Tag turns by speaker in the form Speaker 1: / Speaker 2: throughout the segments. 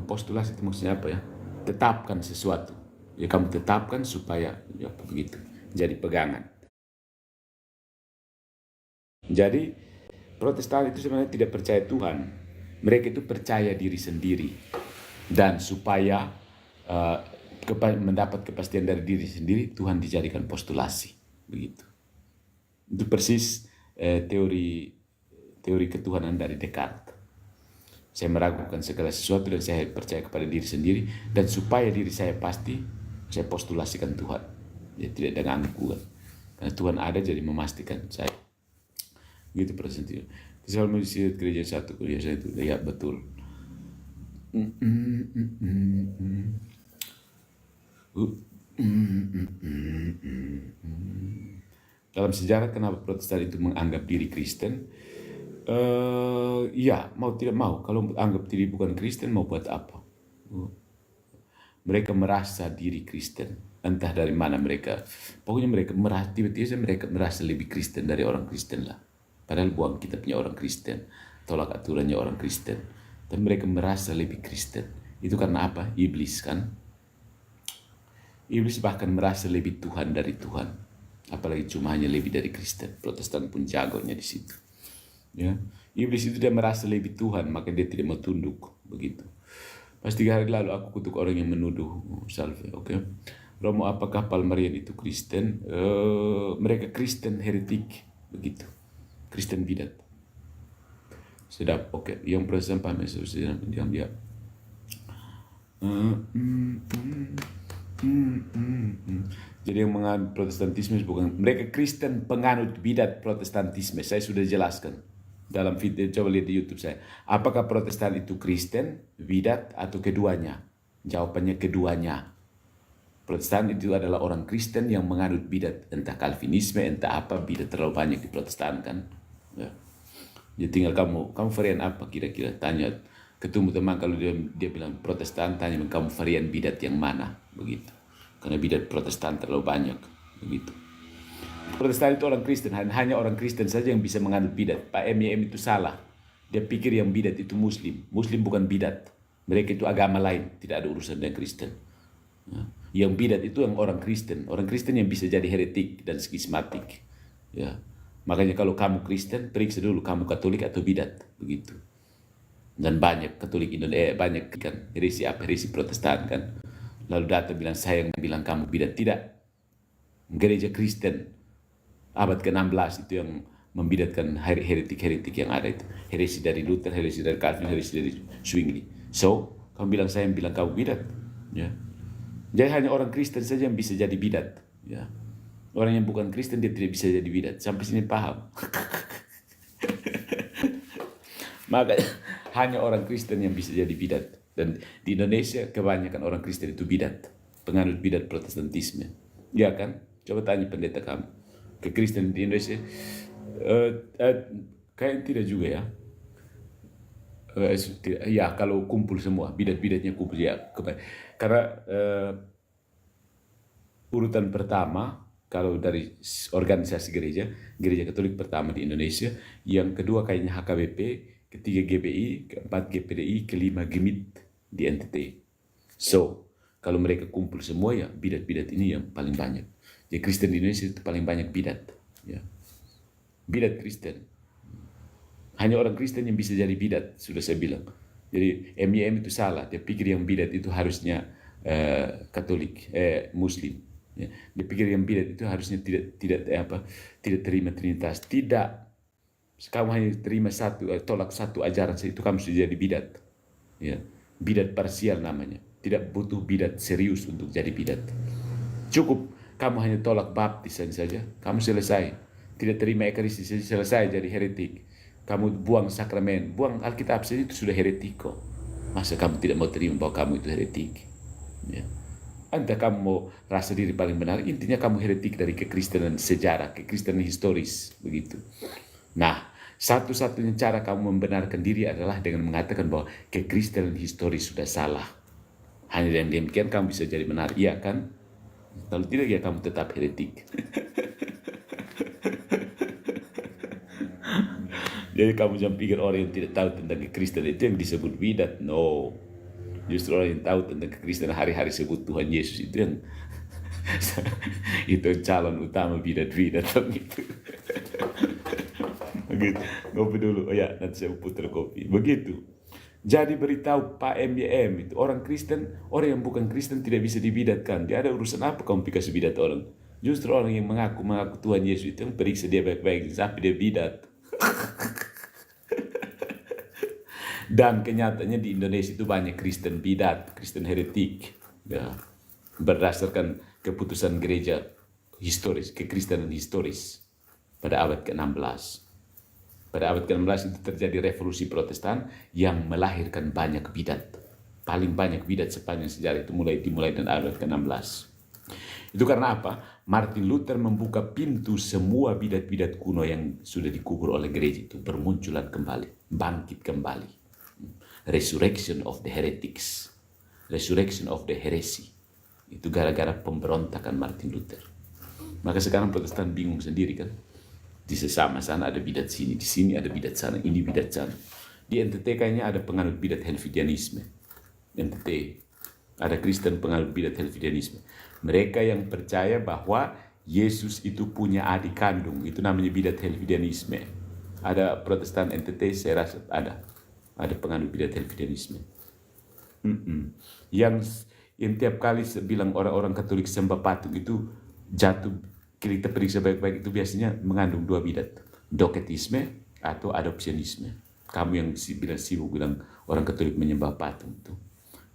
Speaker 1: postulasi itu maksudnya apa ya? Tetapkan sesuatu. Ya kamu tetapkan supaya ya begitu jadi pegangan. Jadi Protestan itu sebenarnya tidak percaya Tuhan. Mereka itu percaya diri sendiri. Dan supaya mendapat kepastian dari diri sendiri, Tuhan dijadikan postulasi. Begitu. Itu persis teori ketuhanan dari Descartes. Saya meragukan segala sesuatu dan saya percaya kepada diri sendiri. Dan supaya diri saya pasti, saya postulasikan Tuhan. Dia tidak dengan angkuhan. Karena Tuhan ada jadi memastikan saya. Gitu persentif. Selalu mengisi gereja satu kuliah saya itu lihat betul. Dalam sejarah kenapa Protestan itu menganggap diri Kristen? Ya mau tidak mau. Kalau anggap diri bukan Kristen mau buat apa? Mereka merasa diri Kristen. Entah dari mana mereka. Pokoknya mereka merasa tiba-tiba mereka merasa lebih Kristen dari orang Kristen lah. Padahal buang kitabnya orang Kristen, tolak aturannya orang Kristen. Dan mereka merasa lebih Kristen. Itu karena apa? Iblis kan? Iblis bahkan merasa lebih Tuhan dari Tuhan. Apalagi cuma hanya lebih dari Kristen. Protestan pun jagonya di situ. Ya. Iblis itu dia merasa lebih Tuhan, maka dia tidak mau tunduk. Begitu. Pas 3 hari lalu aku kutuk orang yang menuduh Salve. Okay? Romo, apakah Palmarian itu Kristen? Mereka Kristen heretik. Begitu. Kristen bidat. Sedap, oke. Yang Protestan paham ya, diam dia. Jadi yang menganut Protestantisme bukan mereka Kristen penganut bidat Protestantisme. Saya sudah jelaskan dalam video, coba lihat di YouTube saya. Apakah Protestan itu Kristen, bidat, atau keduanya? Jawabannya keduanya. Protestan itu adalah orang Kristen yang menganut bidat, entah Calvinisme, entah apa, bidat terlalu banyak di Protestan kan. Ya. Jadi tinggal kamu varian apa kira-kira, tanya ketemu teman kalau dia bilang Protestan, tanya kamu varian bidat yang mana, begitu. Karena bidat Protestan terlalu banyak, begitu. Protestan itu orang Kristen, hanya orang Kristen saja yang bisa menganut bidat. Pak MYM itu salah. Dia pikir yang bidat itu Muslim. Muslim bukan bidat. Mereka itu agama lain, tidak ada urusan dengan Kristen. Ya. Yang bidat itu yang orang Kristen yang bisa jadi heretik dan skismatik. Ya. Makanya kalau kamu Kristen, periksa dulu kamu Katolik atau bidat, begitu. Dan banyak Katolik Indonesia, banyak kan heresi apa, heresi Protestan kan. Lalu data bilang saya yang bilang kamu bidat, tidak. Gereja Kristen abad ke-16 itu yang membidatkan heretik-heretik yang ada itu. Heresi dari Luther, heresi dari Calvin, heresi dari Zwingli. So, kamu bilang saya yang bilang kamu bidat, ya. Jadi hanya orang Kristen saja yang bisa jadi bidat. Ya. Orang yang bukan Kristen dia tidak bisa jadi bidat. Sampai sini paham? Maka hanya orang Kristen yang bisa jadi bidat. Dan di Indonesia kebanyakan orang Kristen itu bidat. Penganut bidat Protestantisme. Ya kan? Coba tanya pendeta kamu. Ke Kristen di Indonesia. Kayaknya tidak juga ya. Ya kalau kumpul semua bidat-bidatnya kumpul ya karena urutan pertama kalau dari organisasi gereja Katolik pertama di Indonesia, yang kedua kayaknya HKBP, ketiga GBI, keempat GPDI, kelima GEMIT di NTT. So kalau mereka kumpul semua ya bidat-bidat ini yang paling banyak. Jadi Kristen di Indonesia itu paling banyak bidat ya. Bidat Kristen. Hanya orang Kristen yang bisa jadi bidat, sudah saya bilang. Jadi MYM itu salah. Dia pikir yang bidat itu harusnya Katolik, Muslim. Ya. Dia pikir yang bidat itu harusnya tidak terima Trinitas. Tidak. Kamu hanya terima tolak satu ajaran itu kamu sudah jadi bidat. Ya. Bidat parsial namanya. Tidak butuh bidat serius untuk jadi bidat. Cukup kamu hanya tolak baptisan saja, kamu selesai. Tidak terima Ekaristi selesai jadi heretik. Kamu buang sakramen, buang Alkitab saja itu sudah heretiko. Masa kamu tidak mau terima bahwa kamu itu heretik? Ya. Entah kamu mau rasa diri paling benar, intinya kamu heretik dari kekristenan sejarah, kekristenan historis, begitu. Nah, satu-satunya cara kamu membenarkan diri adalah dengan mengatakan bahwa kekristenan historis sudah salah. Hanya dengan demikian kamu bisa jadi benar, iya kan? Kalau tidak ya kamu tetap heretik. Jadi kamu jangan pikir orang yang tidak tahu tentang Kristen itu yang disebut bidat. No. Justru orang yang tahu tentang kekristenan hari-hari sebut Tuhan Yesus itu yang itu calon utama bidat-bidat itu. Begitu. Ngopi dulu. Oh ya, nanti saya putar kopi. Begitu. Jadi beritahu Pak MBM itu orang Kristen, orang yang bukan Kristen tidak bisa dibidatkan. Dia ada urusan apa kamu kasih bidat orang? Justru orang yang mengaku Tuhan Yesus itu yang periksa dia baik-baik sampai dia bidat. Dan kenyataannya di Indonesia itu banyak Kristen bidat, Kristen heretik. Ya. Berdasarkan keputusan gereja historis, kekristenan historis pada abad ke-16. Pada abad ke-16 itu terjadi revolusi Protestan yang melahirkan banyak bidat. Paling banyak bidat sepanjang sejarah itu dimulai dari abad ke-16. Itu karena apa? Martin Luther membuka pintu semua bidat-bidat kuno yang sudah dikubur oleh gereja itu bermunculan kembali, bangkit kembali. Resurrection of the heretics, resurrection of the heresy. Itu gara-gara pemberontakan Martin Luther. Maka sekarang Protestan bingung sendiri kan. Di sesama sana ada bidat sini, di sini ada bidat sana, ini bidat sana. Di NTT kayaknya ada penganut bidat Helvidianisme. NTT ada Kristen penganut bidat Helvidianisme. Mereka yang percaya bahwa Yesus itu punya adik kandung, itu namanya bidat Helvidianisme. Ada Protestan NTT, saya rasa ada penganut bidat Helvidianisme. Yang tiap kali bilang orang-orang Katolik sembah patung itu jatuh, kita periksa baik-baik, itu biasanya mengandung dua bidat, doketisme atau adopsionisme. Kamu yang sibuk bilang orang Katolik menyembah patung itu,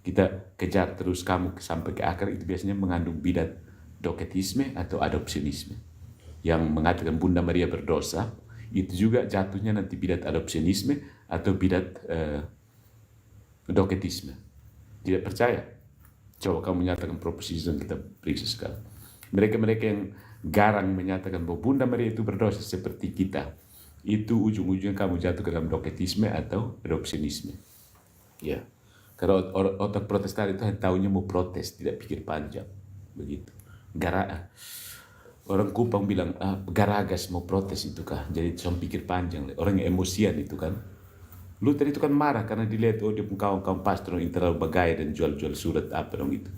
Speaker 1: kita kejar terus kamu sampai ke akar, itu biasanya mengandung bidat doketisme atau adopsionisme. Yang mengatakan Bunda Maria berdosa, itu juga jatuhnya nanti bidat adopsionisme atau bidat doketisme. Tidak percaya? Coba kamu nyatakan proposisi yang kita periksa sekarang. Mereka-mereka yang garang menyatakan bahwa Bunda Maria itu berdosa seperti kita, itu ujung-ujungnya kamu jatuh ke dalam doketisme atau adopsionisme. Ya, karena otak Protestan itu hanya tahunya mau protes, tidak pikir panjang, begitu. Orang Kupang bilang garagas mau protes itu kah? Jadi cuma pikir panjang. Orang yang emosian itu kan. Luther itu kan marah karena dilihat dia pun kawan-kawan pastor yang terlalu bagaya dan jual-jual surat apa dong itu,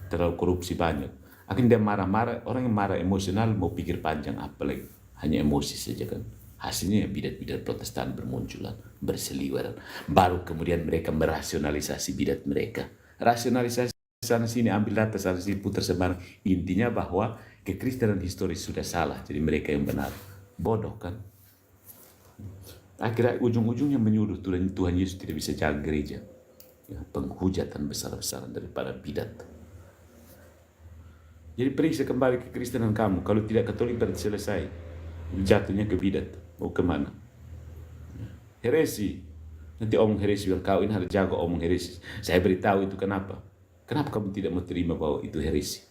Speaker 1: terlalu korupsi banyak. Akhirnya dia marah-marah. Orang yang marah emosional mau pikir panjang apa lagi, hanya emosi saja kan. Hasilnya bidat-bidat Protestan bermunculan, berseliweran. Baru kemudian mereka merasionalisasi bidat mereka. Rasionalisasi sana sini, ambil data sana sini, putar sembarang. Intinya bahwa kekristenan historis sudah salah, jadi mereka yang benar. Bodoh kan. Akhirnya ujung-ujungnya menyuruh Tuhan Yesus tidak bisa jaga gereja. Ya, penghujatan besar-besaran daripada bidat. Jadi periksa kembali kekristenan kamu. Kalau tidak Katolik berarti selesai. Jatuhnya ke bidat. Mau kemana? Heresi. Nanti omong heresi bilang kau ini harus jaga omong heresi. Saya beritahu itu kenapa. Kenapa kamu tidak mau terima bahwa itu heresi?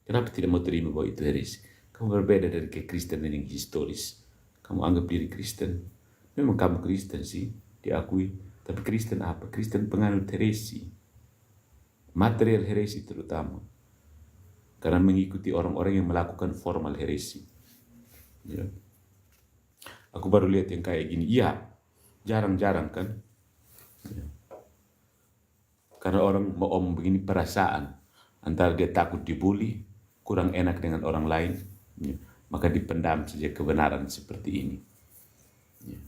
Speaker 1: Kenapa tidak mau terima bahwa itu heresi? Kamu berbeda dari kekristenan yang historis. Kamu anggap diri Kristen. Memang kamu Kristen sih, diakui. Tapi Kristen apa? Kristen penganut heresi. Material heresi terutama. Karena mengikuti orang-orang yang melakukan formal heresi. Ya. Aku baru lihat yang kayak gini. Iya, jarang-jarang kan. Ya. Karena orang mau omong begini perasaan. Antara dia takut dibully, kurang enak dengan orang lain. Ya. Maka dipendam saja kebenaran seperti ini. Ya.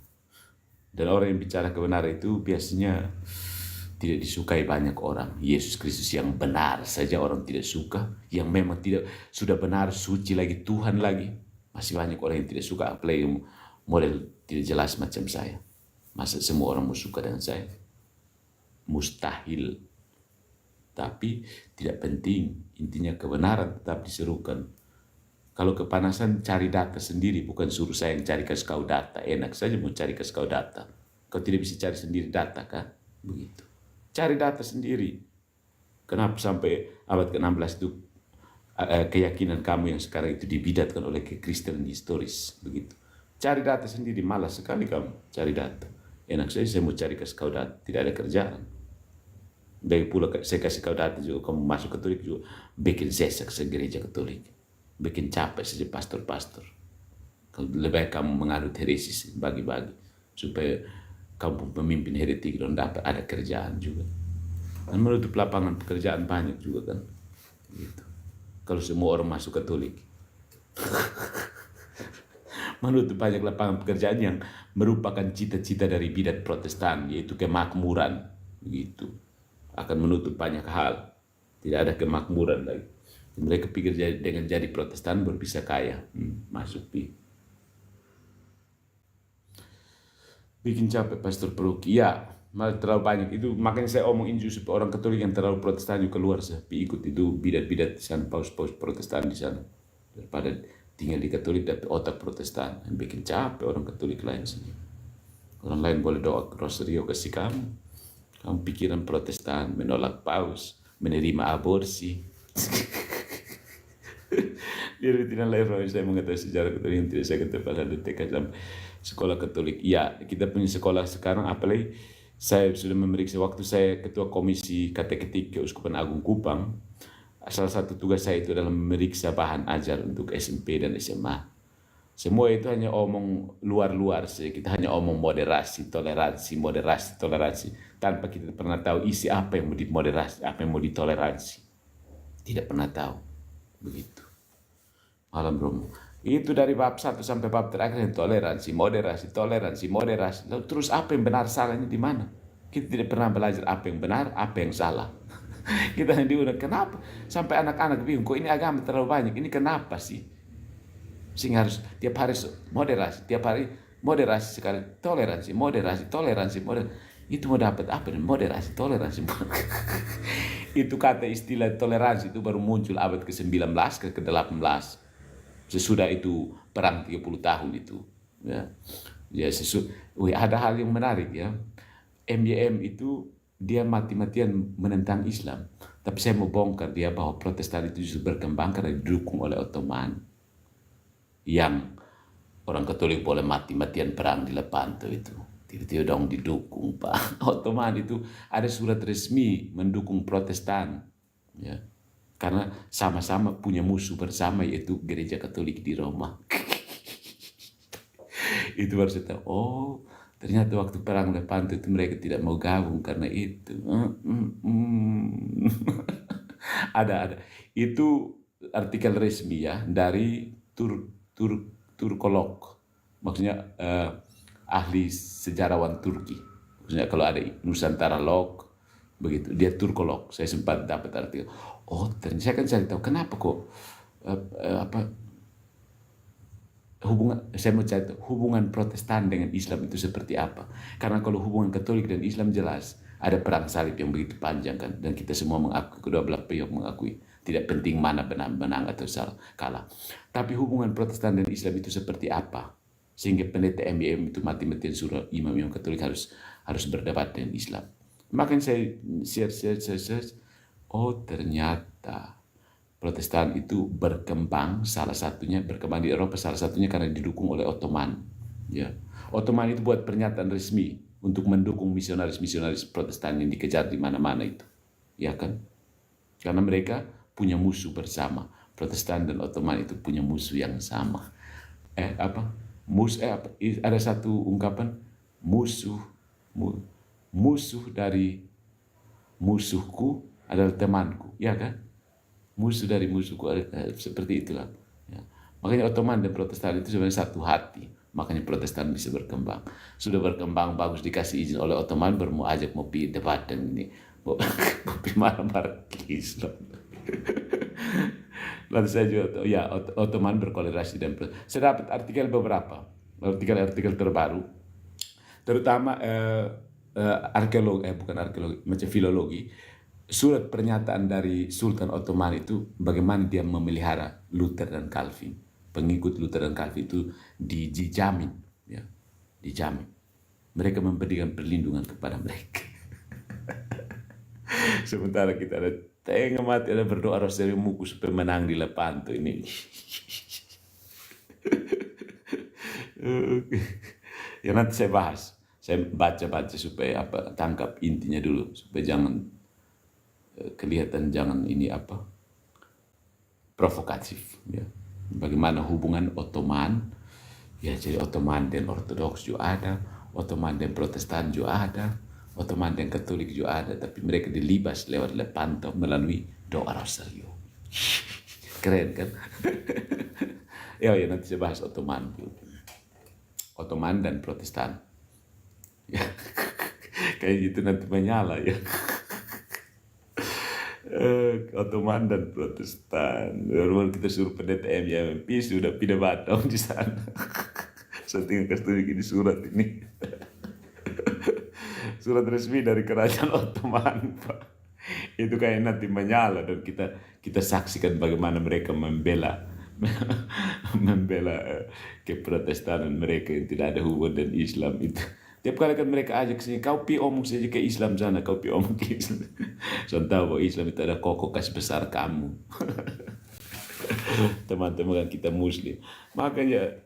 Speaker 1: Dan orang yang bicara kebenaran itu biasanya tidak disukai banyak orang. Yesus Kristus yang benar saja orang tidak suka. Yang memang tidak sudah benar, suci lagi, Tuhan lagi. Masih banyak orang yang tidak suka. Apalagi model tidak jelas macam saya. Masa semua orang mau suka dengan saya? Mustahil. Tapi tidak penting. Intinya kebenaran tetap diserukan. Kalau kepanasan cari data sendiri, bukan suruh saya yang cari kasih kau data. Enak saja mau cari kasih kau data. Kau tidak bisa cari sendiri data kan? Begitu. Cari data sendiri. Kenapa sampai abad ke-16 itu keyakinan kamu yang sekarang itu dibidatkan oleh kekristenan historis. Begitu. Cari data sendiri, malas sekali kamu cari data. Enak saja saya mau cari kasih kau data. Tidak ada kerjaan. Baik pula saya kasih kau data juga, kamu masuk Katolik juga. Bikin sesak gereja Katolik. Bikin capek saja pastor-pastor. Kalau lebih baik kamu menganut heresi bagi-bagi supaya kampung pemimpin heretik dan dapat ada kerjaan juga. Dan menutup lapangan pekerjaan banyak juga kan. Gitu. Kalau semua orang masuk Katolik. Menutup banyak lapangan pekerjaan yang merupakan cita-cita dari bidat Protestan, yaitu kemakmuran. Begitu. Akan menutup banyak hal. Tidak ada kemakmuran lagi. Mereka pikir dengan jadi Protestan baru bisa kaya. Masuk pi. Bikin capek Pastor Peruki. Ya, malah terlalu banyak. Itu makanya saya omongin justru orang Katolik yang terlalu Protestan juga keluar. Saya ikut itu bidat-bidat di sana, paus-paus Protestan di sana. Daripada tinggal di Katolik tapi otak Protestan. Bikin capek orang Katolik lain sini. Orang lain boleh doa rosario kasih kamu. Kamu pikiran Protestan, menolak paus, menerima aborsi. Jadi tidak lain saya mengetahui sejarah Katolik yang tidak saya ketahui pada TK sampai sekolah Katolik. Ya, kita punya sekolah sekarang, apalagi saya sudah memeriksa waktu saya ketua komisi kateketik Keuskupan Agung Kupang. Salah satu tugas saya itu adalah memeriksa bahan ajar untuk SMP dan SMA. Semua itu hanya omong luar-luar saja. Kita hanya omong moderasi, toleransi, tanpa kita pernah tahu isi apa yang mau dimoderasi, apa yang mau ditoleransi. Tidak pernah tahu. Begitu. Malam Romo. Itu dari bab 1 sampai bab terakhir yang toleransi, moderasi. Lalu terus apa yang benar salahnya di mana? Kita tidak pernah belajar apa yang benar, apa yang salah. Kita hanya diulang, kenapa? Sampai anak-anak bingung, kok ini agama terlalu banyak, ini kenapa sih? Sehingga harus tiap hari moderasi sekali, toleransi. Itu mau dapat apa? Moderasi, toleransi. Itu kata istilah toleransi itu baru muncul abad ke-19 ke-18. Sesudah itu perang 30 tahun itu. Ya, ada hal yang menarik ya. MYM itu dia mati-matian menentang Islam. Tapi saya mau bongkar dia bahwa Protestan itu justru berkembang karena didukung oleh Ottoman. Yang orang Katolik boleh mati-matian perang di Lepanto itu. Tidak dong didukung Pak. Ottoman itu ada surat resmi mendukung Protestan. Ya. Karena sama-sama punya musuh bersama yaitu gereja Katolik di Roma. Itu baru saya tahu, oh ternyata waktu perang Lepanto itu mereka tidak mau gabung karena itu. Ada. Itu artikel resmi ya dari Turkolog. Maksudnya ahli sejarawan Turki. Maksudnya kalau ada Nusantara Log, begitu. Dia Turkolog. Saya sempat dapat artikel. Oh, ternyata saya kan cari tahu kenapa kok saya mau cari tahu hubungan Protestan dengan Islam itu seperti apa. Karena kalau hubungan Katolik dan Islam jelas ada perang salib yang begitu panjang kan, dan kita semua mengakui, kedua belah pihak mengakui. Tidak penting mana menang atau kalah. Tapi hubungan Protestan dan Islam itu seperti apa? Sehingga pendeta MYM itu mati-matian suruh imam-imam Katolik harus berdebat dengan Islam. Makanya saya search. Oh ternyata Protestan itu berkembang, salah satunya berkembang di Eropa, salah satunya karena didukung oleh Ottoman. Ya. Ottoman itu buat pernyataan resmi untuk mendukung misionaris Protestan yang dikejar di mana-mana itu. Ya kan? Karena mereka punya musuh bersama. Protestan dan Ottoman itu punya musuh yang sama. Ada satu ungkapan, musuh dari musuhku adalah temanku, ya kan? Musuh dari musuhku seperti itulah. Ya. Makanya Ottoman dan Protestan itu sebenarnya satu hati. Makanya Protestan bisa berkembang. Sudah berkembang bagus, dikasih izin oleh Ottoman, baru mau ajak mau pergi debat dan ini mau pergi marah-marah Islam. Lalu saya juga, ya Ottoman berkolerasi dan saya dapat artikel terbaru, terutama macam filologi. Surat pernyataan dari Sultan Ottoman itu bagaimana dia memelihara Luther dan Calvin. Pengikut Luther dan Calvin itu dijamin, ya, dijamin. Mereka memberikan perlindungan kepada mereka. Sementara kita ada tengah mati, ada berdoa rosario muku supaya menang di Lepanto ini. Ya nanti saya bahas. Saya baca supaya tangkap intinya dulu supaya jangan kelihatan provokatif ya. Bagaimana hubungan Ottoman ya, jadi Ottoman dan Ortodoks juga ada, Ottoman dan Protestan juga ada, Ottoman dan Katolik juga ada, tapi mereka dilibas lewat Lepanto melalui doa Rosario. Keren kan? Ya, nanti saya bahas Ottoman dan Protestan. Kayak gitu nanti menyala ya. Ottoman dan Protestan. Baru kita suruh pendeta MYMP sudah pindah Batam di sana. Saya tinggal kasih tunjuk ini surat ini. Surat resmi dari kerajaan Ottoman, Pak. Itu kayak nanti menyala dan kita saksikan bagaimana mereka membela keprotestanan mereka yang tidak ada hubungan dengan Islam itu. Tiap kali kan mereka ajak sini, kau pi omong saja ke Islam sana, kau pi omong ke Islam. Saya tahu bahwa Islam itu ada kokoh kasih besar kamu. Teman-teman kan kita Muslim. Makanya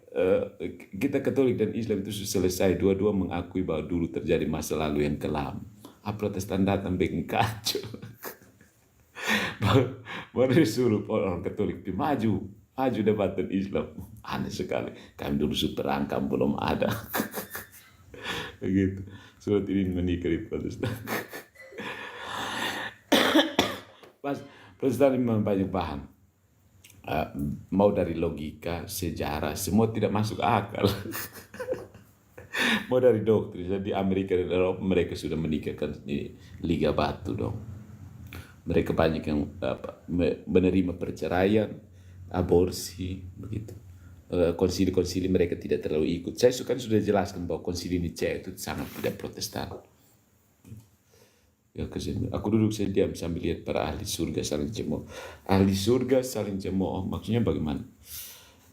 Speaker 1: kita Katolik dan Islam itu selesai. Dua-dua mengakui bahwa dulu terjadi masa lalu yang kelam. Protestan datang bikin kacau. Baru disuruh orang Katolik maju debatan Islam. Aneh sekali. Kami dulu perangkap belum ada. Begitu. Surat ini menikah di Protestan. Pas Protestan memang banyak bahan. Mau dari logika, sejarah, semua tidak masuk akal. Mau dari doktrin. Jadi Amerika dan Eropa mereka sudah menikahkan Liga Batu dong. Mereka banyak yang menerima perceraian, aborsi, begitu. Konsili-konsili mereka tidak terlalu ikut. Saya sudah jelaskan bahwa konsili Nicea itu sangat tidak Protestan. Ya, aku duduk saya diam sambil lihat para ahli surga saling cemooh. Ahli surga saling cemooh, maksudnya bagaimana?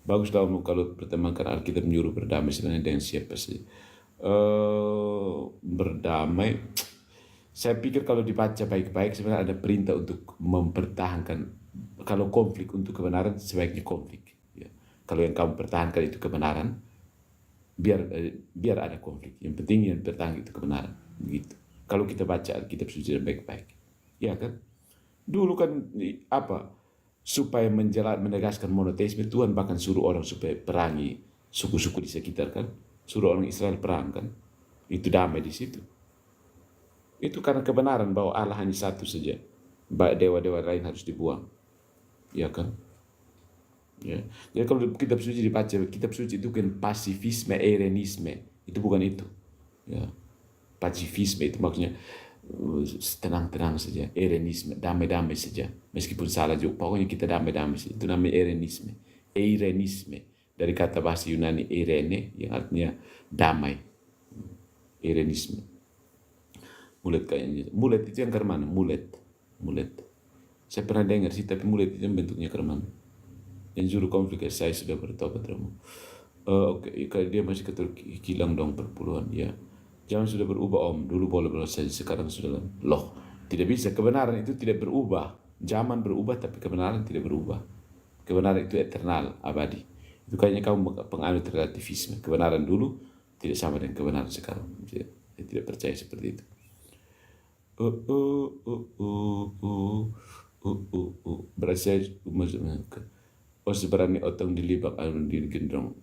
Speaker 1: Bagus kalau pertemukan Alkitab menyuruh berdamai sebenarnya dengan siapa sih? Berdamai. Saya pikir kalau dibaca baik-baik sebenarnya ada perintah untuk mempertahankan. Kalau konflik untuk kebenaran sebaiknya konflik. Kalau yang kamu pertahankan itu kebenaran, biar ada konflik. Yang penting yang pertahankan itu kebenaran. Begitu. Kalau kita baca Alkitab suci baik-baik, ya kan? Dulu kan supaya menegaskan monoteisme, Tuhan bahkan suruh orang supaya perangi suku-suku di sekitar kan, suruh orang Israel perang kan, itu damai di situ. Itu karena kebenaran bahwa Allah hanya satu saja, dewa-dewa lain harus dibuang, ya kan? Ya. Jadi kalau kitab suci dibaca, kitab suci itu kan pasifisme, erenisme, itu bukan itu. Ya. Pasifisme itu maksudnya tenang-tenang saja, erenisme, damai-damai saja, meskipun salah juga. Pokoknya kita damai-damai saja. Itu namanya erenisme. Erenisme dari kata bahasa Yunani erene yang artinya damai. Erenisme. Mulet kayaknya. Mulet itu yang kermana? Mulet. Saya pernah dengar sih, tapi mulet itu bentuknya kermana. Yang juru konflik saya sudah bertobat Romo. Oke, kalau dia masih kilang dong perpuluhan ya. Jangan sudah berubah om, dulu boleh saja, sekarang sudah loh. Tidak bisa, kebenaran itu tidak berubah. Zaman berubah tapi kebenaran tidak berubah. Kebenaran itu eternal, abadi. Itu kayaknya kamu penganut relativisme. Kebenaran dulu tidak sama dengan kebenaran sekarang. Saya tidak percaya seperti itu. Berarti saya sebenarnya otong dilibak di gendong.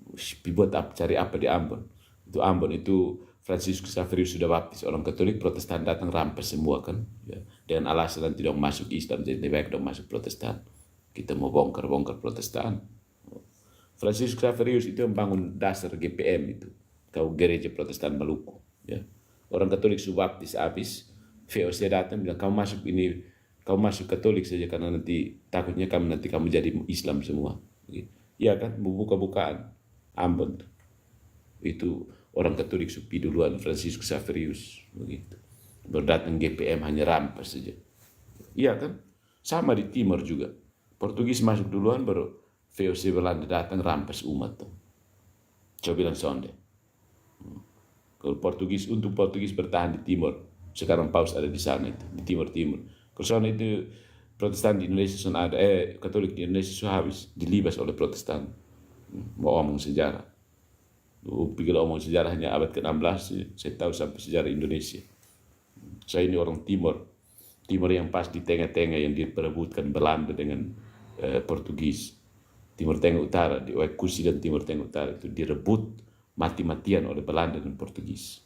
Speaker 1: Buat apa? Cari apa di Ambon? Itu Ambon itu Fransiskus Xaverius sudah baptis, orang Katolik, Protestan datang rampas semua kan, ya. Dengan alasan nanti dong masuk Islam, jadi lebih baik dong masuk Protestan. Kita mau bongkar Protestan. Fransiskus Xaverius itu yang bangun dasar GPM itu, kau gereja Protestan Maluku. Ya. Orang Katolik sudah baptis habis, VOC datang bilang kamu masuk Katolik saja karena nanti takutnya kamu jadi Islam semua. Iya kan, buka-bukaan Ambon tuh. Itu orang Katolik supi duluan, Fransiskus Xaverius begitu. Berdatang GPM hanya rampas saja. Iya kan? Sama di Timur juga. Portugis masuk duluan baru VOC Belanda datang rampas umat tuh. Coba bilang sonde. Kalau untuk Portugis bertahan di Timur. Sekarang Paus ada di sana itu, di Timur. Kalau sana itu Protestan di Indonesia sudah ada, Katolik di Indonesia sudah habis, dilibas oleh Protestan. Mau omong sejarah. Pikir omong sejarahnya abad ke-16, saya tahu sampai sejarah Indonesia. Saya ini orang Timur yang pas di tengah-tengah yang diperebutkan Belanda dengan Portugis. Timur Tengah Utara, di Waikusi dan Timur Tengah Utara itu direbut mati-matian oleh Belanda dan Portugis.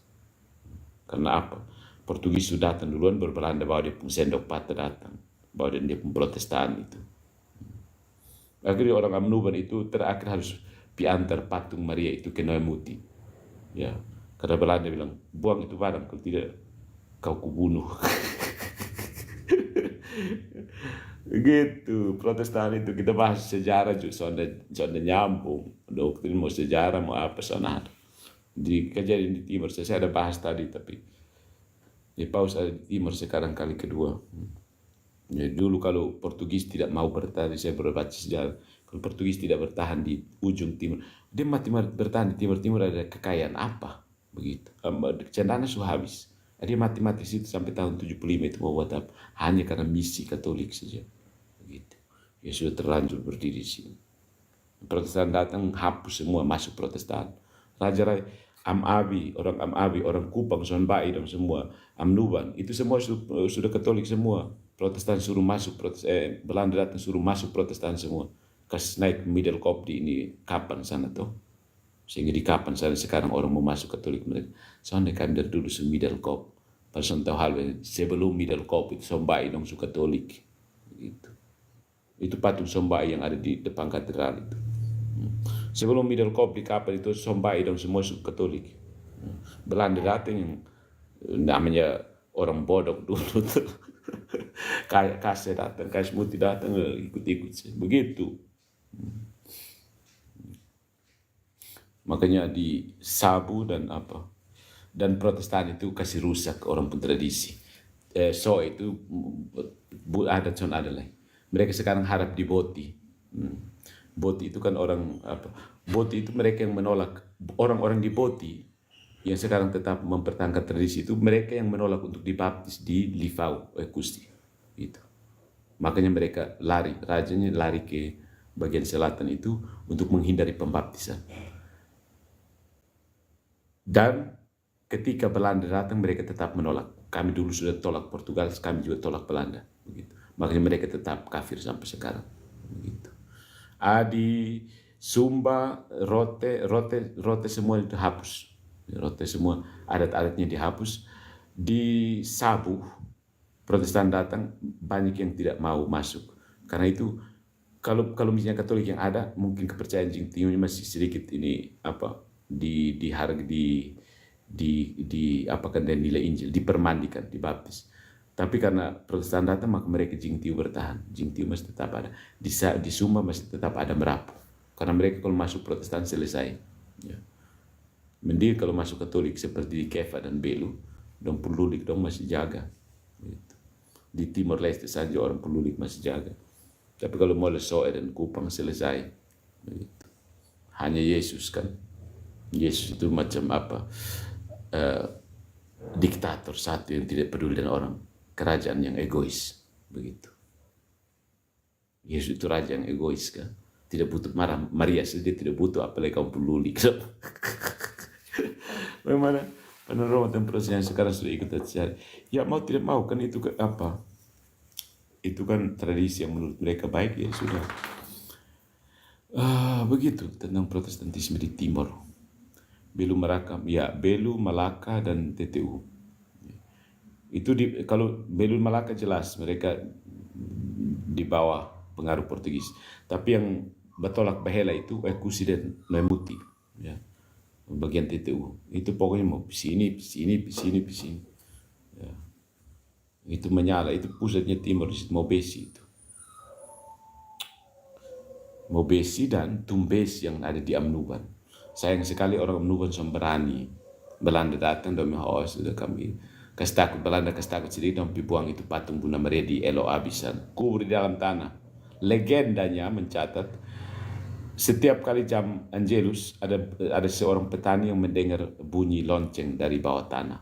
Speaker 1: Karena apa? Portugis sudah datang duluan, baru Belanda bawa dia pun sendok patah datang, bawa dia pun Protestan itu. Akhirnya orang UMNO itu terakhir harus piantar patung Maria itu ke Noemuti. Ya, karena Belanda bilang, buang itu barang, kalau tidak kau kubunuh. Gitu, Protestan itu kita bahas sejarah juga, soalnya nyambung, doktrin mau sejarah mau apa soalnya. Di kejadian di Timur saya ada bahas tadi, tapi di paus ada di Timur sekarang kali kedua. Ya, dulu kalau Portugis tidak mau bertahan, saya berbaca sejarah, kalau Portugis tidak bertahan di ujung timur, dia mati bertahan di timur ada kekayaan apa begitu. Cendana sudah habis. Dia mati situ sampai tahun 75 itu mau buat apa? Hanya karena misi Katolik saja. Begitu. Ya sudah terlanjur berdiri di sini. Protestan datang hapus semua masuk Protestan. Raja Amabi, orang Kupang, Sonbai dan semua Amnuban itu semua sudah Katolik semua. Protestan suruh masuk, Belanda datang suruh masuk Protestan semua. Kas naik middle cop di ini kapan sana tuh? Sehingga di kapan sana sekarang orang mau masuk Katolik mereka. Soalnya kan dari dulu middle cop. Pas tahu hal sebelum middle cop itu Sonbai dong suka Katolik. Gitu. Itu patung Sonbai yang ada di depan katedral itu. Sebelum middle cop di kapal itu Sonbai dong semua suka Katolik. Belanda datang yang namanya orang bodoh dulu tuh. Kasih datang, kasih muti datang ikut-ikut begitu. Makanya di sabu dan apa dan Protestan itu kasih rusak orang pun tradisi. So itu adat son ada lah. Mereka sekarang harap di Boti. Boti itu kan orang apa? Boti itu mereka yang menolak orang-orang di Boti yang sekarang tetap mempertahankan tradisi itu, mereka yang menolak untuk dibaptis di Livau, Kusti. Itu. Makanya mereka rajanya lari ke bagian selatan itu untuk menghindari pembaptisan. Dan ketika Belanda datang mereka tetap menolak. Kami dulu sudah tolak Portugal, kami juga tolak Belanda. Begitu. Makanya mereka tetap kafir sampai sekarang. Begitu. Di Sumba, Rote semua itu hapus. Rote semua adat-adatnya dihapus. Di Sabu, Protestan datang banyak yang tidak mau masuk. Karena itu kalau misalnya Katolik yang ada mungkin kepercayaan Jing Tiongnya masih sedikit ini apa di apa kan dan nilai Injil dipermandikan, dibaptis. Tapi karena Protestan datang maka mereka Jing Tiong bertahan. Jing Tiong masih tetap ada. Di Sumba masih tetap ada Merapu. Karena mereka kalau masuk Protestan selesai. Ya. Mending kalau masuk Katolik seperti di Kefa dan Belu, dong Pululik dong masih jaga. Gitu. Di Timor Leste saja orang Pululik masih jaga. Tapi kalau mau Lesoe dan Kupang selesai. Begitu. Hanya Yesus kan. Yesus itu macam apa? Diktator satu yang tidak peduli dengan orang. Kerajaan yang egois. Begitu. Yesus itu raja yang egois kan. Tidak butuh marah. Maria saja tidak butuh apalagi kaum Pululik. Bagaimana? Panorama dan proses yang sekarang sudah ikut terjadi. Ya mau tidak mau kan itu apa? Itu kan tradisi yang menurut mereka baik ya sudah. Begitu tentang Protestantisme di Timor. Belu Malaka dan TTU. Itu kalau Belu Malaka jelas mereka di bawah pengaruh Portugis. Tapi yang bertolak bahela itu Kusi dan Noemuti. Ya. Bagian TTU itu pokoknya mau sini. Ya. Itu menyala, itu pusatnya Timor, Mobesi itu. Mobesi dan Tumbes yang ada di Amnuban. Sayang sekali orang Amnuban berani. Belanda datang dan sudah kami Belanda kasih takut sedikit dan buang itu patung Bunda Maria di Elo Abisan, kubur di dalam tanah. Legendanya mencatat setiap kali jam Angelus ada seorang petani yang mendengar bunyi lonceng dari bawah tanah.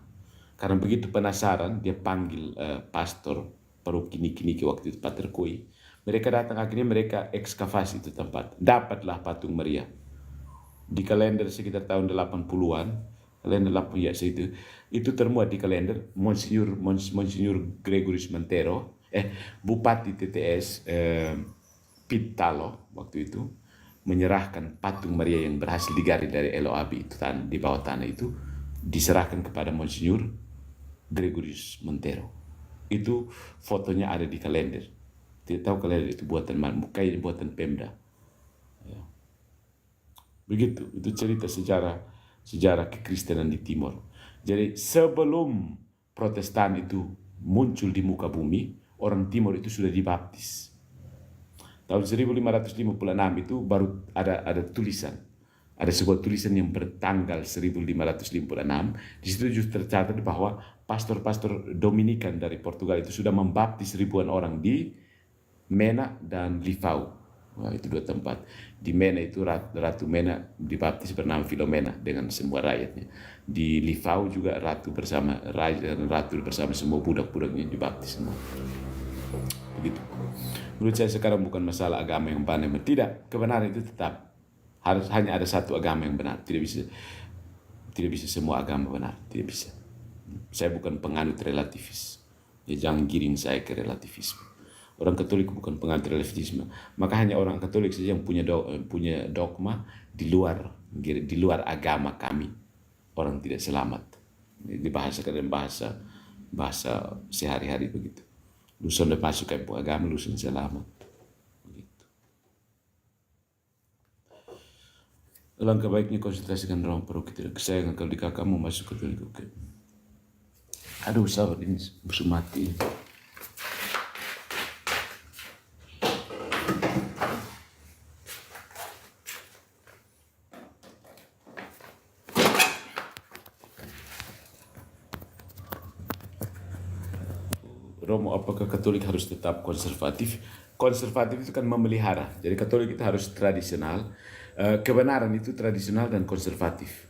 Speaker 1: Karena begitu penasaran dia panggil pastor Parukini waktu itu Pater Kui. Mereka datang akhirnya mereka ekskavasi itu tempat. Dapatlah patung Maria. Di kalender sekitar tahun 80-an, kalender 80 ya segitu. Itu termuat di kalender Monsignor Gregorius Montero, Bupati TTS Pitalo waktu itu menyerahkan patung Maria yang berhasil digali dari Eloabi itu di bawah tanah itu, diserahkan kepada Monsinyur Gregorius Montero. Itu fotonya ada di kalender. Tidak tahu kalender itu buatan mana, kayaknya buatan Pemda. Ya. Begitu, itu cerita sejarah kekristenan di Timor. Jadi sebelum Protestan itu muncul di muka bumi, orang Timor itu sudah dibaptis. Tahun 1556 itu baru ada tulisan. Ada sebuah tulisan yang bertanggal 1556. Di situ justru tercatat bahwa pastor-pastor Dominikan dari Portugal itu sudah membaptis ribuan orang di Mena dan Livau. Wah, itu dua tempat. Di Mena itu Ratu Mena dibaptis bernama Filomena dengan semua rakyatnya. Di Livau juga ratu bersama raja dan ratu bersama semua budak-budaknya dibaptis semua. Begitu. Menurut saya sekarang bukan masalah agama yang benar. Tidak, kebenaran itu tetap harus hanya ada satu agama yang benar. Tidak bisa semua agama benar. Tidak bisa. Saya bukan penganut relativis. Ya, jangan giring saya ke relativisme. Orang Katolik bukan penganut relativisme. Maka hanya orang Katolik saja yang punya dogma di luar agama kami. Orang tidak selamat. Dibahasakan dalam bahasa sehari-hari begitu. Lusun udah masuk ke agama, lusun selamat. Begitu. Alangkah baiknya konsultasikan ruang paroki tidak kesayangan kalau di kakak mau masuk Katolik. Oke. Aduh, sahabat ini musuh mati. Romo, apakah Katolik harus tetap konservatif? Konservatif itu kan memelihara. Jadi Katolik itu harus tradisional. Kebenaran itu tradisional dan konservatif.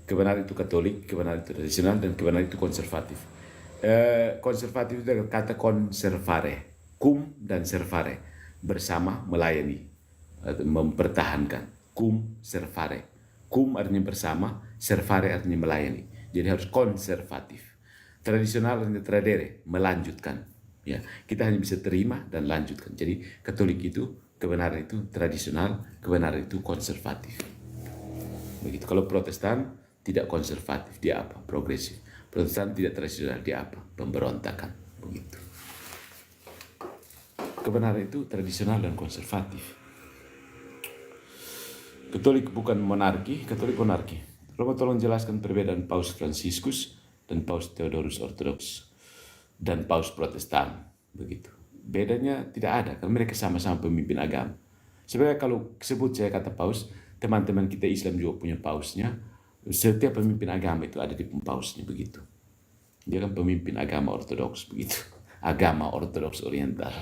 Speaker 1: Kebenaran itu Katolik, kebenaran itu tradisional, dan kebenaran itu konservatif. Konservatif itu kata conservare, cum dan servare, bersama melayani, mempertahankan. Cum servare. Cum artinya bersama, servare artinya melayani. Jadi harus konservatif. Tradisional artinya tradere, melanjutkan. Ya, kita hanya bisa terima dan lanjutkan. Jadi Katolik itu kebenaran itu tradisional, kebenaran itu konservatif. Begitu. Kalau Protestan tidak konservatif, dia apa? Progresif. Protestan tidak tradisional, dia apa? Pemberontakan. Begitu. Kebenaran itu tradisional dan konservatif. Katolik bukan monarki, Katolik monarki. Romo tolong jelaskan perbedaan Paus Fransiskus dan Paus Theodorus Ortodoks dan Paus Protestan. Begitu. Bedanya tidak ada, karena mereka sama-sama pemimpin agama. Sebenarnya kalau sebut saya kata paus, teman-teman kita Islam juga punya pausnya. Setiap pemimpin agama itu ada di pausnya, begitu. Dia kan pemimpin agama Ortodoks, begitu. Agama Ortodoks Oriental.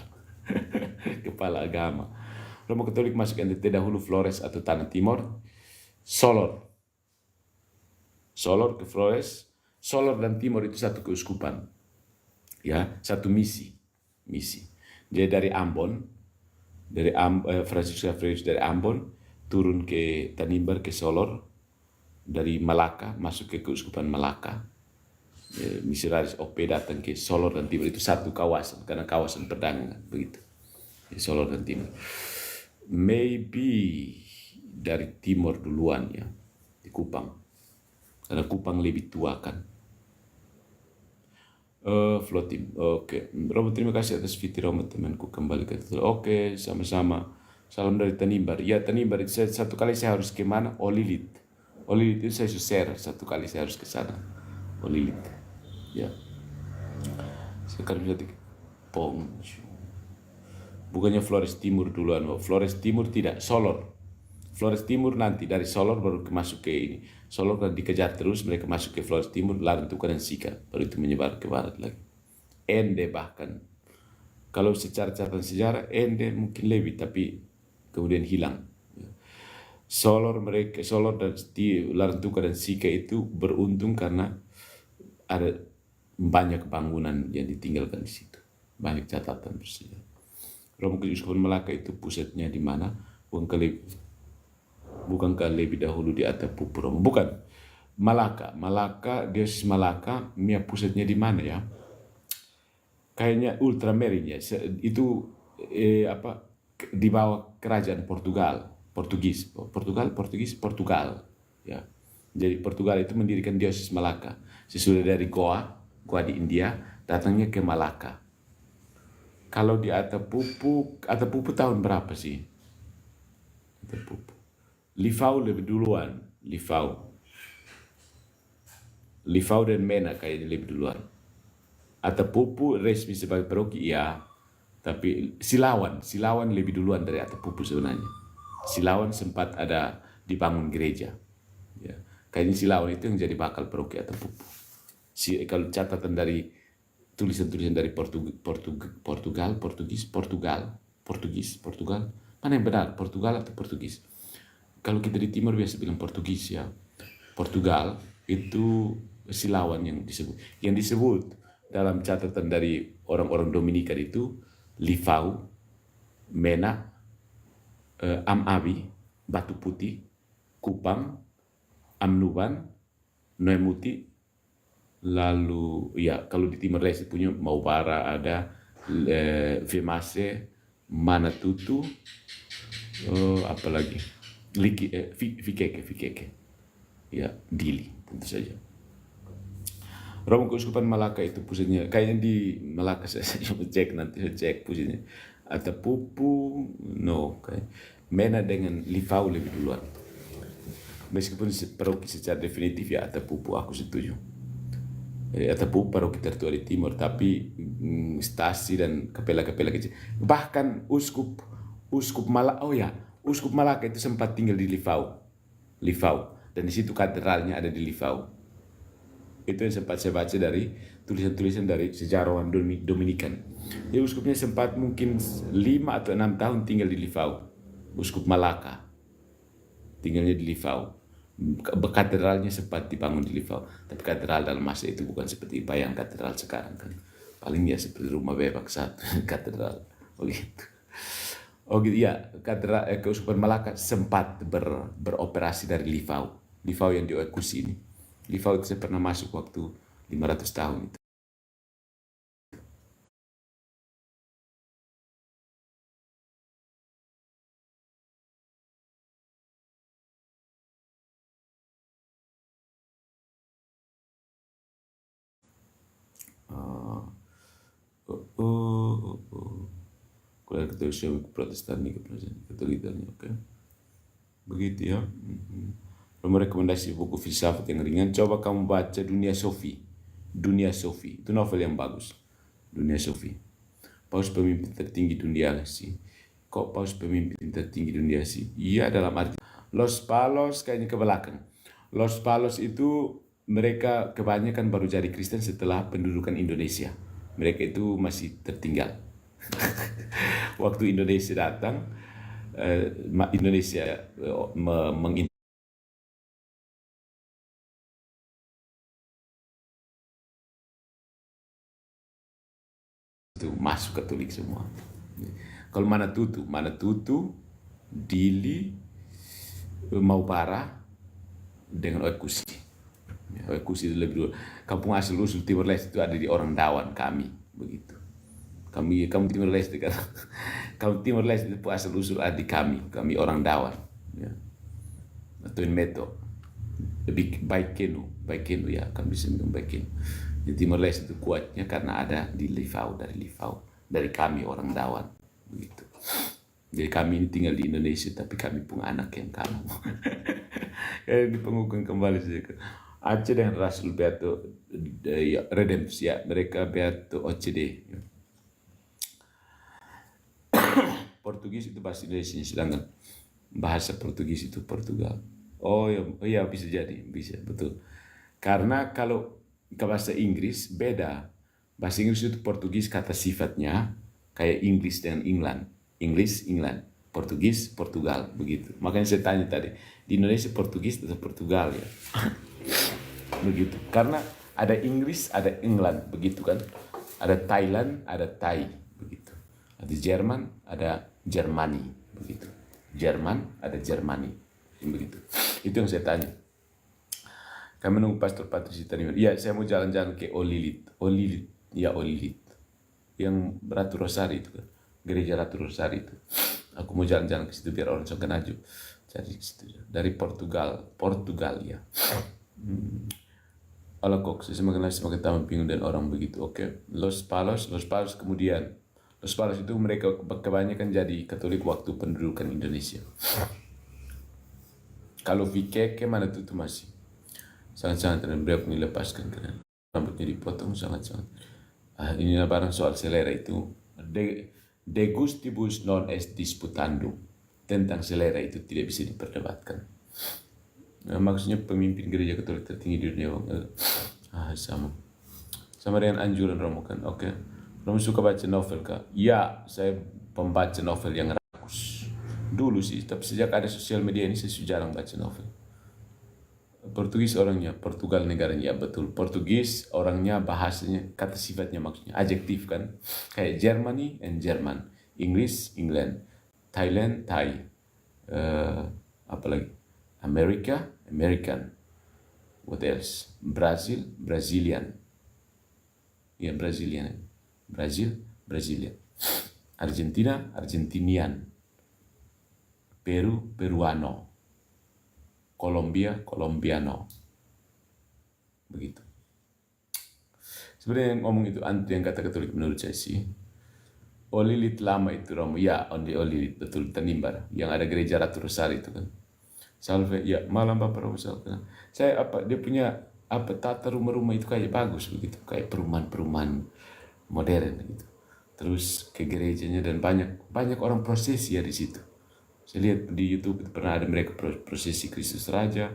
Speaker 1: Kepala agama. Romo Katolik masuk NTT dahulu Flores atau Tanah Timor. Solor ke Flores. Solor dan Timor itu satu keuskupan. Ya, satu misi. Jadi dari Ambon, Franciscus dari Ambon turun ke Tanimbar ke Solor, dari Malaka masuk ke keuskupan Malaka. Misionaris OP datang ke Solor dan Timor, itu satu kawasan karena kawasan perdagangan begitu. Di Solor dan Timor. Maybe dari Timor duluan ya, di Kupang. Karena Kupang lebih tua kan. Floating. Oke. Romo, terima kasih atas fiti Romo, temanku kembali ke itu. Oke, sama-sama. Salam dari Tanimbar. Ya, Tanimbar. Satu kali saya harus ke mana? Olilit itu saya share. Satu kali saya harus ke sana. Olilit. Ya. Sekarang bisa Pongju. Bukannya Flores Timur duluan. Flores Timur tidak. Solor. Flores Timur nanti. Dari Solor baru masuk ke ini. Solor kan dikejar terus, mereka masuk ke Flores Timur, lalu itu dan Sika, baru itu menyebar ke barat lagi. Ende bahkan, kalau secara catatan sejarah, Ende mungkin lebih, tapi kemudian hilang. Solor dan Larantuka dan Sika itu beruntung karena ada banyak bangunan yang ditinggalkan di situ, banyak catatan bersejarah. Romo Keuskupan Malaka itu pusatnya di mana? Bukankah lebih dahulu di Atapupu Romo? Bukan. Malaka, diocese Malaka, pusatnya di mana ya? Kayaknya Ultramarine ya. Itu di bawah kerajaan Portugal. Portugal. Ya. Jadi Portugal itu mendirikan diocese Malaka. Sesudah dari Goa di India, datangnya ke Malaka. Kalau di Atapupu tahun berapa sih? Atapupu. Lifau lebih duluan. Lifau dan Mena kayaknya lebih duluan. Atapupu resmi sebagai paroki, iya. Tapi Silawan lebih duluan dari Atapupu sebenarnya. Silawan sempat ada dibangun gereja. Ya. Kayaknya Silawan itu yang jadi bakal paroki Atapupu. Kalau catatan dari tulisan-tulisan dari Portugal, mana yang benar, Portugal atau Portugis? Kalau kita di timur biasa bilang Portugis ya. Portugal itu Silawan yang disebut dalam catatan dari orang-orang Dominikan itu Lifau, Mena, Am-Abi, Batu Putih, Kupang, Amnuban, Noemuti, lalu ya kalau di Timor Leste punya Maubara ada, Vemase, Manatutu, apalagi Fikeke, ya Dili tentu saja. Romo Keuskupan Malaka itu pusatnya, kayaknya di Malaka saya cek pusatnya. Atapupu, no, kayak Mena dengan Lifau lebih duluan. Meskipun paroki secara definitif ya Atapupu, aku setuju. Atapupu paroki tertua di timur, tapi stasi dan kapela-kapela kecil. Bahkan Uskup Malaka itu sempat tinggal di Lifau, dan di situ katedralnya ada di Lifau. Itu yang sempat saya baca dari tulisan-tulisan dari sejarawan Dominikan. Jadi uskupnya sempat mungkin 5 atau 6 tahun tinggal di Lifau. Uskup Malaka tinggalnya di Lifau. Katedralnya sempat dibangun di Lifau. Tapi katedral dalam masa itu bukan seperti bayang katedral sekarang kan. Paling ya seperti rumah bebek satu katedral. Begitu. Oh gitu ya, katedral Keuskupan Malaka sempat beroperasi dari Lifau yang dieksekusi ini. Lifau itu saya pernah masuk waktu 500 tahun itu. Kalau Katolik Protestan nih Katolikannya, oke. Begitu ya. Rekomendasi buku filsafat yang ringan, coba kamu baca Dunia Sofi. Itu novel yang bagus. Dunia Sofi. Paus pemimpin tertinggi dunia sih. Kok Paus pemimpin tertinggi dunia sih? Iya, dalam arti Los Palos kayaknya ke belakang. Los Palos itu mereka kebanyakan baru jadi Kristen setelah pendudukan Indonesia. Mereka itu masih tertinggal. Waktu Indonesia datang, Indonesia itu masuk Katolik semua. Kalau Manatutu, Dili, Maubara dengan Oekusi. Oekusi itu lebih dulu. Kampung asal usul Timor Leste itu ada di orang Dawan kami, begitu. Kamu Timor Leste kan? Kalau Timor Leste itu asal usul ada di kami orang Dawan. Ya. Atau Meto. Baikenu ya, kami bisa bilang Baikenu. Di Timor Leste itu kuatnya karena ada di dari kami orang Dawan, begitu. Jadi kami ini tinggal di Indonesia, tapi kami pun anak yang kamu. Dipengukuhan kembali saja. Aceh dengan Rasul Beato Redemptus ya, mereka Beato OCD. Portugis itu bahasa Indonesia, sedangkan bahasa Portugis itu Portugal. Oh ya bisa jadi, bisa betul. Karena kalau ke bahasa Inggris beda. Bahasa Inggris itu Portugis kata sifatnya kayak Inggris dengan England. England. Portugis, Portugal, begitu. Makanya saya tanya tadi, di Indonesia Portugis atau Portugal ya? Begitu. Karena ada Inggris, ada England, begitu kan? Ada Thailand, ada Thai, begitu. Ada Jerman, ada Germany, begitu. Jerman, ada Germany, begitu. Itu yang saya tanya. Kami menunggu Pastor Patricia Tanimur. Iya, saya mau jalan-jalan ke Olilit. Yang Ratu Rosari itu kan. Gereja Ratu Rosari itu. Aku mau jalan-jalan ke situ biar orang sok kenaju. Jadi ke situ dari Portugal ya. Ala kok semakin tambah bingung dan orang begitu. Oke, Los Palos kemudian Los Palos itu mereka kebanyakan jadi Katolik waktu pendudukan Indonesia. Kalau Vikeke mana tuh masih sangat-sangat dan beliau dilepaskan karena rambutnya dipotong sangat-sangat. Inilah barang soal selera itu. De gustibus non est disputandum. Tentang selera itu tidak bisa diperdebatkan. Maksudnya pemimpin gereja Katolik tertinggi di dunia. Sama dengan anjuran Romo kan. Oke. Romo suka baca novel kah? Ya, saya pembaca novel yang rakus. Dulu sih, tapi sejak ada sosial media ini saya sudah jarang baca novel. Portugis orangnya, Portugal negaranya, ya betul. Portugis orangnya, bahasanya, kata sifatnya maksudnya, adjektif kan. Kayak Germany and German, English, England, Thailand, Thai, apalagi, America, American, what else? Brazil, Brazilian, ya Brazilian, Brazilian, Argentina, Argentinian, Peru, Peruano, Colombia, Colombiano. Begitu. Sebenarnya yang ngomong itu antu yang kata Katolik menurut saya sih. Olilit lama itu Romo. Ya, Olilit betul Tanimbar. Yang ada gereja Ratu Rosari itu kan. Salve, ya malam Bapak Romo Salve. Saya dia punya tata rumah-rumah itu kayak bagus begitu. Kayak perumahan-perumahan modern gitu. Terus ke gerejanya dan banyak orang prosesi ya di situ. Saya lihat di YouTube pernah ada mereka prosesi Kristus Raja,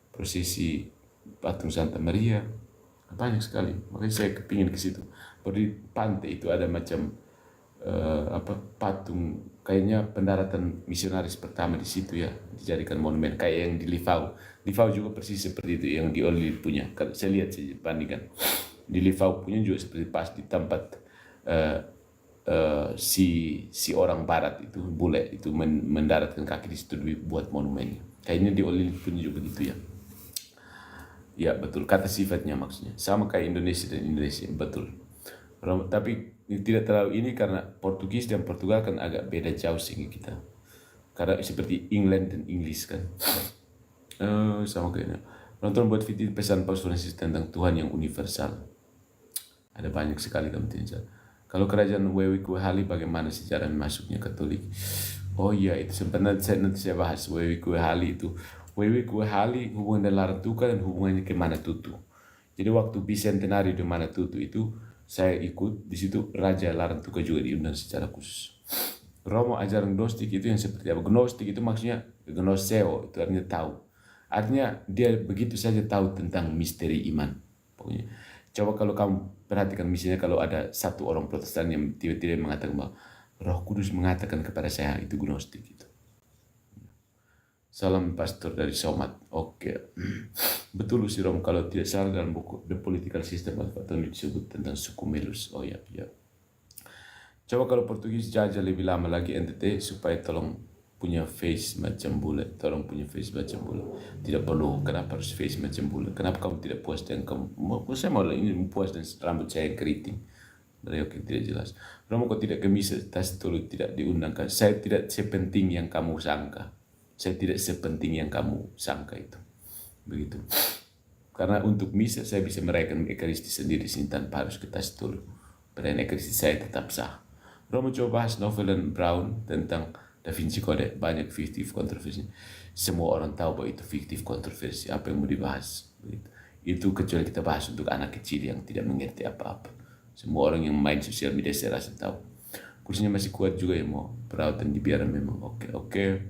Speaker 1: prosesi patung Santa Maria, banyak sekali. Makanya saya kepingin ke situ. Di pantai itu ada macam patung, kayaknya pendaratan misionaris pertama di situ ya, dijadikan monumen kayak yang di Livau. Livau juga persis seperti itu yang di Oli punya. Kalau saya lihat saya bandingkan di Livau punya juga seperti pas di tempat si orang barat itu bule itu mendaratkan kaki di situ buat monumennya. Kayaknya di Olilit pun juga begitu ya. Ya betul, kata sifatnya maksudnya sama kayak Indonesia dan Indonesia betul. Tapi tidak terlalu ini karena Portugis dan Portugal kan agak beda jauh sehingga kita karena seperti England dan Inggris kan. Sama kayaknya. Nonton buat video pesan Paus Francis tentang Tuhan yang universal. Ada banyak sekali kamu tidak. Kalau kerajaan Wewi Kuehali bagaimana sejarah masuknya Katolik? Oh iya, itu sebenarnya nanti saya bahas Wewi Kuehali itu. Wewi Kuehali hubungan dengan Larantuka dan hubungannya ke Manatutu. Jadi waktu bicentenario di Manatutu itu saya ikut di situ Raja Larantuka juga diundang secara khusus. Romo ajaran Gnostik itu yang seperti apa? Gnostik itu maksudnya Gnoseo, itu artinya tahu. Artinya dia begitu saja tahu tentang misteri iman. Pokoknya coba kalau kamu perhatikan misalnya kalau ada satu orang Protestan yang tiba-tiba mengatakan bahwa Roh Kudus mengatakan kepada saya, itu Gnostik itu. Salam pastor dari Somat. Oke. Betul sih Rom, kalau tidak salah dalam buku The Political System of Atomic disebut tentang suku Melus. Oh ya. Coba kalau Portugis jajah lebih lama lagi NTT supaya tolong punya face macam bulat. Tolong punya face macam bulat. Tidak perlu, kenapa harus face macam bulat? Kenapa kamu tidak puas dengan kamu? Saya mau ini puas dan rambut saya keriting. Oke, tidak jelas. Romo kok tidak ke misa, tas tulu tidak diundangkan. Saya tidak sepenting yang kamu sangka. Saya tidak sepenting yang kamu sangka itu. Begitu. Karena untuk misa saya bisa merayakan Ekaristi sendiri sini tanpa harus ke tas tulu. Perayaan Ekaristi saya tetap sah. Romo coba bahas novel dan Brown tentang Da Vinci Code, banyak fiktif kontroversi. Semua orang tahu bahwa itu fiktif kontroversi. Apa yang mau dibahas? Begitu. Itu kecuali kita bahas untuk anak kecil yang tidak mengerti apa-apa. Semua orang yang main sosial media saya rasa tahu. Kursinya masih kuat juga ya, mau perawatan dibiarkan memang. Oke.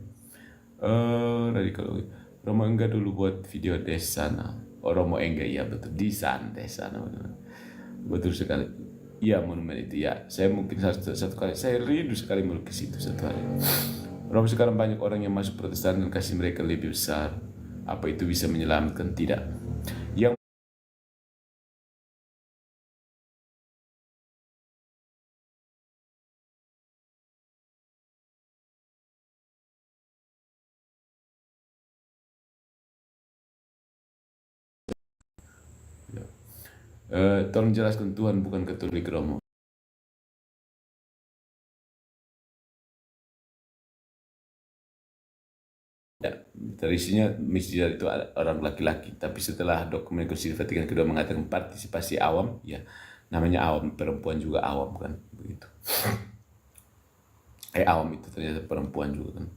Speaker 1: Radikal. Romo enggak dulu buat video di sana. Oh, Romo enggak, ya betul. Di sana. Betul sekali. Iya, monumen itu ya. Saya mungkin satu kali, saya rindu sekali mau ke situ satu hari. Romo sekarang banyak orang yang masuk Protestan dan kasih mereka lebih besar. Apa itu bisa menyelamatkan? Tidak. Yang tolong jelaskan Tuhan bukan Katolik Romo. tradisinya misdidar itu orang laki-laki. Tapi setelah dokumen Konsili Vatikan kedua mengatakan partisipasi awam, ya namanya awam, perempuan juga awam kan, begitu. Awam itu ternyata perempuan juga kan.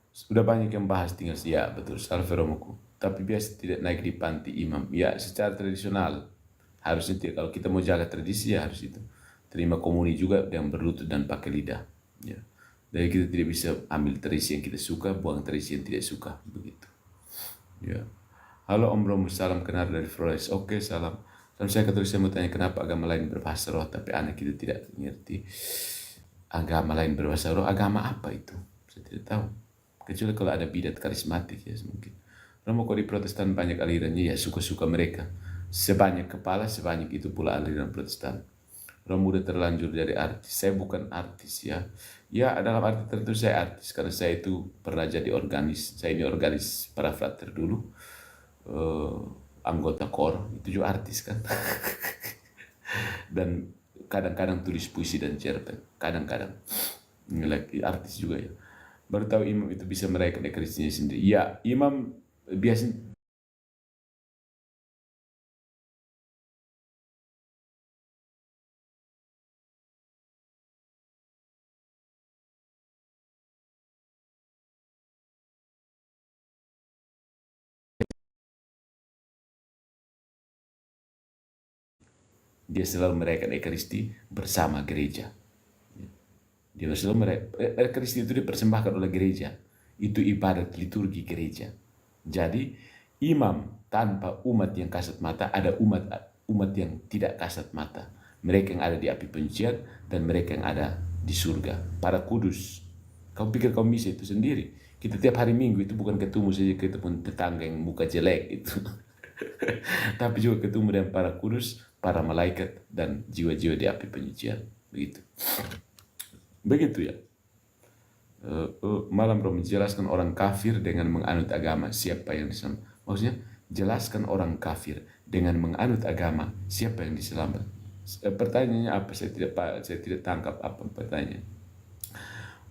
Speaker 1: Sudah banyak yang bahas, tinggal ya betul, salve Romoku. Tapi biasa tidak naik di panti imam. Ya secara tradisional harusnya tidak. Kalau kita mau jaga tradisi ya harus itu. Terima komuni juga dengan berlutut dan pakai lidah. Ya. Jadi kita tidak bisa ambil tradisi yang kita suka, buang tradisi yang tidak suka, begitu. Ya. Halo Om Romo, salam kenal dari Flores. Oke, salam. Salam saya Katolik, saya mau tanya kenapa agama lain berbahasa roh, tapi anak kita tidak mengerti agama lain berbahasa roh. Agama apa itu? Saya tidak tahu. Kecuali kalau ada bidat karismatik ya mungkin. Romo kok di Protestan banyak alirannya, ya suka-suka mereka. Sebanyak kepala, sebanyak itu pula aliran Protestan. Romo udah terlanjur dari artis. Saya bukan artis ya. Ya dalam arti tertentu saya artis. Karena saya itu pernah jadi organis. Saya ini organis para frater dulu. Anggota KOR. Itu juga artis kan. Dan kadang-kadang tulis puisi dan cerpen. Kadang-kadang. Artis juga ya. Baru tahu imam itu bisa merayakan ekaristinya sendiri. Ya, imam biasanya dia selalu merayakan ekaristi bersama gereja. Dia selalu merayakan ekaristi itu dipersembahkan oleh gereja. Itu ibadat liturgi gereja. Jadi imam tanpa umat yang kasat mata, ada umat yang tidak kasat mata. Mereka yang ada di api penyucian dan mereka yang ada di surga. Para kudus. Kau pikir kau bisa itu sendiri? Kita tiap hari Minggu itu bukan ketemu saja ketemu tetangga yang muka jelek itu. Tapi juga ketemu dengan para kudus, para malaikat dan jiwa-jiwa di api penyucian. Begitu. Begitu ya. Malam Romo menjelaskan orang kafir dengan menganut agama siapa yang diselamat. Maksudnya jelaskan orang kafir dengan menganut agama siapa yang diselamat. Pertanyaannya apa? Saya tidak tangkap apa pertanyaan.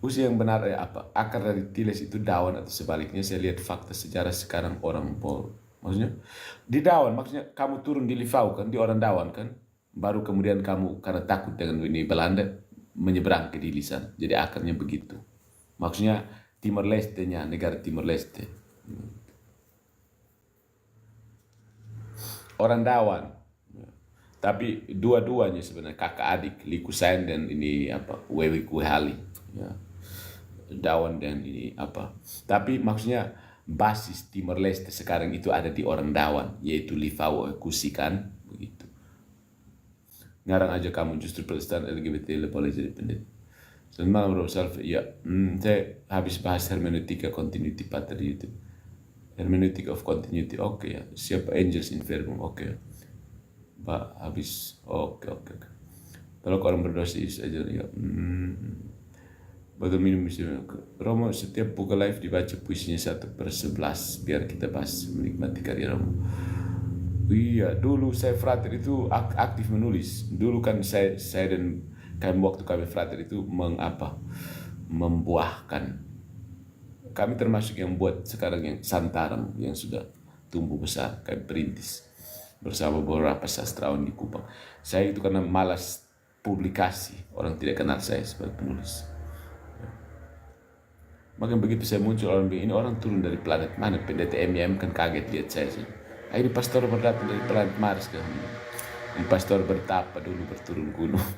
Speaker 1: Usia yang benar apa? Akar dari tiles itu daun atau sebaliknya? Saya lihat fakta sejarah sekarang orang maksudnya di daun, maksudnya kamu turun di Livau kan, di orang daun kan, baru kemudian kamu karena takut dengan ini Belanda menyeberang ke Dilisan. Jadi akarnya begitu. Maksudnya Timor Leste-nya, negara Timor Leste. Orang Dawan. Tapi dua-duanya sebenarnya kakak adik, Likusain dan ini apa, Wewe Kuhali. Ya. Dawan dan ini apa. Tapi maksudnya basis Timor Leste sekarang itu ada di orang Dawan, yaitu Livau Kusikan, begitu. Ngarang aja kamu justru Protestan LGBT boleh jadi pendeta. Selamat malam Bro Salve. Ya, saya habis bahas hermeneutika continuity pater di YouTube. Hermeneutic of continuity. Oke ya. Siapa angels in verbum? Oke. Habis. Oke. Kalau orang berdosa saja ya. Betul minum Romo setiap buka live dibaca puisinya 1/11 biar kita bahas menikmati karya Romo. Iya, dulu saya frater itu aktif menulis. Dulu kan saya dan waktu kami frater itu membuahkan. Kami termasuk yang buat sekarang yang Santarang yang sudah tumbuh besar, kami perintis bersama beberapa sastrawan di Kupang. Saya itu karena malas publikasi, orang tidak kenal saya sebagai penulis. Maka begitu saya muncul, orang bilang ini orang turun dari planet mana? Pendeta MYM kan kaget lihat saya. Ini pastor berdatang dari planet Mars kan. Ini pastor bertapa dulu berturun gunung.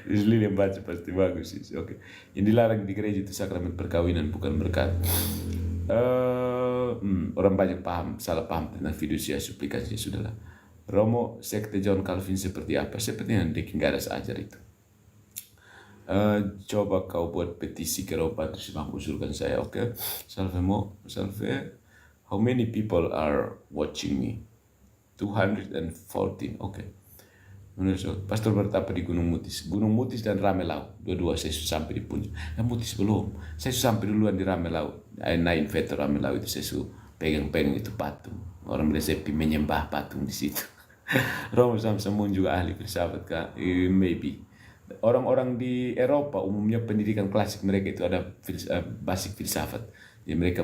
Speaker 1: Isli yang baca pasti bagus sih. Oke. Yang dilarang di gereja itu sakramen perkawinan bukan berkat. Orang banyak salah paham tentang fiducia suplikasinya sudahlah. Romo sekte John Calvin seperti apa? Seperti yang Deking Garas ajar itu. Coba kau buat petisi ke Eropa terus usulkan saya. Oke. Salve. How many people are watching me? 214. Oke. Pastor bertapa di Gunung Mutis dan Ramelau. Dua-dua saya sudah sampai di puncak. Mutis belum. Saya sudah sampai duluan di Ramelau. Naik veto Ramelau itu saya sudah pegang-pegang itu patung. Orang Lesepi menyembah patung di situ. Romo Samsamun juga ahli filsafat kah? Maybe. Orang-orang di Eropa umumnya pendidikan klasik mereka itu ada basic filsafat. Jadi mereka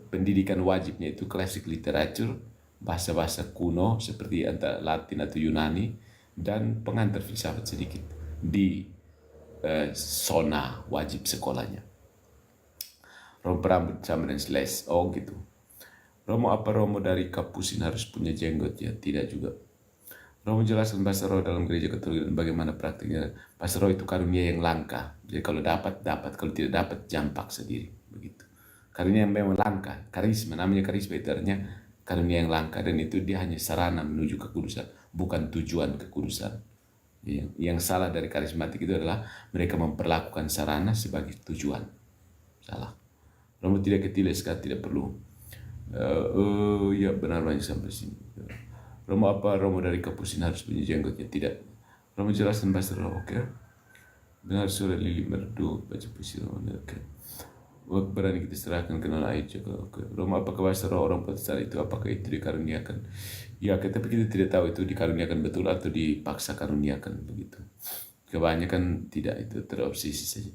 Speaker 1: pendidikan wajibnya itu klasik literatur, bahasa-bahasa kuno seperti antara Latin atau Yunani, dan pengantar filsafat sedikit di zona wajib sekolahnya. Romo perambut sama dan seles, oh gitu. Romo apa Romo dari kapusin harus punya jenggot ya? Tidak juga. Romo menjelaskan bahasa roh dalam gereja Katolik dan bagaimana praktiknya. Bahasa roh itu karunia yang langka. Jadi kalau dapat, kalau tidak dapat, jangan paksa diri. Begitu. Karunia yang memang langka. Karisma, namanya karisma itu artinya karunia yang langka. Dan itu dia hanya sarana menuju kekudusan, bukan tujuan kekudusan. Yang salah dari karismatik itu adalah mereka memperlakukan sarana sebagai tujuan. Salah. Romo tidak ketileskan, tidak perlu. Ya benar banyak sampai sini. Romo apa Romo dari kapusin harus punya jenggotnya? Tidak. Romo jelaskan bahasa roh, oke? Dengar surat Lili Merdu, baca puisi Romo, oke? Waktu berani kita serahkan ke nona Aisyah, oke? Romo apakah bahasa roh orang Protestan itu, apakah itu dikaruniakan? Ya, tapi kita tidak tahu itu dikaruniakan betul atau dipaksa karuniakan, begitu. Kebanyakan tidak, itu terobsesi saja.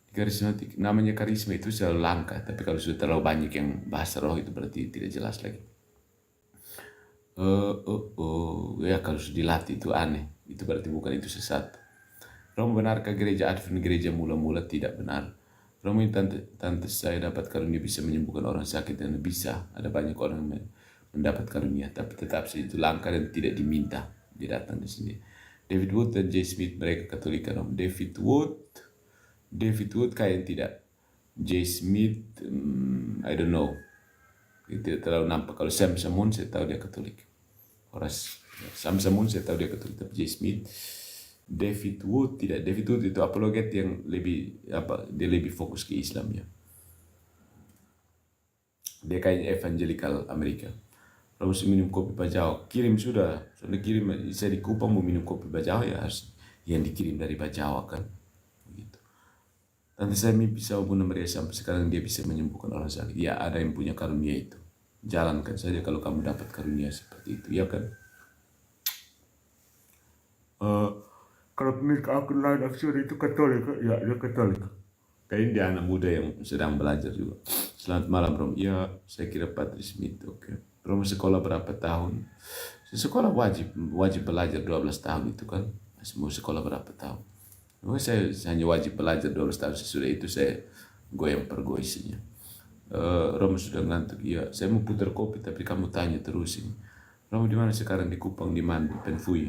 Speaker 1: Karismatik, namanya karisma itu selalu langka, tapi kalau sudah terlalu banyak yang bahasa roh itu berarti tidak jelas lagi. Ya kalau sudah dilatih itu aneh, itu berarti bukan itu sesat. Romo benarkah gereja Advent gereja mula-mula? Tidak benar. Romo ini tante saya dapat karunia bisa menyembuhkan orang sakit, dan bisa ada banyak orang mendapat karunia, tapi tetap saja itu langka dan tidak diminta. Dia datang di sini. David Wood dan J. Smith mereka Katolik kan? David Wood kayak tidak. J. Smith I don't know. Tidak terlalu nampak. Kalau Sam Samun saya tahu dia Katolik. Sam Samun saya tahu dia Katolik, tapi J. Smith, David Wood tidak. David Wood itu apologet yang dia lebih fokus ke Islam ya. Dia kayak evangelical Amerika. Kalau minum kopi Bajau, kirim sudah kirim. Saya di Kupang mau minum kopi Bajau ya harus yang dikirim dari Bajau kan. Begitu. Tante saya mimpi sama Bunda Maria sampai sekarang dia bisa menyembuhkan orang sakit. Ya ada yang punya karunia itu. Jalankan saja kalau kamu dapat karunia seperti itu, ya kan? Kalau pemilik akun lain aksur itu Katolik, ya dia Katolik. Kayaknya dia anak muda yang sedang belajar juga. Selamat malam Rom. Ya, saya kira Patrick Smith, oke. Rom sekolah berapa tahun? Sekolah wajib belajar 12 tahun itu kan. Mau sekolah berapa tahun? Saya hanya wajib belajar 12 tahun, sesudah itu saya goyang-pergoy saja. Romo sudah ngantuk, iya. Saya mau putar kopi tapi kamu tanya terus ini. Romo di mana sekarang? Di Kupang, di mana? Penfui.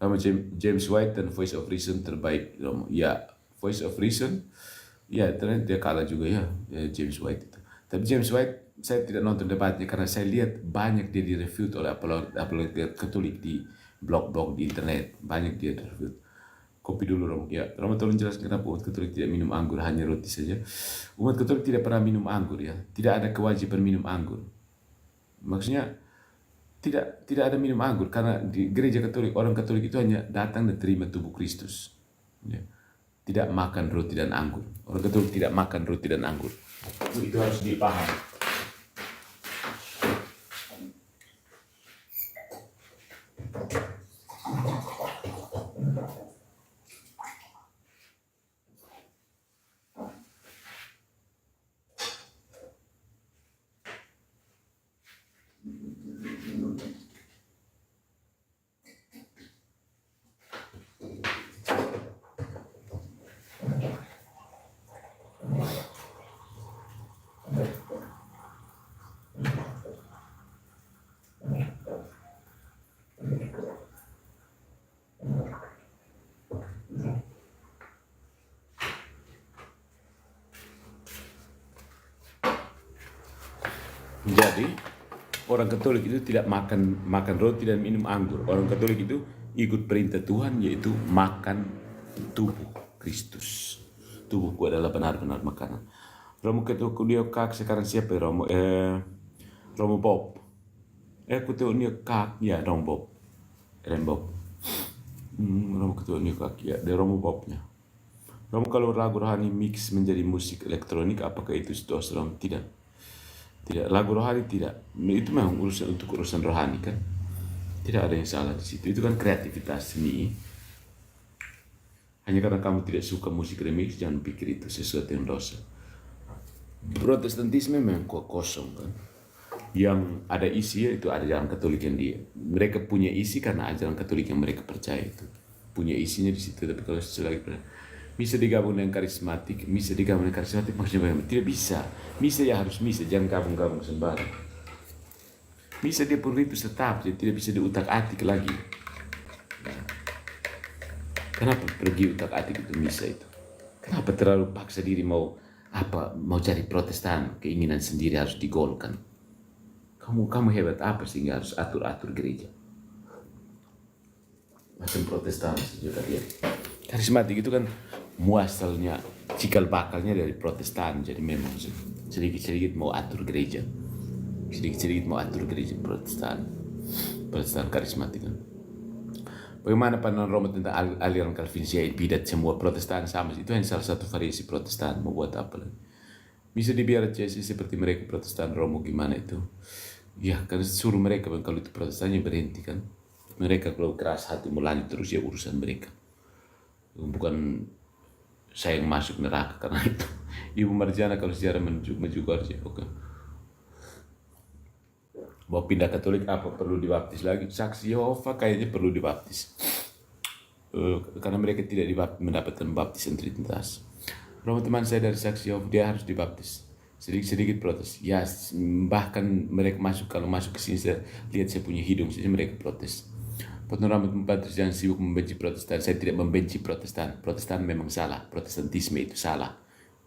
Speaker 1: Romo James White dan Voice of Reason terbaik, Romo. Ya, Voice of Reason. Ya, ternyata dia kalah juga ya James White itu. Tapi James White saya tidak nonton debatnya karena saya lihat banyak dia direview oleh apologet Katolik di blog-blog di internet. Banyak dia direview. Kopi dulu Romo. Ya, Romo tolong jelaskan kenapa umat Katolik tidak minum anggur, hanya roti saja. Umat Katolik tidak pernah minum anggur ya. Tidak ada kewajiban minum anggur. Maksudnya tidak ada minum anggur karena di gereja Katolik orang Katolik itu hanya datang dan terima tubuh Kristus. Ya. Tidak makan roti dan anggur. Orang Katolik tidak makan roti dan anggur. Itu harus dipahami. Jadi orang Katolik itu tidak makan roti dan minum anggur. Orang Katolik itu ikut perintah Tuhan, yaitu makan tubuh Kristus. Tubuhku adalah benar-benar makanan. Romo ketua dia kak sekarang siapa ya Romo? Romo Bob. Ketua dia kak ya Romo Bob. Romo ketua dia kak ya. Dia Romo Bobnya. Romo kalau lagu rohani mix menjadi musik elektronik, apakah itu dosa Romo? Tidak. Tidak, lagu rohani tidak. Itu memang urusan rohani kan. Tidak ada yang salah di situ. Itu kan kreativitas seni. Hanya karena kamu tidak suka musik remix, jangan pikir itu sesuatu yang dosa. Protestantisme memang kosong kan. Yang ada isi itu ajaran Katolik yang mereka punya isi karena ajaran Katolik yang mereka percaya itu. Punya isinya di situ, tapi kalau selagi bisa digabung dengan karismatik, maksudnya tidak bisa. Misa ya harus misa, jangan gabung-gabung sembarang. Misa dia pun ritus tetap, jadi tidak bisa diutak-atik lagi. Kenapa pergi utak-atik itu misa itu? Kenapa terlalu paksa diri mau cari Protestan, keinginan sendiri harus digolkan? Kamu hebat apa sehingga harus atur-atur gereja? Macam Protestan juga lihat. Karismatik itu kan muasalnya, cikal bakalnya dari Protestan, jadi memang sedikit-sedikit mau atur gereja. Sedikit-sedikit mau atur gereja Protestan karismatik kan. Bagaimana pandangan Roma tentang aliran Calvinisnya bidat semua Protestan sama? Itu hanya salah satu variasi Protestan, mau buat apa lagi? Bisa dibiarkan seperti mereka Protestan Roma gimana itu? Ya kan suruh mereka kalau itu Protestannya berhenti kan. Mereka kalau keras hati mau lanjut terus ya urusan mereka. Bukan saya yang masuk neraka karena itu. Ibu Marjana kalau sejarah menuju Georgia, oke. Mau pindah Katolik apa perlu dibaptis lagi? Saksi Yehova kayaknya perlu dibaptis. Karena mereka tidak mendapatkan baptisan Trinitas. Romo teman saya dari Saksi Yehova, dia harus dibaptis. Sedikit-sedikit protes. Ya, bahkan mereka kalau masuk ke sini saya lihat saya punya hidung saja mereka protes. Potong rambut Patris jangan sibuk membenci Protestan. Saya tidak membenci Protestan. Protestan memang salah. Protestantisme itu salah.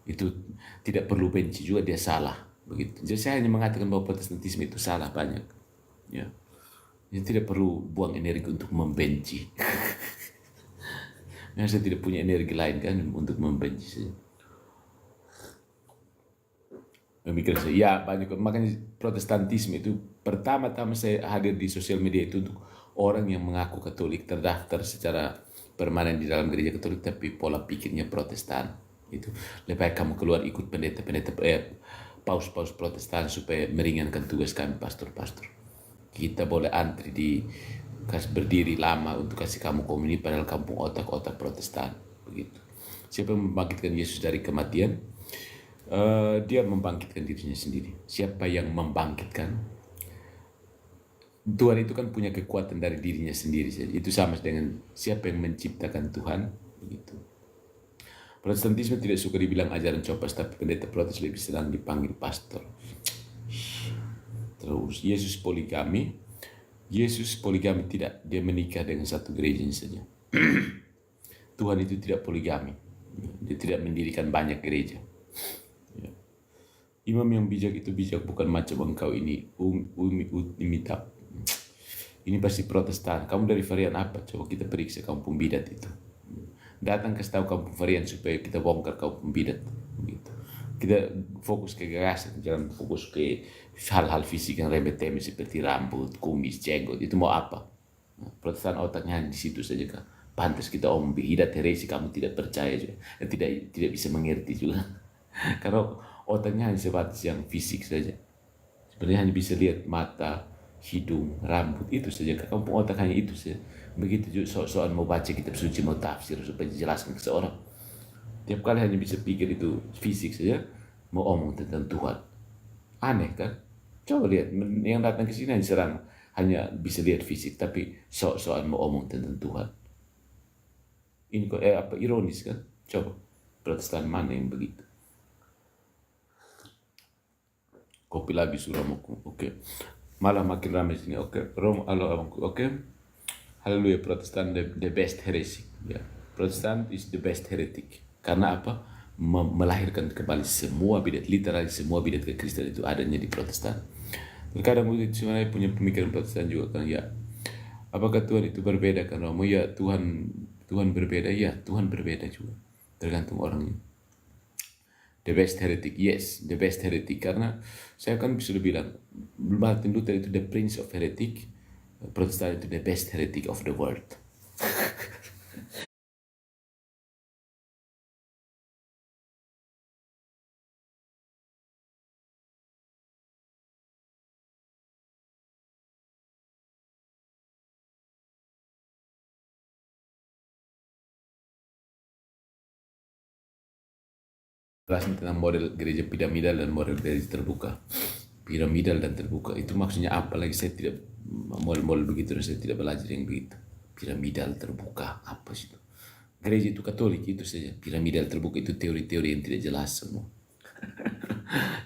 Speaker 1: Itu tidak perlu benci juga, dia salah. Begitu. Jadi saya hanya mengatakan bahwa Protestantisme itu salah banyak. Ya. Jadi tidak perlu buang energi untuk membenci. Nah, saya tidak punya energi lain kan untuk membenci saja. Memikir saya, ya banyak. Makanya Protestantisme itu pertama-tama saya hadir di sosial media itu untuk orang yang mengaku Katolik, terdaftar secara permanen di dalam gereja Katolik tapi pola pikirnya Protestan. Itu lebih baik kamu keluar ikut pendeta-pendeta paus-paus Protestan supaya meringankan tugas kami pastor-pastor. Kita boleh antri berdiri lama untuk kasih kamu komuni padahal kampung otak-otak Protestan begitu. Siapa yang membangkitkan Yesus dari kematian? Dia membangkitkan dirinya sendiri. Siapa yang membangkitkan? Tuhan itu kan punya kekuatan dari dirinya sendiri. Itu sama dengan siapa yang menciptakan Tuhan begitu. Protestantisme tidak suka dibilang ajaran copas, tapi pendeta protes lebih senang dipanggil pastor. Terus Yesus poligami tidak, dia menikah dengan satu gereja saja. Tuhan itu tidak poligami, dia tidak mendirikan banyak gereja. Imam yang bijak itu bijak bukan macam engkau ini imitab. Ini pasti Protestan. Kamu dari varian apa? Coba kita periksa kamu pembidat itu. Datang kasih tahu kamu varian supaya kita bongkar kamu pembidat. Begitu. Kita fokus ke gagasan, jangan fokus ke hal-hal fisik yang remeh-temeh seperti rambut, kumis, jenggot. Itu mau apa? Protestan otaknya di situ saja kan. Pantas kita bidat heresi, kamu tidak percaya juga. Tidak bisa mengerti juga. Karena otaknya hanya sebatas yang fisik saja. Sebenarnya hanya bisa lihat mata, hidung, rambut, itu saja. Kamu otak hanya itu saja. Begitu juga soal mau baca kitab suci, mau tafsir supaya dijelaskan ke seorang. Tiap kali hanya bisa pikir itu fisik saja, mau omong tentang Tuhan. Aneh kan? Coba lihat, yang datang ke sini hanya bisa lihat fisik, tapi soal mau omong tentang Tuhan. Ini kok ironis kan? Coba, Protestan mana yang begitu? Kopi lagi sudah mau, oke. Malah makin ramai sini, oke. Oke. Haleluya, Protestan the best heresy. Ya. Protestan is the best heretic. Karena apa? Melahirkan kembali semua bidat, literally semua bidat kekristenan itu adanya di Protestan. Terkadang sebenarnya punya pemikiran Protestan juga kan, ya. Apakah Tuhan itu berbeda kan? Ya Tuhan berbeda, ya Tuhan berbeda juga. Tergantung orangnya. The best heretic, yes, the best heretic. Karena saya kan bisa bilang, Martin Luther itu the prince of heretic, Protestan itu the best heretic of the world. jelasin tentang model gereja piramidal dan model gereja terbuka. Piramidal dan terbuka itu maksudnya apa lagi? Saya tidak model-model begitu, saya tidak belajar yang begitu. Piramidal terbuka apa sih itu? Gereja itu Katolik itu saja. Piramidal terbuka itu teori-teori yang tidak jelas semua.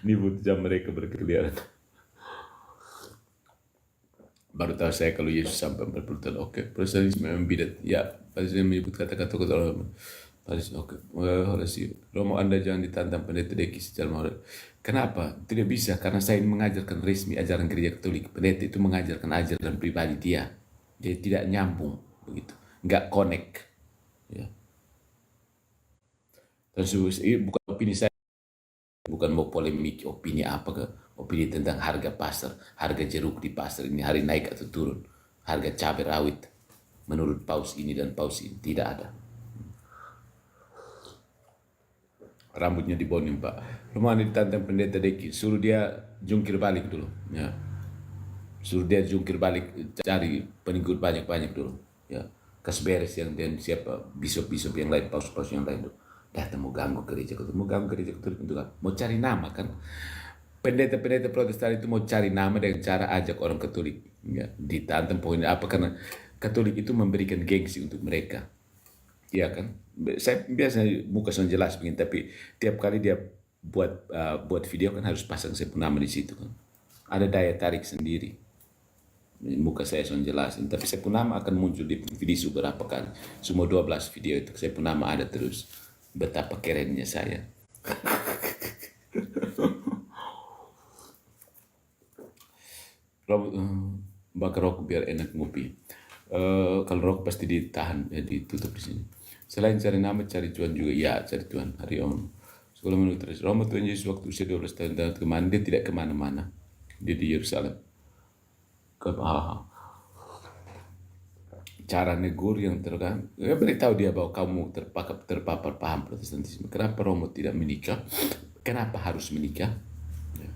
Speaker 1: Ini butuh jam mereka berkeliaran. Baru tahu saya kalau Yesus sampai 40 tahun. Oke, Protestantisme memang bidat. Ya, pada saya menyebut kata-kata orang. Oke, Romo Anda jangan ditantang pendeta Deki secara moral. Kenapa? Tidak bisa, karena saya mengajarkan resmi ajaran gereja Katolik. Pendeta itu mengajarkan ajaran pribadi dia. Jadi tidak nyambung begitu, nggak connect. Ya. Terus bukan opini saya, bukan mau polemik opini apa ke opini tentang harga pasar, harga jeruk di pasar ini hari naik atau turun, harga cabai rawit menurut paus ini dan paus ini tidak ada. Rambutnya dibonin Pak. Rumah ditantang pendeta Deki, suruh dia jungkir balik dulu. Ya. Suruh dia jungkir balik, cari pengikut banyak-banyak dulu. Ya. Kas beres yang dan siapa bisop-bisop yang lain, paus-paus yang lain dulu. Datang mau ganggu gereja Katolik, mau ganggu gereja Katolik untuk apa? Mau cari nama kan? Pendeta-pendeta Protestan itu mau cari nama dengan cara ajak orang Katolik. Ya. Ditantang poinnya apa? Karena Katolik itu memberikan gengsi untuk mereka. Iya kan, saya biasa muka son jelas begini, tapi tiap kali dia buat video kan harus pasang saya nama di situ kan. Ada daya tarik sendiri. Muka saya son jelas, tapi saya nama akan muncul di video berapa kali. Semua 12 video itu saya nama ada terus. Betapa kerennya saya. Bakar rokok biar enak ngopi. Kalau rokok pasti ditahan, ya ditutup di sini. Selain cari nama, cari Tuhan juga. Ya, cari Tuhan. Hari Om. Sekolah menurut terus. Roma Tuhan Yesus waktu usia 12 tahun dan kemana, dia tidak kemana-mana. Dia di Yerusalem. Cara negur yang terkait. Ya, beritahu dia bahwa kamu terpapar paham Protestantisme. Kenapa Romo tidak menikah? Kenapa harus menikah? Ya.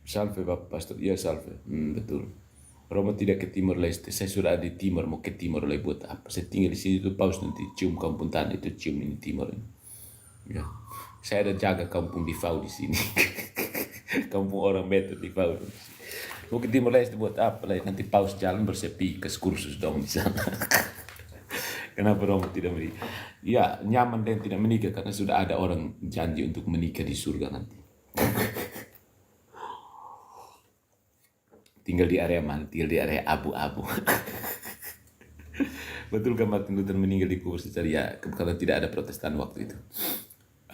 Speaker 1: Salve Bapak Pastor. Iya salve. Betul. Roma tidak ke Timor Leste. Saya sudah ada di Timor, mau ke Timor Leste buat apa? Saya tinggal di sini itu paus nanti cium kampung tanah itu cium ini Timor ini. Ya. Saya ada jaga kampung di Fau di sini. Kampung orang betul di Fau. Mau ke Timor Leste buat apa? Nanti paus jalan bersepi ke kursus dong di sana. Kenapa Roma tidak menikah? Ya nyaman dan tidak menikah karena sudah ada orang janji untuk menikah di surga nanti. Tinggal di area mana? Tinggal di area abu-abu. Betul kan Martin Luther meninggal di kubur secara ya karena tidak ada Protestan waktu itu.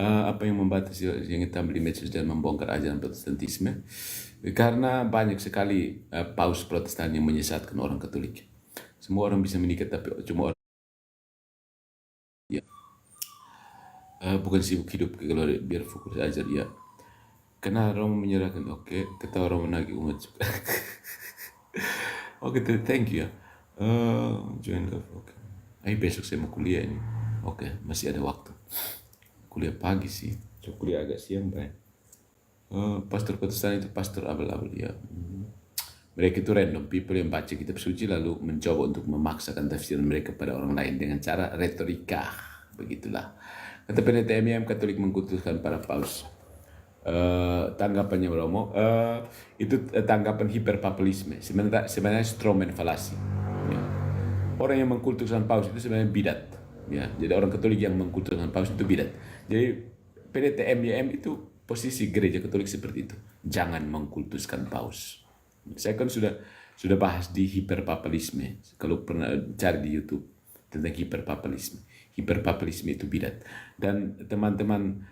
Speaker 1: Apa yang membatasi yang hitam di medsos dan membongkar ajaran Protestantisme? Karena banyak sekali paus Protestan yang menyesatkan orang Katolik. Semua orang bisa menikah tapi cuma orang ya. Bukan sibuk hidup kalau biar fokus aja ya. Karena Romo menyerahkan, oke, ketawa Romo menagih umat juga. Oke, thank you ya. Join love, oke. Besok saya mau kuliah ini. Oke, masih ada waktu. Kuliah pagi sih, so, kuliah agak siang, Bray. Pastor Protestan itu pastor abal-abal ya. Mereka itu random people yang baca kitab suci lalu mencoba untuk memaksakan tafsiran mereka pada orang lain dengan cara retorika. Begitulah. Kata pendeta MIM Katolik mengkutuskan para paus. Tanggapannya Romo itu tanggapan hiperpapelisme sebenarnya strawman falasi ya. Orang yang mengkultuskan paus itu sebenarnya bidat ya. Jadi orang Katolik yang mengkultuskan paus itu bidat. Jadi PDTM itu posisi gereja Katolik seperti itu, jangan mengkultuskan paus. Saya kan sudah bahas di hiperpapelisme. Kalau pernah cari di YouTube tentang hiperpapelisme itu bidat. Dan teman-teman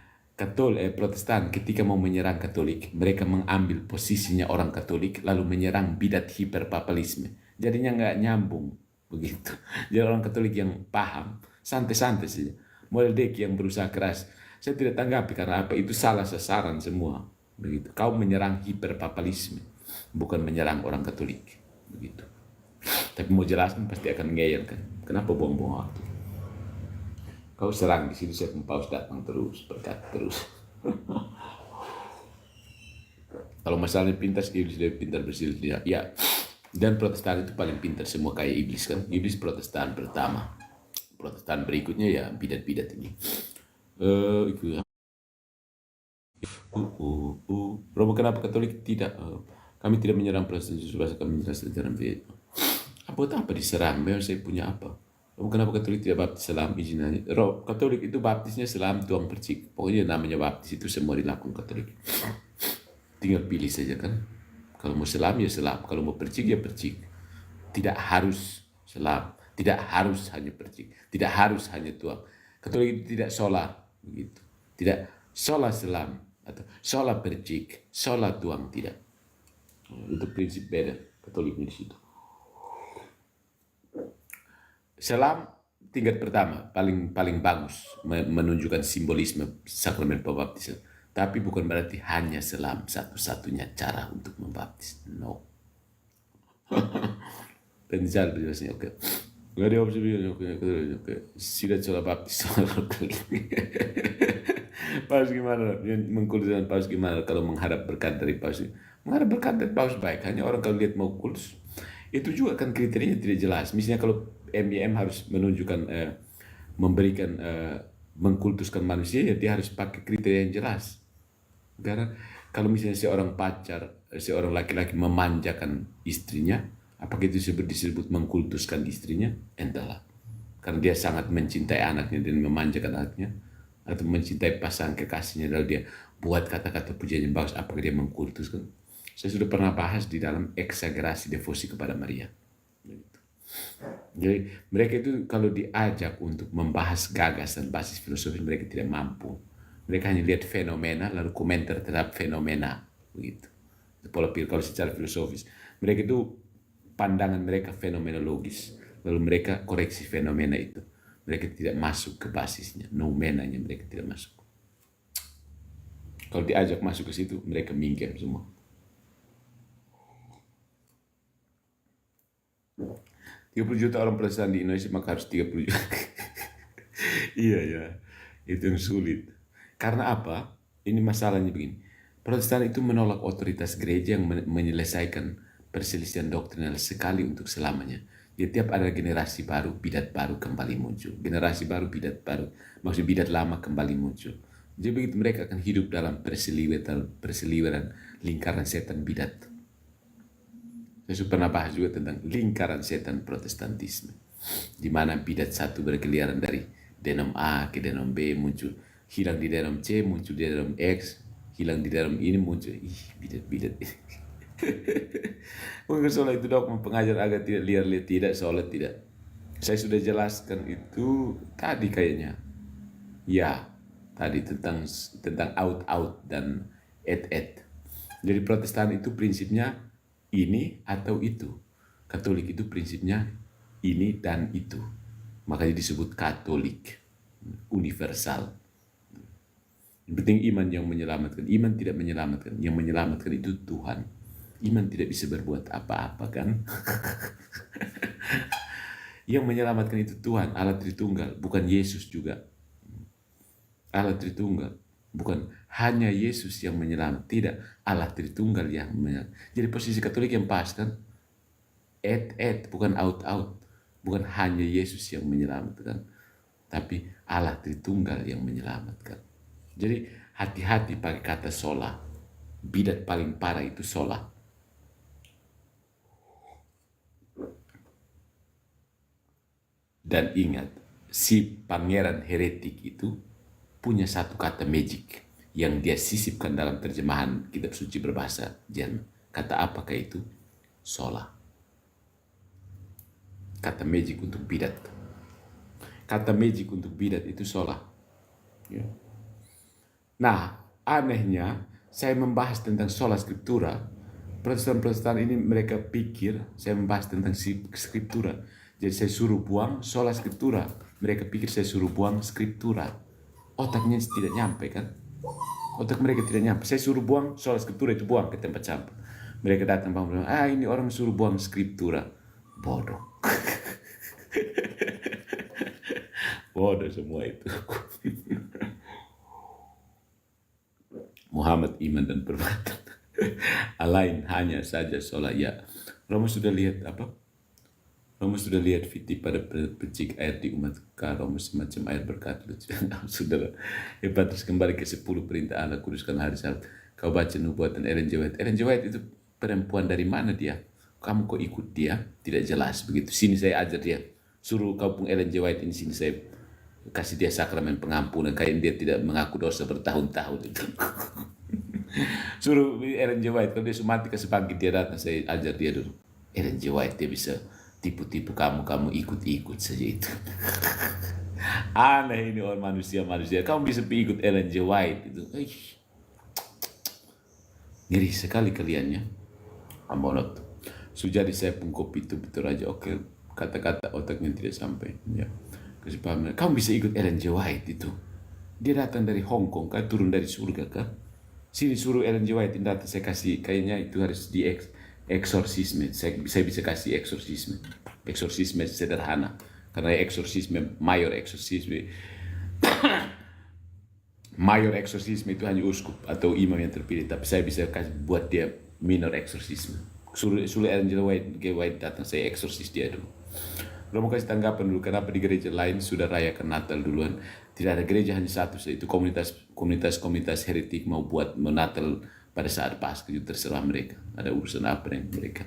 Speaker 1: Protestan ketika mau menyerang Katolik, mereka mengambil posisinya orang Katolik lalu menyerang bidat hiperpapelisme. Jadinya nggak nyambung begitu. Jadi orang Katolik yang paham santai-santai saja. Model Deki yang berusaha keras, saya tidak tanggapi karena apa itu salah sasaran semua. Begitu. Kau menyerang hiperpapelisme, bukan menyerang orang Katolik. Begitu. Tapi mau jelasin pasti akan ngeyel kan. Kenapa buang-buang waktu? Kau serang di situ, saya paus datang terus, berkata terus. Kalau masalahnya pintar, iblis lebih pintar bersiul dia. Ya, dan Protestan itu paling pintar semua kayak iblis kan. Iblis Protestan pertama. Protestan berikutnya ya bidat-bidat ini. Itu ya. Romo, kenapa Katolik tidak? Kami tidak menyerang Protestan, justru kami menjelaskan ajaran bidat. Buat apa diserang? Memang saya punya apa? Romo, kenapa Katolik tidak baptis selam izin aja? Katolik itu baptisnya selam tuang percik. Pokoknya namanya baptis itu semua dilakukan Katolik. Tinggal pilih saja kan. Kalau mau selam ya selam, kalau mau percik ya percik. Tidak harus selam, tidak harus hanya percik, tidak harus hanya tuang. Katolik itu tidak sholat begitu. Tidak sholat selam atau sholat percik, sholat tuang, tidak. Itu prinsip beda Katoliknya di situ. Selam tingkat pertama paling bagus menunjukkan simbolisme sakramen pembaptisan. Tapi bukan berarti hanya selam satu-satunya cara untuk membaptis. No. Pensar penjelasannya oke. Gak ada opsi oke. Sudah coba baptis kali. Paus gimana? Mengkultuskan paus gimana kalau mengharap berkat dari paus? Mengharap berkat dari paus baik. Hanya orang kalau lihat mau kultus itu juga kan kriterianya tidak jelas. Misalnya kalau MIM harus menunjukkan memberikan mengkultuskan manusia ya dia harus pakai kriteria yang jelas. Karena kalau misalnya seorang laki-laki memanjakan istrinya, apakah itu disebut mengkultuskan istrinya? Entahlah. Karena dia sangat mencintai anaknya dan memanjakan anaknya, atau mencintai pasangan kekasihnya lalu dia buat kata-kata pujian yang bagus, apakah dia mengkultuskan? Saya sudah pernah bahas di dalam eksagerasi devosi kepada Maria. Jadi mereka itu kalau diajak untuk membahas gagasan basis filosofis mereka tidak mampu. Mereka hanya lihat fenomena lalu komentar terhadap fenomena begitu. Pola pikir kalau secara filosofis mereka itu pandangan mereka fenomenologis lalu mereka koreksi fenomena itu. Mereka tidak masuk ke basisnya, noumenanya mereka tidak masuk. Kalau diajak masuk ke situ mereka minggir semua. $30 juta orang Protestan di Indonesia maka harus 30 juta. Iya ya, itu yang sulit. Karena apa? Ini masalahnya begini. Protestan itu menolak otoritas gereja yang menyelesaikan perselisihan doktrinal sekali untuk selamanya. Jadi tiap ada generasi baru, bidat baru kembali muncul. Generasi baru, bidat baru. Maksudnya bidat lama kembali muncul. Jadi begitu mereka akan hidup dalam perseliweran lingkaran setan bidat. Saya sudah pernah bahas juga tentang lingkaran setan Protestantisme. Di mana bidat satu berkeliaran dari denom A ke denom B muncul. Hilang di denom C, muncul di denom X. Hilang di denom ini muncul. Bidat-bidat. Mungkin soal itu dok, pengajar agak tidak liar-liar. Tidak, soalnya tidak. Saya sudah jelaskan itu tadi kayaknya. Ya, tadi tentang out-out dan et-et. Jadi Protestan itu prinsipnya ini atau itu. Katolik itu prinsipnya ini dan itu. Makanya disebut Katolik. Universal. Yang penting iman yang menyelamatkan. Iman tidak menyelamatkan. Yang menyelamatkan itu Tuhan. Iman tidak bisa berbuat apa-apa kan. Yang menyelamatkan itu Tuhan. Allah Tritunggal. Bukan Yesus juga. Allah Tritunggal. Bukan hanya Yesus yang menyelamatkan. Tidak. Allah Tritunggal yang menyelamatkan. Jadi posisi Katolik yang pas kan. Bukan out. Bukan hanya Yesus yang menyelamatkan. Tapi Allah Tritunggal yang menyelamatkan. Jadi hati-hati pakai kata sola. Bidat paling parah itu sola. Dan ingat, si pangeran heretik itu punya satu kata magic yang dia sisipkan dalam terjemahan kitab suci berbahasa Jerman. Kata apakah itu? Sola. Kata magic untuk bidat. Kata magic untuk bidat itu sola. Ya. Nah, anehnya saya membahas tentang sola scriptura. Protestan-Protestan ini mereka pikir saya membahas tentang scriptura. Jadi saya suruh buang sola scriptura. Mereka pikir saya suruh buang scriptura. Otaknya tidak nyampe kan? Otak mereka tidak nyampe. Saya suruh buang sola scriptura itu buang ke tempat sampah. Mereka datang bilang, ini orang suruh buang scriptura. Bodoh. Bodoh semua itu. Muhammad iman dan perbuatan. Lain hanya saja sola ya. Romo sudah lihat apa? Romo sudah lihat Viti pada percik air di umat Romo semacam air berkat lucu. Saudara, hebat. Terus kembali ke 10 perintah Allah, kuduskan hari Sabat. Kau baca nubuatan Ellen G. White. Ellen G. White itu perempuan dari mana dia? Kamu kok ikut dia? Tidak jelas begitu. Sini saya ajar dia. Suruh kampung Ellen G. White ini, sini saya kasih dia sakramen pengampunan. Kayak dia tidak mengaku dosa bertahun-tahun itu. Suruh Ellen G. White, kalau dia mati kasih bangkit dia datang, saya ajar dia dulu. Ellen G. White dia bisa tipu-tipu kamu ikut-ikut saja itu. Aneh ini orang manusia. Kamu bisa ikut Ellen G. White itu. Ngeri sekali kaliannya. Amonot. Jadi saya pun kopi itu betul aja. Oke, kata-kata otaknya tidak sampai. Ya. Kasih paham. Kamu bisa ikut Ellen G. White itu. Dia datang dari Hong Kong kan, turun dari surga kan. Sini suruh Ellen G. White datang, saya kasih, kayaknya itu harus di eksorsisme. Saya bisa kasih eksorsisme sederhana, karena eksorsisme mayor eksorsisme itu hanya uskup atau imam yang terpilih, tapi saya bisa kasih buat dia minor eksorsisme. Suruh Ellen G. White datang, saya eksorsis dia dulu. Lo mau kasih tanggapan dulu, kenapa di gereja lain sudah rayakan Natal duluan? Tidak ada gereja, hanya satu, itu komunitas heretik mau buat Natal pada saat Paskah, itu terserah mereka. Ada urusan apa dengan mereka.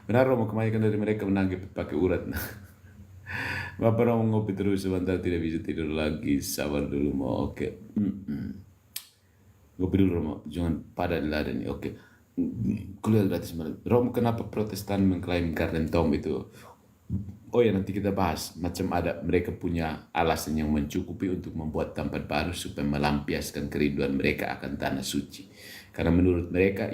Speaker 1: Benar, Romo, kebanyakan dari mereka menangkap pakai urat. Bapak Romo ngopi terus sebentar, tidak bisa tidur lagi. Sabar dulu, mau oke. Ngopi dulu, Romo, jangan pada ladani. Oke. Kuliah gratis malam. Romo, kenapa Protestan mengklaim Garden Tomb itu? Oh ya, nanti kita bahas. Macam ada mereka punya alasan yang mencukupi untuk membuat tempat baru supaya melampiaskan kerinduan mereka akan tanah suci. Karena menurut mereka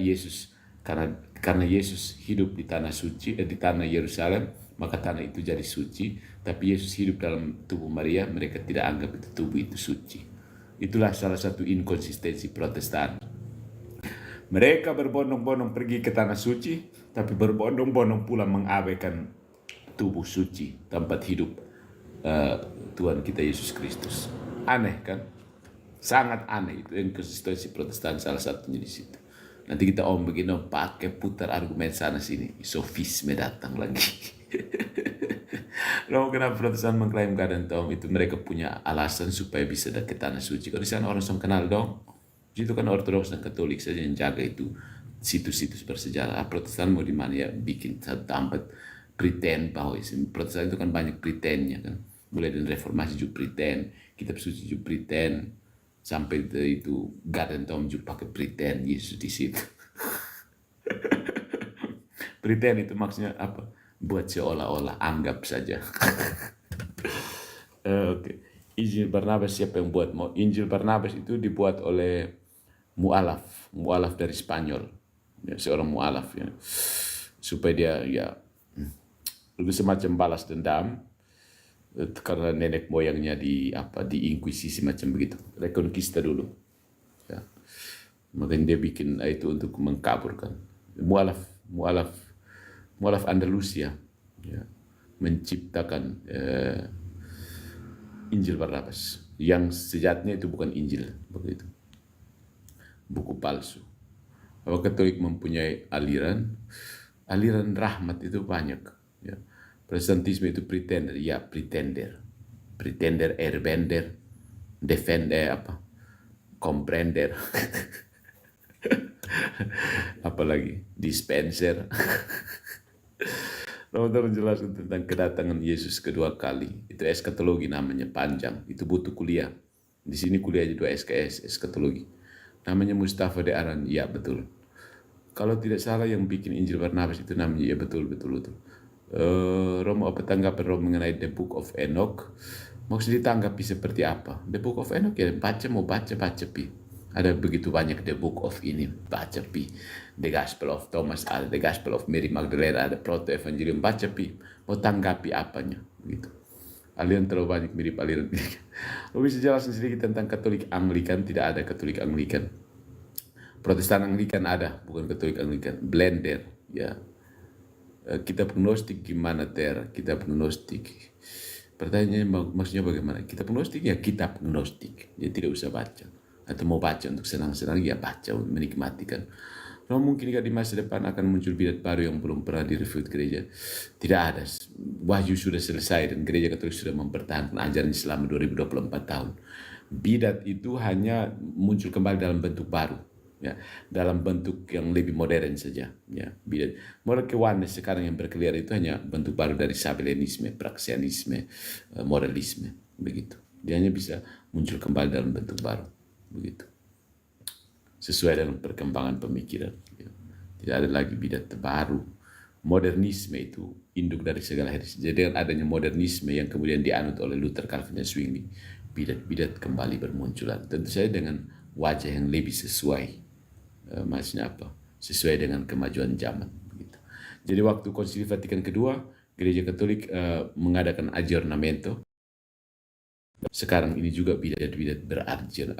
Speaker 1: karena Yesus hidup di tanah suci, di tanah Yerusalem, maka tanah itu jadi suci. Tapi Yesus hidup dalam tubuh Maria, mereka tidak anggap itu tubuh itu suci. Itulah salah satu inkonsistensi Protestan. Mereka berbondong-bondong pergi ke tanah suci, tapi berbondong-bondong pula mengabaikan tubuh suci, tempat hidup Tuhan kita Yesus Kristus. Aneh kan? Sangat aneh itu inkonsistensi Protestan, salah satunya di situ. Nanti kita begini pakai putar argumen sana sini, sofisme datang lagi. Lalu kenapa Protestan mengklaim Garden Tomb itu? Mereka punya alasan supaya bisa ke tanah suci. Kalau di sana orang sama kenal dong. Itu kan Ortodoks dan Katolik saja yang jaga itu situs-situs bersejarah. Protestan mau di mana ya bikin satu tempat pretend bahwa Protestan itu kan banyak pretendnya kan, mulai dari reformasi juga pretend, kitab suci juga pretend, sampai itu Garden Tomb juga pakai pretend Yesus di situ. Pretend itu maksudnya apa? Buat seolah-olah, anggap saja. Oke. Injil Barnabas siapa yang buat? Injil Barnabas itu dibuat oleh mualaf dari Spanyol, ya, seorang mualaf ya, supaya dia ya lebih semacam balas dendam karena nenek moyangnya diinkuisisi macam begitu, rekonkista dulu ya. Makanya dia bikin itu untuk mengkaburkan. Mualaf Andalusia ya, menciptakan Injil Barnabas yang sejatinya itu bukan Injil, begitu, buku palsu. Bahwa Katolik mempunyai aliran rahmat itu banyak. Ya. Protestantisme itu pretender, ya pretender, airbender, defender, comprender, apalagi dispenser. Lalu menjelaskan tentang kedatangan Yesus kedua kali. Itu eskatologi namanya, panjang. Itu butuh kuliah. Di sini kuliah aja 2 SKS, eskatologi. Namanya Mustafa de Aran, ya betul. Kalau tidak salah yang bikin Injil Barnabas itu namanya, ya betul. Romo, apa tanggapan Romo mengenai The Book of Enoch? Maksudnya ditanggapi seperti apa? The Book of Enoch ya mau baca pi. Ada begitu banyak The Book of ini, baca pi. The Gospel of Thomas, ada The Gospel of Mary Magdalena, ada Proto Evangelium, baca pi. Mau tanggapi apanya? Gitu. Aliran terlalu banyak mirip aliran. Lo bisa jelasin sedikit tentang Katolik Anglikan? Tidak ada Katolik Anglikan. Protestan Anglikan ada, bukan Katolik Anglikan. Blender, ya. Kitab Gnostik gimana kitab Gnostik? Pertanyaannya maksudnya bagaimana? Kitab Gnostik ya kitab Gnostik, jadi tidak usah baca. Atau mau baca untuk senang-senang ya baca, menikmati kan. Mungkin di masa depan akan muncul bidat baru yang belum pernah direfute gereja. Tidak ada. Wahyu sudah selesai dan gereja Katolik sudah mempertahankan ajaran selama 2024 tahun. Bidat itu hanya muncul kembali dalam bentuk baru, ya, dalam bentuk yang lebih modern saja, ya. Bidat model kewanes sekarang yang berkeliaran itu hanya bentuk baru dari sabelianisme, praksianisme, moralisme, begitu. Dia hanya bisa muncul kembali dalam bentuk baru, begitu, sesuai dengan perkembangan pemikiran. Tidak ada lagi bidat baru. Modernisme itu induk dari segala heresy. Jadi dengan adanya modernisme yang kemudian dianut oleh Luther, Calvin, dan Zwingli, bidat-bidat kembali bermunculan. Tentu saja dengan wajah yang lebih sesuai. Maksudnya apa? Sesuai dengan kemajuan zaman. Begitu. Jadi waktu Konsili Vatikan kedua, Gereja Katolik mengadakan aggiornamento. Sekarang ini juga bidat-bidat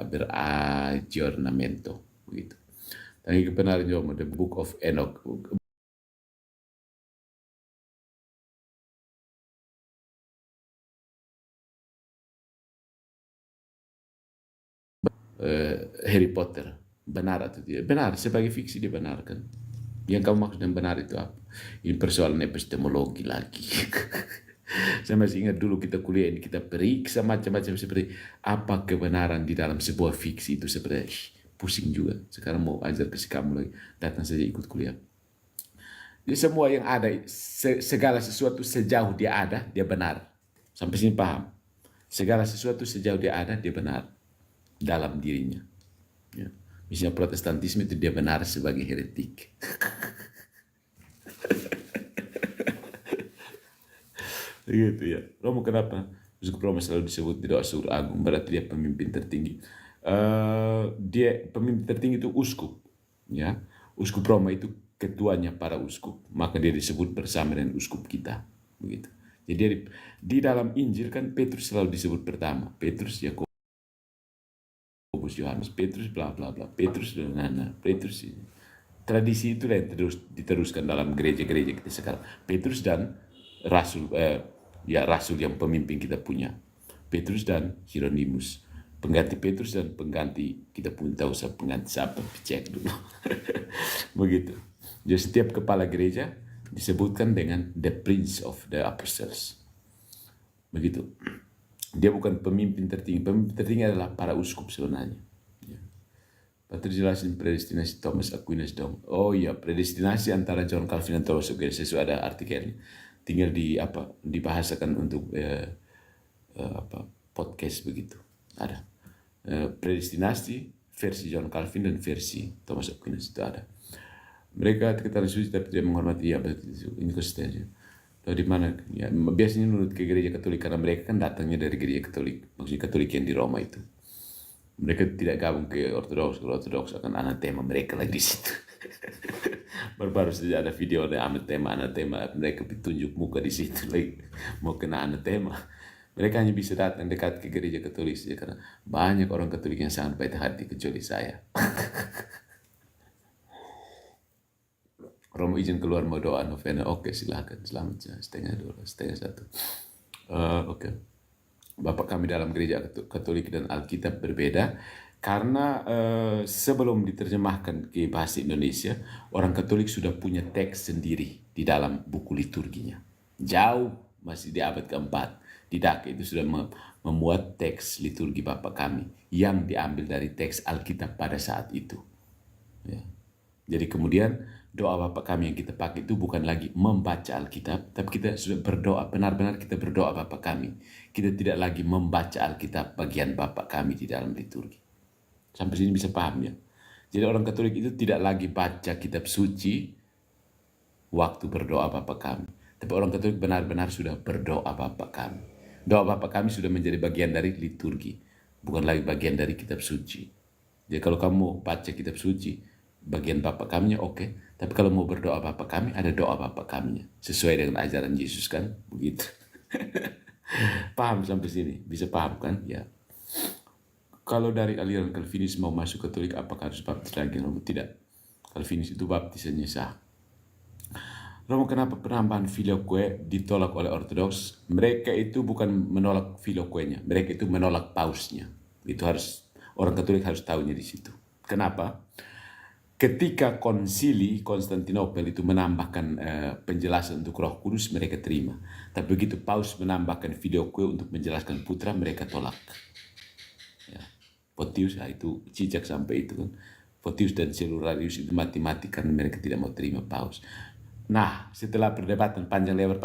Speaker 1: beraggiornamento. Begitu. Tangi kebenaran juga The Book of Enoch. Harry Potter. Benar atau tidak? Benar, sebagai fiksi dibenarkan. Yang kamu maksud dengan benar itu apa? Ini persoalan epistemologi lagi. Saya masih ingat dulu kita kuliah ini, kita periksa macam-macam seperti apa kebenaran di dalam sebuah fiksi itu, seperti pusing juga. Sekarang mau ajar ke si kamu lagi, datang saja ikut kuliah. Jadi semua yang ada, segala sesuatu sejauh dia ada, dia benar. Sampai sini paham? Segala sesuatu sejauh dia ada, dia benar dalam dirinya. Ya. Misalnya Protestantisme itu dia benar sebagai heretik. Gitu ya. Romo kenapa? Uskup Roma selalu disebut di doa surah agung, berarti dia pemimpin tertinggi. Dia pemimpin tertinggi itu uskup, ya. Uskup Roma itu ketuanya para uskup, maka dia disebut bersama dengan uskup kita, begitu. Jadi di dalam Injil kan Petrus selalu disebut pertama, Petrus, Yakobus, Yohanes, Petrus, bla bla bla, Petrus dan Petrus. Tradisi itu yang diteruskan dalam gereja-gereja kita sekarang. Petrus dan rasul, rasul yang pemimpin kita punya, Petrus dan Hieronymus. Pengganti Petrus dan pengganti kita pun tahu pengganti siapa, cek dulu. Begitu. Jadi setiap kepala gereja disebutkan dengan the Prince of the Apostles. Begitu. Dia bukan pemimpin tertinggi. Pemimpin tertinggi adalah para uskup sebenarnya. Ya. Patut jelasin predestinasi Thomas Aquinas dong. Oh iya, predestinasi antara John Calvin dan Thomas Aquinas sesuai ada artikelnya. Tinggal dibahasakan untuk podcast begitu. Ada predestinasi versi John Calvin dan versi Thomas Aquinas itu ada. Mereka terkenal suci tapi tidak menghormati ini konsistensi. Lalu di mana? Ya, biasanya menurut ke gereja Katolik karena mereka kan datangnya dari gereja Katolik, maksudnya Katolik yang di Roma itu. Mereka tidak gabung ke Ortodoks, kalau Ortodoks akan anatema mereka lagi di situ. Baru saja ada video ada anatema, mereka ditunjuk muka di situ lagi mau kena anatema. Mereka hanya bisa datang dekat ke gereja Katolik saja karena banyak orang Katolik yang sangat baik hati kecuali saya. Romo izin keluar mau doa novena. Oke, silakan. Selamat ya. Setengah 1. Oke. Bapak kami dalam gereja Katolik dan Alkitab berbeda karena sebelum diterjemahkan ke bahasa Indonesia, orang Katolik sudah punya teks sendiri di dalam buku liturginya. Jauh masih di abad keempat. Didache itu sudah membuat teks liturgi Bapak kami yang diambil dari teks Alkitab pada saat itu. Ya. Jadi kemudian doa Bapa kami yang kita pakai itu bukan lagi membaca Alkitab, tapi kita sudah berdoa, benar-benar kita berdoa Bapa kami. Kita tidak lagi membaca Alkitab bagian Bapa kami di dalam liturgi. Sampai sini bisa paham ya? Jadi orang Katolik itu tidak lagi baca kitab suci waktu berdoa Bapa kami. Tapi orang Katolik benar-benar sudah berdoa Bapa kami. Doa Bapa kami sudah menjadi bagian dari liturgi, bukan lagi bagian dari kitab suci. Jadi kalau kamu baca kitab suci, bagian Bapa kami oke. Tapi kalau mau berdoa Bapa kami, ada doa Bapa kami sesuai dengan ajaran Yesus kan, begitu. Paham sampai sini? Bisa paham kan? Ya. Kalau dari aliran Calvinis mau masuk Katolik, apakah harus baptis lagi? Tidak. Calvinis itu baptisannya sah. Romo, kenapa penambahan filioque ditolak oleh Ortodoks? Mereka itu bukan menolak filioquenya, mereka itu menolak pausnya. Itu harus orang Katolik harus tahunya di situ. Kenapa? Ketika konsili Konstantinopel itu menambahkan penjelasan untuk Roh Kudus, mereka terima. Tapi begitu Paus menambahkan video kue untuk menjelaskan putra, mereka tolak. Ya. Photius, itu cicak sampai itu kan. Photius dan Celularius itu mati-mati karena mereka tidak mau terima Paus. Nah, setelah perdebatan panjang lebar,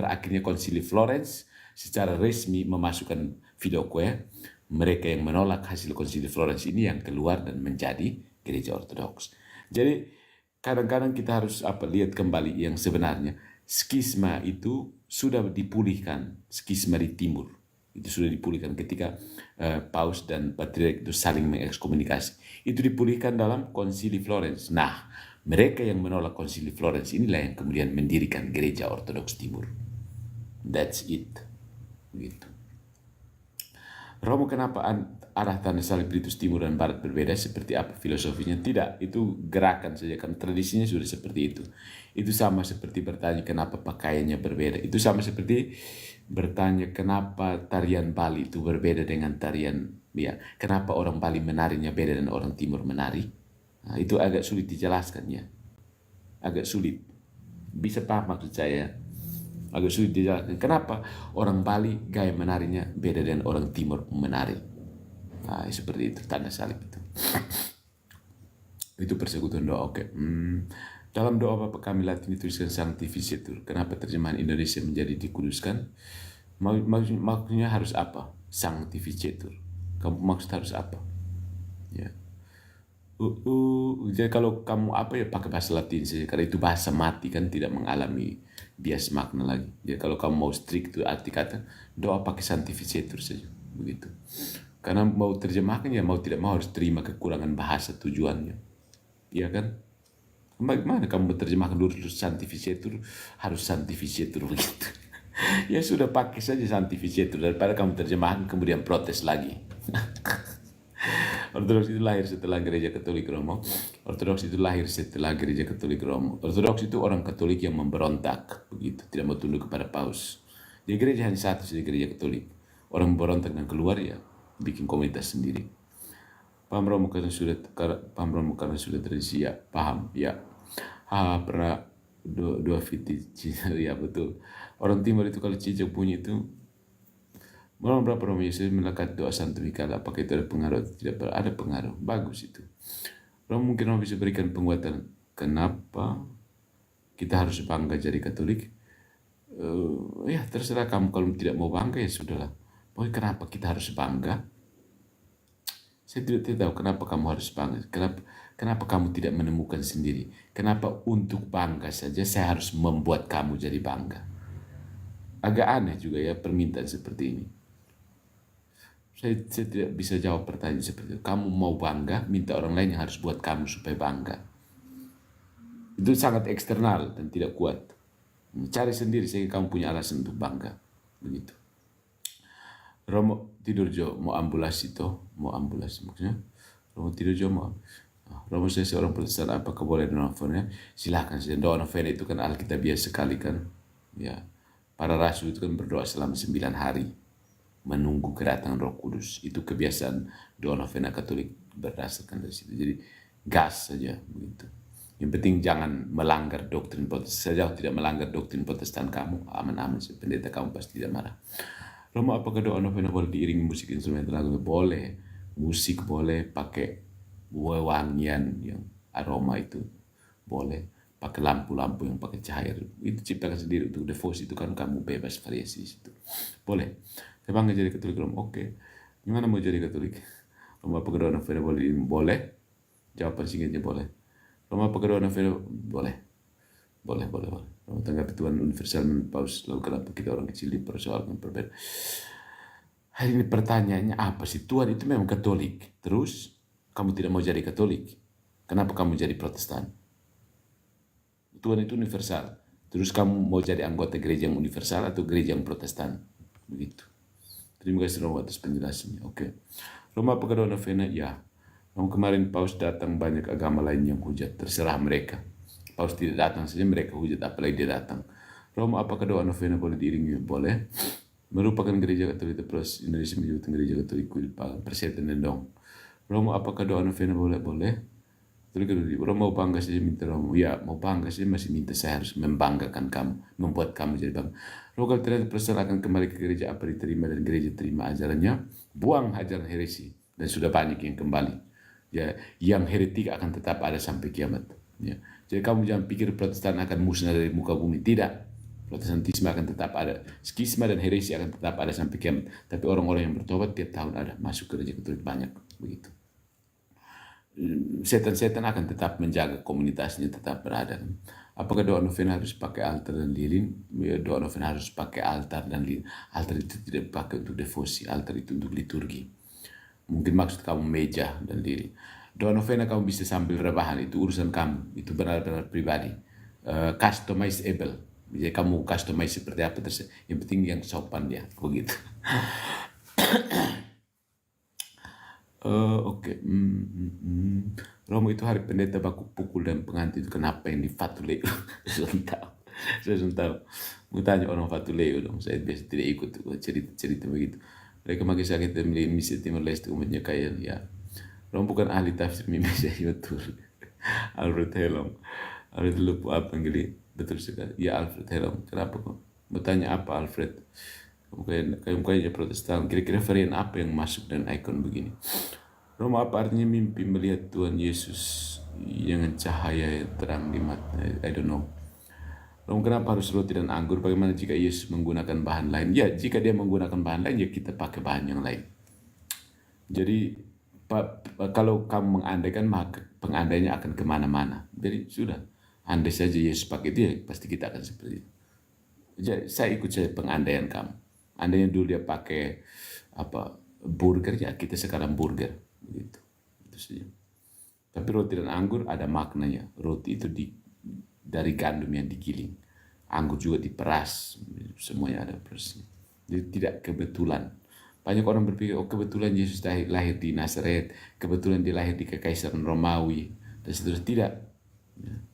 Speaker 1: akhirnya konsili Florence secara resmi memasukkan Filoque. Mereka yang menolak hasil konsili Florence ini yang keluar dan menjadi gereja ortodoks. Jadi kadang-kadang kita harus lihat kembali yang sebenarnya. Skisma itu sudah dipulihkan, skisma di timur. Itu sudah dipulihkan ketika Paus dan Patriark itu saling mengekskomunikasi. Itu dipulihkan dalam konsili Florence. Nah, mereka yang menolak konsili Florence inilah yang kemudian mendirikan gereja ortodoks timur. That's it. Gitu. Romo, kenapa arah tanda salib ritus timur dan barat berbeda? Seperti apa filosofinya? Tidak, itu gerakan saja, kan tradisinya sudah seperti itu. Itu sama seperti bertanya kenapa pakaiannya berbeda. Itu sama seperti bertanya kenapa tarian Bali itu berbeda dengan tarian, ya, kenapa orang Bali menarinya beda dan orang timur menari. Nah, itu agak sulit dijelaskan, ya. Agak sulit. Bisa paham maksud saya? Agak sulit dijelaskan. Kenapa orang Bali gaya menarinya beda dengan orang timur menari. Nah, seperti itu tanda salib itu. Itu persekutuan doa, oke. Dalam doa Bapa kami Latin dituliskan Sanctificetur. Kenapa terjemahan Indonesia menjadi dikuduskan? Maksudnya harus apa? Sanctificetur. Kamu maksud harus apa? Ya. Jadi kalau kamu ya pakai bahasa Latin saja, karena itu bahasa mati kan, tidak mengalami bias makna lagi. Jadi kalau kamu mau strict itu arti kata, doa pakai sanctificetur saja, begitu. Karena mau terjemahkan ya mau tidak mau harus terima kekurangan bahasa tujuannya, iya kan? Bagaimana kamu terjemahkan dulu sanctificetur, harus sanctificetur begitu. Ya sudah pakai saja sanctificetur daripada kamu terjemahkan kemudian protes lagi. Ortodoks itu lahir setelah gereja Katolik Romo. Ortodoks itu lahir setelah gereja Katolik Romo. Ortodoks itu orang Katolik yang memberontak, begitu, tidak mau tunduk kepada Paus. Di gereja hanya satu saja, gereja Katolik. Orang memberontak dan keluar ya bikin komunitas sendiri. Paham Romo karena sudah tradisi, ya paham ya. Pernah dua fiti ya betul. Orang timur itu kalau cicak bunyi itu, berapa Romo Yesus melekat doa Santo Mikael, apakah itu ada pengaruh atau tidak? Ada pengaruh, bagus itu. Romo mungkin Romo bisa berikan penguatan kenapa kita harus bangga jadi Katolik. Ya terserah kamu, kalau tidak mau bangga ya sudahlah. Pokoknya kenapa kita harus bangga? Saya tidak tahu kenapa kamu harus bangga. Kenapa kamu tidak menemukan sendiri? Kenapa untuk bangga saja saya harus membuat kamu jadi bangga? Agak aneh juga ya permintaan seperti ini. Saya tidak bisa jawab pertanyaan seperti itu. Kamu mau bangga, minta orang lain yang harus buat kamu supaya bangga. Itu sangat eksternal dan tidak kuat. Cari sendiri sehingga kamu punya alasan untuk bangga. Begitu. Romo tidur jo, mau ambulasi toh, mau ambulasi maksudnya. Romo tidur jo mau. Romo saya seorang Protestan, apakah boleh doa novena? Silakan saja. Doa novena itu kan alkitabiah sekali kan. Ya, para rasul itu kan berdoa selama 9 hari menunggu kedatangan Roh Kudus. Itu kebiasaan doa novena Katolik berdasarkan dari situ. Jadi gas saja begitu. Yang penting jangan melanggar doktrin Protestan. Sejauh tidak melanggar doktrin Protestan kamu, aman-aman. Pendeta kamu pasti tidak marah. Romo, apakah doa novena boleh diiringi musik instrumental? Boleh. Musik boleh, pakai wewangian yang aroma itu boleh. Pakai lampu-lampu yang pakai cahaya. Itu ciptakan sendiri untuk devosi, itu kan kamu bebas variasi itu. Boleh. Saya bangga jadi Katolik Romo. Oke. Gimana mau jadi Katolik? Romo, apakah doa novena boleh diiringi? Boleh. Jawaban singkatnya boleh. Romo, apakah doa novena boleh? Boleh. Romo, tanggapi Tuhan universal Paus, lalu kenapa kita orang kecil dipersoalkan berbeda? Hari ini pertanyaannya apa sih? Tuhan itu memang Katolik. Terus kamu tidak mau jadi Katolik. Kenapa kamu jadi Protestan? Tuhan itu universal. Terus kamu mau jadi anggota gereja yang universal atau gereja yang Protestan? Begitu. Terima kasih Romo atas penjelasannya. Oke. Romo, apakah doa novena? Ya. Romo, kemarin Paus datang, banyak agama lain yang hujat. Terserah mereka. Paus tidak datang saja mereka hujat, apalagi dia datang. Romo, apakah doa novena boleh diiringi? Boleh. Merupakan gereja Katolik terus Indonesia menjadi gereja Katolik perseten dan dong. Romo, apakah doa novena boleh? Boleh. Katolik kan orang mau bangga saja minta Romo. Ya mau bangga saja masih minta saya harus membanggakan kamu, membuat kamu jadi bangga. Romo kalau ternyata perserahkan kembali ke gereja apa diterima dan gereja terima ajarannya, buang ajaran heresi dan sudah banyak yang kembali. Ya, yang heretik akan tetap ada sampai kiamat. Ya. Jadi kamu jangan pikir Protestan akan musnah dari muka bumi, tidak. Protestantisme akan tetap ada, skisma dan heresi akan tetap ada sampai kiamat. Tapi orang-orang yang bertobat tiap tahun ada masuk ke gereja Katolik banyak begitu. Setan-setan akan tetap menjaga komunitasnya tetap berada. Apakah doa novena harus pakai altar dan lilin? Ya, doa novena harus pakai altar dan lilin. Altar itu tidak dipakai untuk devosi, altar itu untuk liturgi. Mungkin maksud kamu meja dan lilin. Doa novena kamu bisa sambil rebahan, itu urusan kamu, itu benar-benar pribadi. Customizable, jadi kamu customize seperti apa terus. Yang penting yang sopan dia, begitu. Oke. Romo itu hari pendeta baku pukul dan pengantin itu kenapa yang di Fatuleo? Saya belum tahu. Mau tanya orang Fatuleo dong. Saya biasa tidak ikut cerita begitu. Mereka makin sakit dan misi Timor Leste umatnya kaya. Ya, Romo bukan ahli tafsir mimpi saya betul. Alfred Helong. Alfred lupa apa yang betul sekali. Ya Alfred Helong. Kenapa kok? Mau tanya apa Alfred? Kayaknya Protestan, kira-kira varian apa yang masuk dan ikon begini? Romo, apa artinya mimpi melihat Tuhan Yesus dengan cahaya yang terang di mata? I don't know. Romo, kenapa harus roti dan anggur? Bagaimana jika Yesus menggunakan bahan lain? Ya, jika dia menggunakan bahan lain, ya kita pakai bahan yang lain. Jadi kalau kamu mengandaikan, maka pengandainya akan kemana-mana. Jadi sudah, andai saja Yesus pakai itu, ya pasti kita akan seperti itu. Jadi saya ikut saja pengandaian kamu. Andainya dulu dia pakai burger, ya kita sekarang burger begitu. Itu saja. Tapi roti dan anggur ada maknanya. Roti itu dari gandum yang digiling, anggur juga diperas, semuanya ada persnya. Jadi tidak kebetulan. Banyak orang berpikir, oh kebetulan Yesus lahir di Nazaret, kebetulan dia lahir di Kekaisaran Romawi dan seterusnya. Tidak,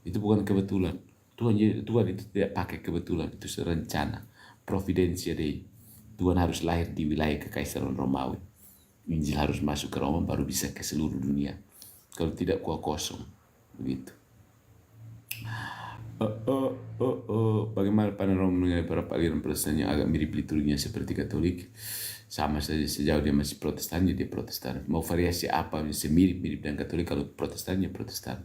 Speaker 1: itu bukan kebetulan. Tuhan itu tidak pakai kebetulan, itu serencana, providensia Dei. Tuhan harus lahir di wilayah Kekaisaran Romawi. Injil harus masuk ke Roma baru bisa ke seluruh dunia. Kalau tidak kosong, begitu. Bagaimana pandangan mengenai beberapa aliran Protestan yang agak mirip liturginya seperti Katolik? Sama saja sejauh dia masih Protestan, dia Protestan. Mau variasi apa semirip-mirip dengan Katolik, kalau Protestannya Protestan.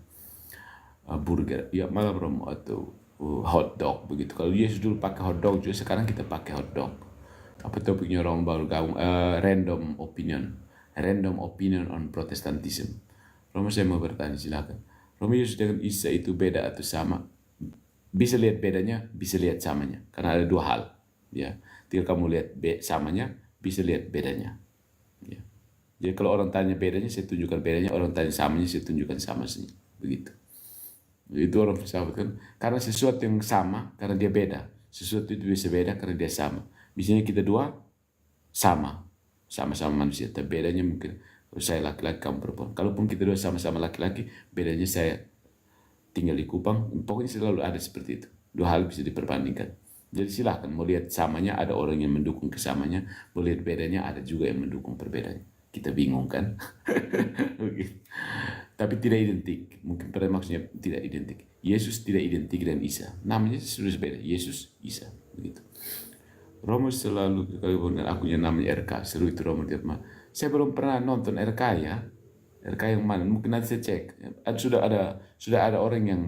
Speaker 1: Burger, ya malah Romo, atau hot dog begitu. Kalau Yesus dulu pakai hot dog juga, sekarang kita pakai hot dog. Apa topiknya orang baru gabung? Random opinion on Protestantism. Romo, saya mau bertanya, silakan. Romo, Yesus dengan Isa itu beda atau sama? Bisa lihat bedanya, bisa lihat samanya, karena ada dua hal. Ya, tinggal kamu lihat samanya, bisa lihat bedanya. Ya. Jadi kalau orang tanya bedanya, saya tunjukkan bedanya. Orang tanya samanya, saya tunjukkan samanya. Begitu. Itu orang filsafat kan, karena sesuatu yang sama karena dia beda, sesuatu itu bisa beda karena dia sama. Misalnya kita dua sama-sama manusia, tapi bedanya mungkin saya laki-laki, kamu perempuan. Kalaupun kita dua sama-sama laki-laki, bedanya saya tinggal di Kupang, pokoknya selalu ada seperti itu. Dua hal bisa diperbandingkan. Jadi silahkan, mau lihat samanya, ada orang yang mendukung kesamanya, mau lihat bedanya, ada juga yang mendukung perbedaannya. Kita bingung kan? Tapi tidak identik. Mungkin pada maksudnya tidak identik. Yesus tidak identik dengan Isa. Namanya sudah beda. Yesus, Isa. Begitu. Romo selalu, kalau akunya namanya RK. Seru itu Romo. Saya belum pernah nonton RK ya. RK yang mana? Mungkin nanti saya cek. Sudah ada orang yang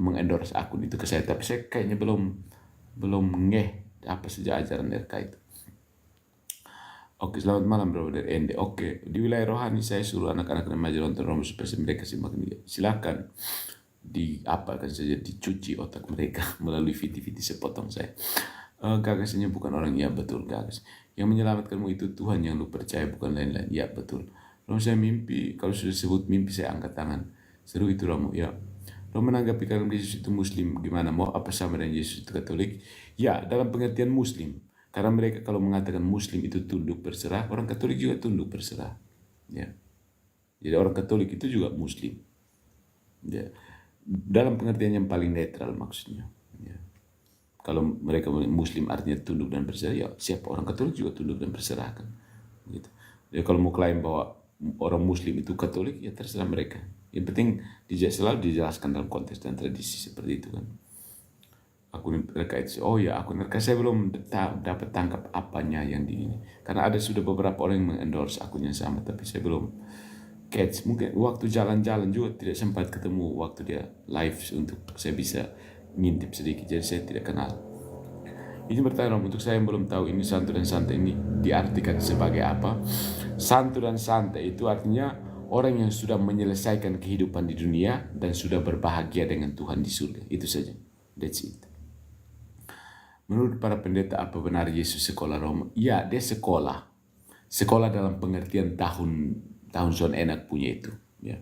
Speaker 1: mengendorse akun itu ke saya. Tapi saya kayaknya belum ngeh apa saja ajaran RK itu. Oke, selamat malam bro dari Ende. Oke, di wilayah rohani saya suruh anak-anak remaja nonton Romo supaya mereka simak dia. Silakan diapakan saja, dicuci otak mereka melalui viti-viti sepotong saya. Gagasnya bukan orang, ya betul gagas. Yang menyelamatkanmu itu Tuhan yang lu percaya, bukan lain-lain. Ya betul. Romo, saya mimpi, kalau sudah sebut mimpi saya angkat tangan. Seru itu Romo, ya. Romo menanggapi kalau Yesus itu Muslim, gimana? Mau apa sama dengan Yesus itu Katolik? Ya, dalam pengertian Muslim. Karena mereka kalau mengatakan Muslim itu tunduk berserah, orang Katolik juga tunduk berserah. Ya. Jadi orang Katolik itu juga Muslim. Ya. Dalam pengertian yang paling netral maksudnya. Ya. Kalau mereka Muslim artinya tunduk dan berserah, ya siapa orang Katolik juga tunduk dan berserah kan. Gitu. Jadi kalau mau klaim bahwa orang Muslim itu Katolik, ya terserah mereka. Yang penting selalu dijelaskan dalam konteks dan tradisi seperti itu kan. Akun mereka itu, oh ya akun mereka saya belum dapat tangkap apanya yang di ini. Karena ada sudah beberapa orang yang mengendorse akun yang sama, tapi saya belum catch. Mungkin waktu jalan-jalan juga tidak sempat ketemu waktu dia live untuk saya bisa ngintip sedikit, jadi saya tidak kenal. Ini bertanya untuk saya yang belum tahu ini santu dan santai ini diartikan sebagai apa. Santu dan santai itu artinya orang yang sudah menyelesaikan kehidupan di dunia dan sudah berbahagia dengan Tuhan di surga. Itu saja. That's it. Menurut para pendeta, apa benar Yesus sekolah Roma? Ya, dia sekolah. Sekolah dalam pengertian tahun Son enak punya itu. Ya.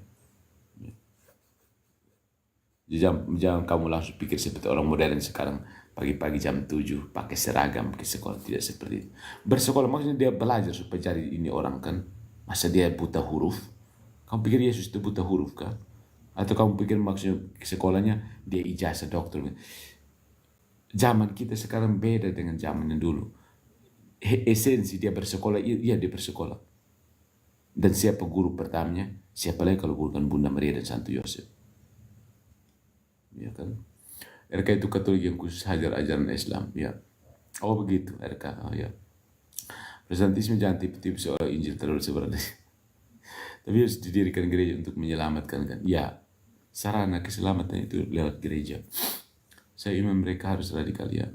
Speaker 1: Jangan kamu langsung pikir seperti orang modern sekarang. Pagi-pagi jam 7 pakai seragam ke sekolah. Tidak seperti itu. Bersekolah maksudnya dia belajar supaya jadi ini orang kan. Masa dia buta huruf? Kamu pikir Yesus itu buta huruf kan? Atau kamu pikir maksudnya sekolahnya dia ijazah dokter? Zaman kita sekarang beda dengan zaman yang dulu. Esensi dia bersekolah, iya dia bersekolah. Dan siapa guru pertamanya? Siapa lagi kalau bukan Bunda Maria dan Santo Yosef? Ya kan? RK itu Katolik yang khusus hajar ajaran Islam. Ya. Oh begitu RK. Oh ya. Protestantisme jangan tipu-tipu seorang Injil terlalu sebenarnya. Tapi harus didirikan gereja untuk menyelamatkan kan. Ya. Sarana keselamatan itu lewat gereja. Saya imam mereka harus radikal ya.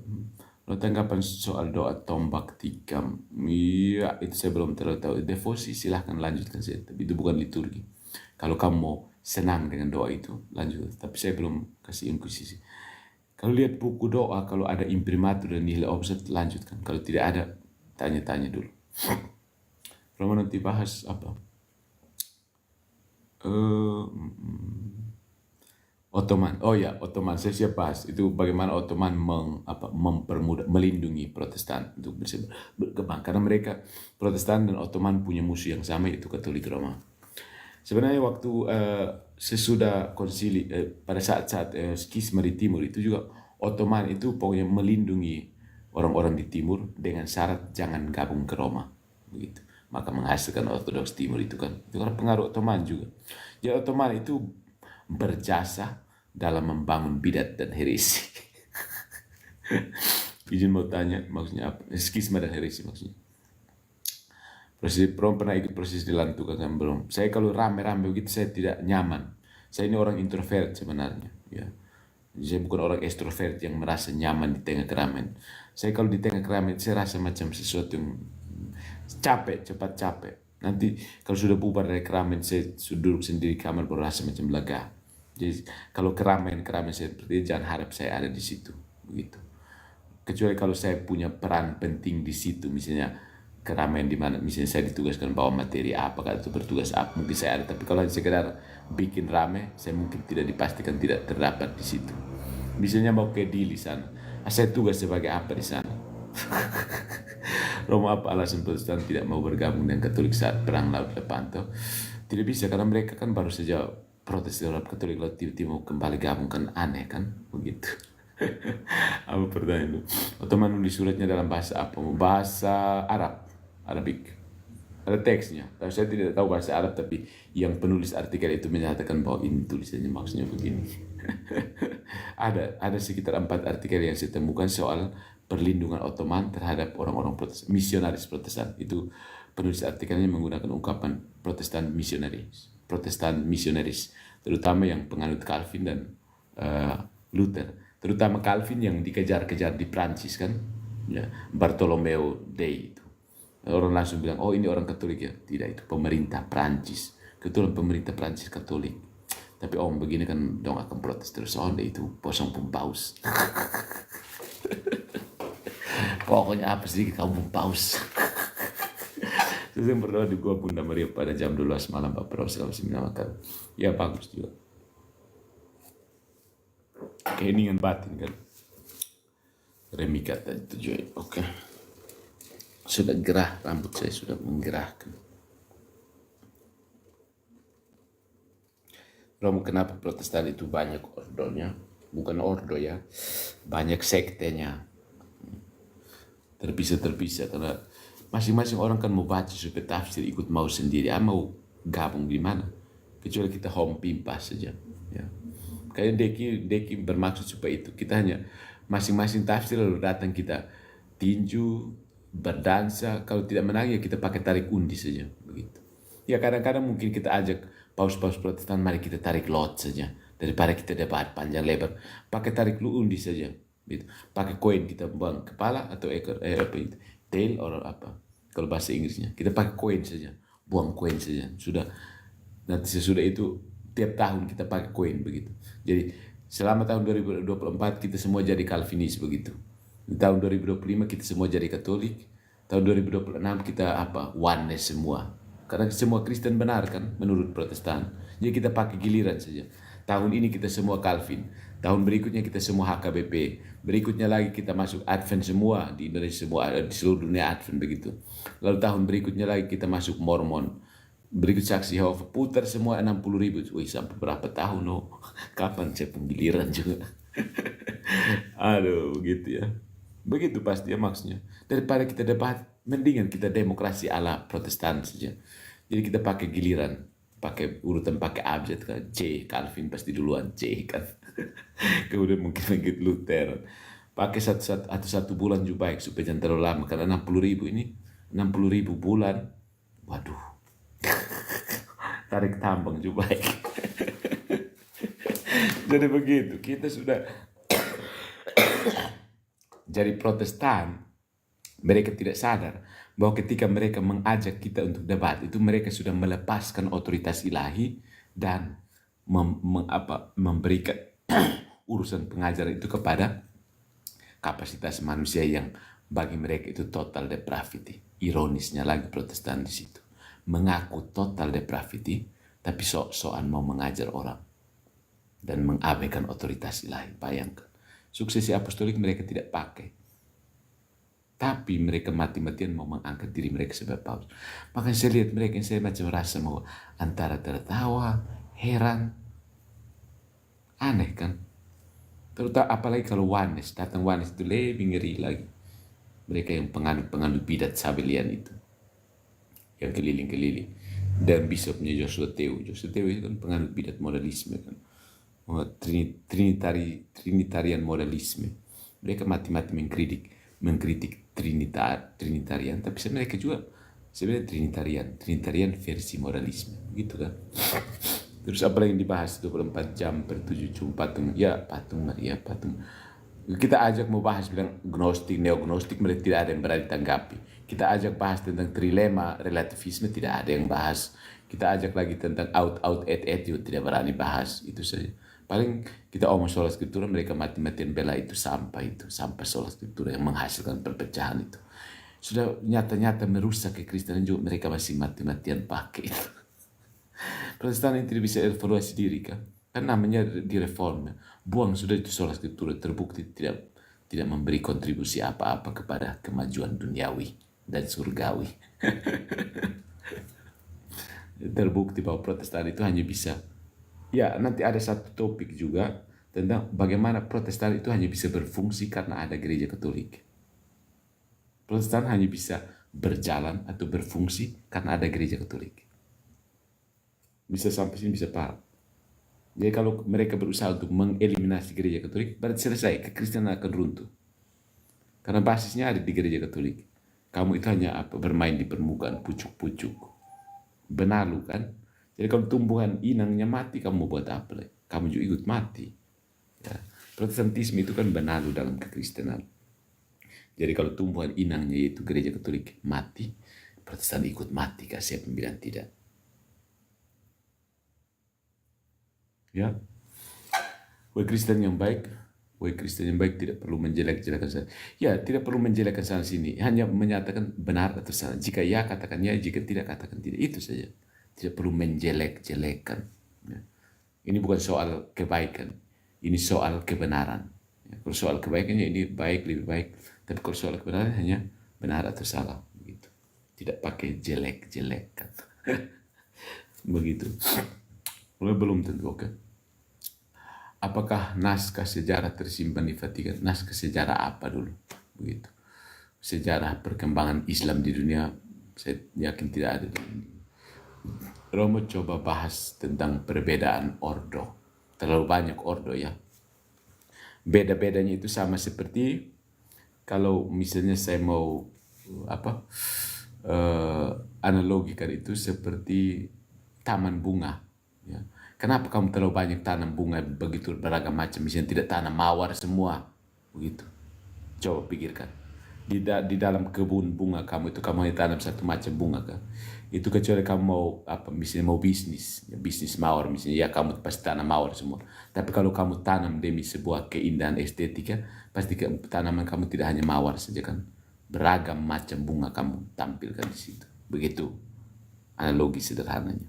Speaker 1: Kalau tanggapan soal doa tombak tikam, iya itu saya belum terlalu tahu. Devosi silahkan lanjutkan saja, tapi itu bukan liturgi. Kalau kamu mau senang dengan doa itu, lanjut. Tapi saya belum kasih inkuisisi. Kalau lihat buku doa, kalau ada imprimatur dan nihil obsat, lanjutkan. Kalau tidak ada, tanya-tanya dulu. Kalau nanti bahas apa? Ottoman. Oh ya, Ottoman. Saya siap bahas. Itu bagaimana Ottoman mempermudah, melindungi Protestan untuk bisa berkembang. Karena mereka, Protestan dan Ottoman punya musuh yang sama, yaitu Katolik Roma. Sebenarnya waktu sesudah konsili, pada saat-saat skisma di Timur itu juga Ottoman itu pokoknya melindungi orang-orang di Timur dengan syarat jangan gabung ke Roma. Begitu. Maka menghasilkan Ortodoks Timur itu kan. Itu karena pengaruh Ottoman juga. Jadi Ottoman itu berjasa dalam membangun bidat dan heresi. Izin mau tanya maksudnya apa? Skisma dan heresi maksudnya. Proses pernah ikut proses dilantukan kan belum? Saya kalau rame-rame begitu saya tidak nyaman. Saya ini orang introvert sebenarnya. Ya. Saya bukan orang extrovert yang merasa nyaman di tengah keramaian. Saya kalau di tengah keramaian saya rasa macam sesuatu yang cepat capek. Nanti kalau sudah bubar dari keramaian saya duduk sendiri di kamar baru rasa macam lega. Jadi kalau keramaian seperti itu jangan harap saya ada di situ, begitu. Kecuali kalau saya punya peran penting di situ, misalnya keramaian di mana, misalnya saya ditugaskan bawa materi apa, atau bertugas apa, mungkin saya ada. Tapi kalau hanya sekedar bikin rame, saya mungkin tidak dipastikan tidak terdapat di situ. Misalnya mau ke Dili sana, saya tugas sebagai apa di sana? Roma apa alasan Protestan tidak mau bergabung dengan Katolik saat perang Laut Lepanto? Tidak bisa karena mereka kan baru saja protes terhadap Katolik, lalu tiba-tiba mau kembali gabung kan aneh kan begitu. Apa pertanyaan itu? Ottoman menulis suratnya dalam bahasa apa? Bahasa Arabik. Ada teksnya. Tapi saya tidak tahu bahasa Arab, tapi yang penulis artikel itu menyatakan bahwa ini tulisannya maksudnya begini. ada sekitar 4 artikel yang saya temukan soal perlindungan Ottoman terhadap orang-orang Protestan, misionaris Protestan. Itu penulis artikelnya menggunakan ungkapan Protestan misionaris, terutama yang penganut Calvin dan Luther, terutama Calvin yang dikejar-kejar di Prancis kan, ya, Bartolomeo Day itu. Orang langsung bilang, oh ini orang Katolik ya. Tidak, itu pemerintah Prancis. Kebetulan pemerintah Prancis Katolik. Tapi om begini kan dong akan protes terus. Oh itu posong paus. Pokoknya apa sih kamu paus. Saya berdoa di gua Bunda Maria pada jam 12 malam Pak Prof. Selalu makan. Ya bagus juga. Keheningan batin kan. Remikat tadi tujuan. Oke. Sudah gerah, rambut saya sudah menggerahkan. Romo, kenapa Protestan itu banyak ordonya? Bukan ordo ya, banyak sektenya. Terpisah karena masing-masing orang kan mau baca supaya tafsir ikut mau sendiri. Mau gabung di mana? kecuali kita home pimpas saja. Ya. Kayaknya Deki bermaksud supaya itu kita hanya masing-masing tafsir lalu datang kita tinju, berdansa, kalau tidak menang ya kita pakai tarik undi saja begitu. Ya kadang-kadang mungkin kita ajak paus-paus Protestan, mari kita tarik lot saja daripada kita debat panjang lebar, pakai tarik undi saja gitu. Pakai koin kita buang kepala atau ekor apa itu, tail or apa kalau bahasa Inggrisnya, kita pakai koin saja, buang koin saja sudah. Nanti sesudah itu tiap tahun kita pakai koin begitu. Jadi selama tahun 2024 kita semua jadi Calvinis begitu. Di tahun 2025 kita semua jadi Katolik. Tahun 2026 kita apa? Oneness semua. Karena semua Kristen benar kan menurut Protestan. Jadi kita pakai giliran saja. Tahun ini kita semua Calvin. Tahun berikutnya kita semua HKBP. Berikutnya lagi kita masuk Advent semua di Indonesia semua, di seluruh dunia Advent begitu. Lalu tahun berikutnya lagi kita masuk Mormon. Berikut saksi Yehova, putar semua 60.000. Wih, sampai berapa tahun oh? Kapan saya penggiliran juga? Aduh, begitu ya. Begitu pasti ya maksudnya. Daripada kita debat, mendingan kita demokrasi ala Protestan saja. Jadi kita pakai giliran, pakai urutan, pakai abjad kan. C, Calvin pasti duluan C kan. Kemudian mungkin lagi Luther. Pakai satu bulan juga baik supaya jangan terlalu lama. Karena 60.000 ini, 60.000 bulan. Waduh. Tarik tambang juga baik. Jadi begitu, kita sudah jadi Protestan. Mereka tidak sadar bahwa ketika mereka mengajak kita untuk debat, itu mereka sudah melepaskan otoritas ilahi dan memberikan urusan pengajaran itu kepada kapasitas manusia yang bagi mereka itu total depravity. Ironisnya lagi Protestan di situ. Mengaku total depravity, tapi sok-sokan mau mengajar orang dan mengabaikan otoritas ilahi. Bayangkan, suksesi apostolik mereka tidak pakai, tapi mereka mati-matian mau mengangkat diri mereka sebagai paus. Makanya saya lihat mereka, saya macam rasa mau antara tertawa, heran, aneh kan. Terutama apalagi kalau Oneness, datang Oneness itu lebih ngeri lagi. Mereka yang penganut bidat Sabelian itu, yang keliling-keliling. Dan bisopnya Joshua Teo itu kan penganut bidat modalisme kan. Trinitarian modalisme. Mereka mati-mati mengkritik Trinitarian, tapi mereka juga sebenarnya Trinitarian versi modalisme, gitu kan. Terus apa yang dibahas 24 jam per 7 jam patung Maria. Kita ajak mau bahas bilang gnostik, neognostik, mereka tidak ada yang berani tanggapi. Kita ajak bahas tentang trilema, relativisme, tidak ada yang bahas. Kita ajak lagi tentang out, et, tidak berani bahas, itu saja. Paling kita omong soal skriptura, mereka mati-matian bela itu sampah soal skriptura yang menghasilkan perpecahan itu. Sudah nyata-nyata merusak kekristenan juga, mereka masih mati-matian pakai itu. Protestan yang tidak bisa evaluasi diri kan? Kan namanya direform. Buang sudah itu soal skriptura, terbukti tidak memberi kontribusi apa-apa kepada kemajuan duniawi dan surgawi. Terbukti bahwa Protestan itu hanya bisa. Ya, nanti ada satu topik juga tentang bagaimana Protestan itu hanya bisa berfungsi karena ada gereja Katolik. Protestan hanya bisa berjalan atau berfungsi karena ada gereja Katolik. Bisa sampai sini bisa paham. Jadi kalau mereka berusaha untuk mengeliminasi gereja Katolik, berarti selesai, kekristenan akan runtuh. Karena basisnya ada di gereja Katolik. Kamu itu hanya bermain di permukaan, pucuk-pucuk. Benalu kan? Jadi kalau tumbuhan inangnya mati, kamu buat apa? Kamu juga ikut mati. Ya. Protestantisme itu kan benalu dalam kekristenan. Jadi kalau tumbuhan inangnya yaitu gereja Katolik mati, Protestan ikut mati, siapa yang bilang tidak? Ya, wahai Kristen yang baik tidak perlu menjelek-jelekan sana. Ya, tidak perlu menjelekkan sana sini, hanya menyatakan benar atau salah. Jika ya, katakan ya, jika tidak, katakan tidak. Itu saja. Tidak perlu menjelek-jelekan. Ya. Ini bukan soal kebaikan, ini soal kebenaran. Ya, kalau soal kebaikannya ini baik, lebih baik. Tapi kalau soal kebenaran hanya benar atau salah. Begitu. Tidak pakai jelek-jelekan. Begitu. Belum tentu, oke. Apakah naskah sejarah tersimpan di Vatikan? Naskah sejarah apa dulu? Begitu. Sejarah perkembangan Islam di dunia, saya yakin tidak ada. Romo coba bahas tentang perbedaan ordo. Terlalu banyak ordo ya. Beda-bedanya itu sama seperti kalau misalnya saya mau apa analogikan itu seperti taman bunga. Ya. Kenapa kamu terlalu banyak tanam bunga begitu beragam macam, misalnya tidak tanam mawar semua, begitu. Coba pikirkan. Di dalam kebun bunga kamu itu kamu hanya tanam satu macam bunga kan? Itu kecuali kamu mau apa misalnya mau bisnis, ya, bisnis mawar misalnya ya kamu pasti tanam mawar semua. Tapi kalau kamu tanam demi sebuah keindahan estetika, pasti tanaman kamu tidak hanya mawar saja kan? Beragam macam bunga kamu tampilkan di situ. Begitu analogi sederhananya.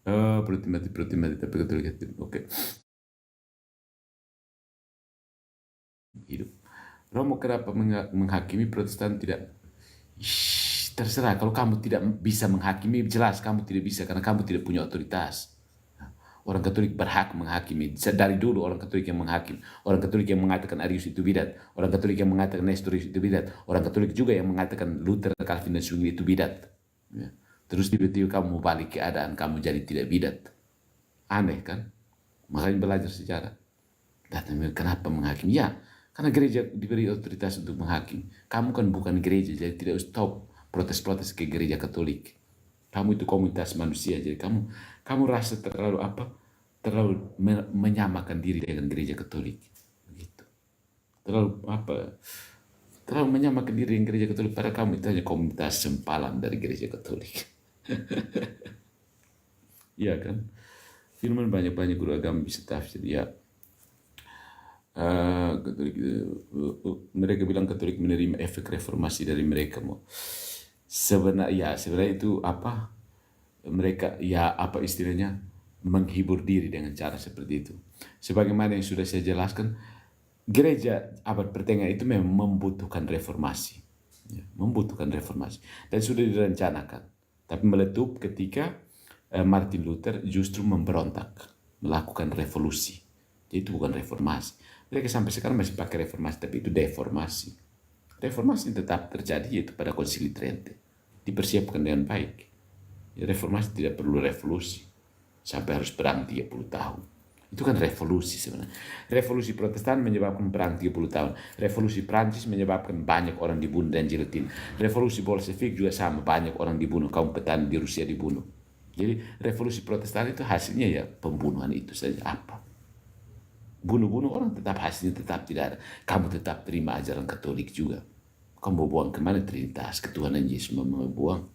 Speaker 1: Perlu mati tapi betul gitu. Oke. Hidup. Romo kenapa menghakimi Protestan tidak? Terserah, kalau kamu tidak bisa menghakimi, jelas kamu tidak bisa karena kamu tidak punya otoritas. Orang Katolik berhak menghakimi. Dari dulu orang Katolik yang menghakimi. Orang Katolik yang mengatakan Arius itu bidat. Orang Katolik yang mengatakan Nestorius itu bidat. Orang Katolik juga yang mengatakan Luther, Calvin, dan Zwingli itu bidat. Ya. Terus tiba-tiba kamu balik keadaan kamu jadi tidak bidat. Aneh kan? Makanya belajar sejarah. Dan kenapa menghakimi? Ya, karena gereja diberi otoritas untuk menghakimi. Kamu kan bukan gereja, jadi tidak stop protes-protes ke gereja Katolik. Kamu itu komunitas manusia, jadi kamu rasa terlalu apa? Terlalu menyamakan diri dengan gereja Katolik. Begitu. Terlalu apa? Terlalu menyamakan diri dengan gereja Katolik, padahal kamu itu hanya komunitas sempalan dari gereja Katolik. Iya kan? Firman banyak-banyak guru agama bisa tafsir. Ya, Katolik, mereka bilang Katolik menerima efek reformasi dari mereka. Sebenarnya itu apa? Mereka ya apa istilahnya menghibur diri dengan cara seperti itu. Sebagaimana yang sudah saya jelaskan, gereja abad pertengahan itu memang membutuhkan reformasi, ya, membutuhkan reformasi dan sudah direncanakan. Tapi meletup ketika Martin Luther justru memberontak, melakukan revolusi. Jadi itu bukan reformasi. Mereka sampai sekarang masih pakai reformasi, tapi itu deformasi. Reformasi tetap terjadi yaitu pada Konsili Trente. Dipersiapkan dengan baik. Ya, reformasi tidak perlu revolusi. Sampai harus perang 30 tahun. Itu kan revolusi sebenarnya. Revolusi Protestan menyebabkan perang 30 tahun. Revolusi Prancis menyebabkan banyak orang dibunuh dan giletin. Revolusi Bolshevik juga sama, banyak orang dibunuh. Kaum petani di Rusia dibunuh. Jadi revolusi Protestan itu hasilnya ya pembunuhan itu saja. Apa? Bunuh-bunuh orang tetap hasilnya tetap tidak ada. Kamu tetap terima ajaran Katolik juga. Kamu mau buang kemana Trinitas, ketuhanan Yesus mau buang.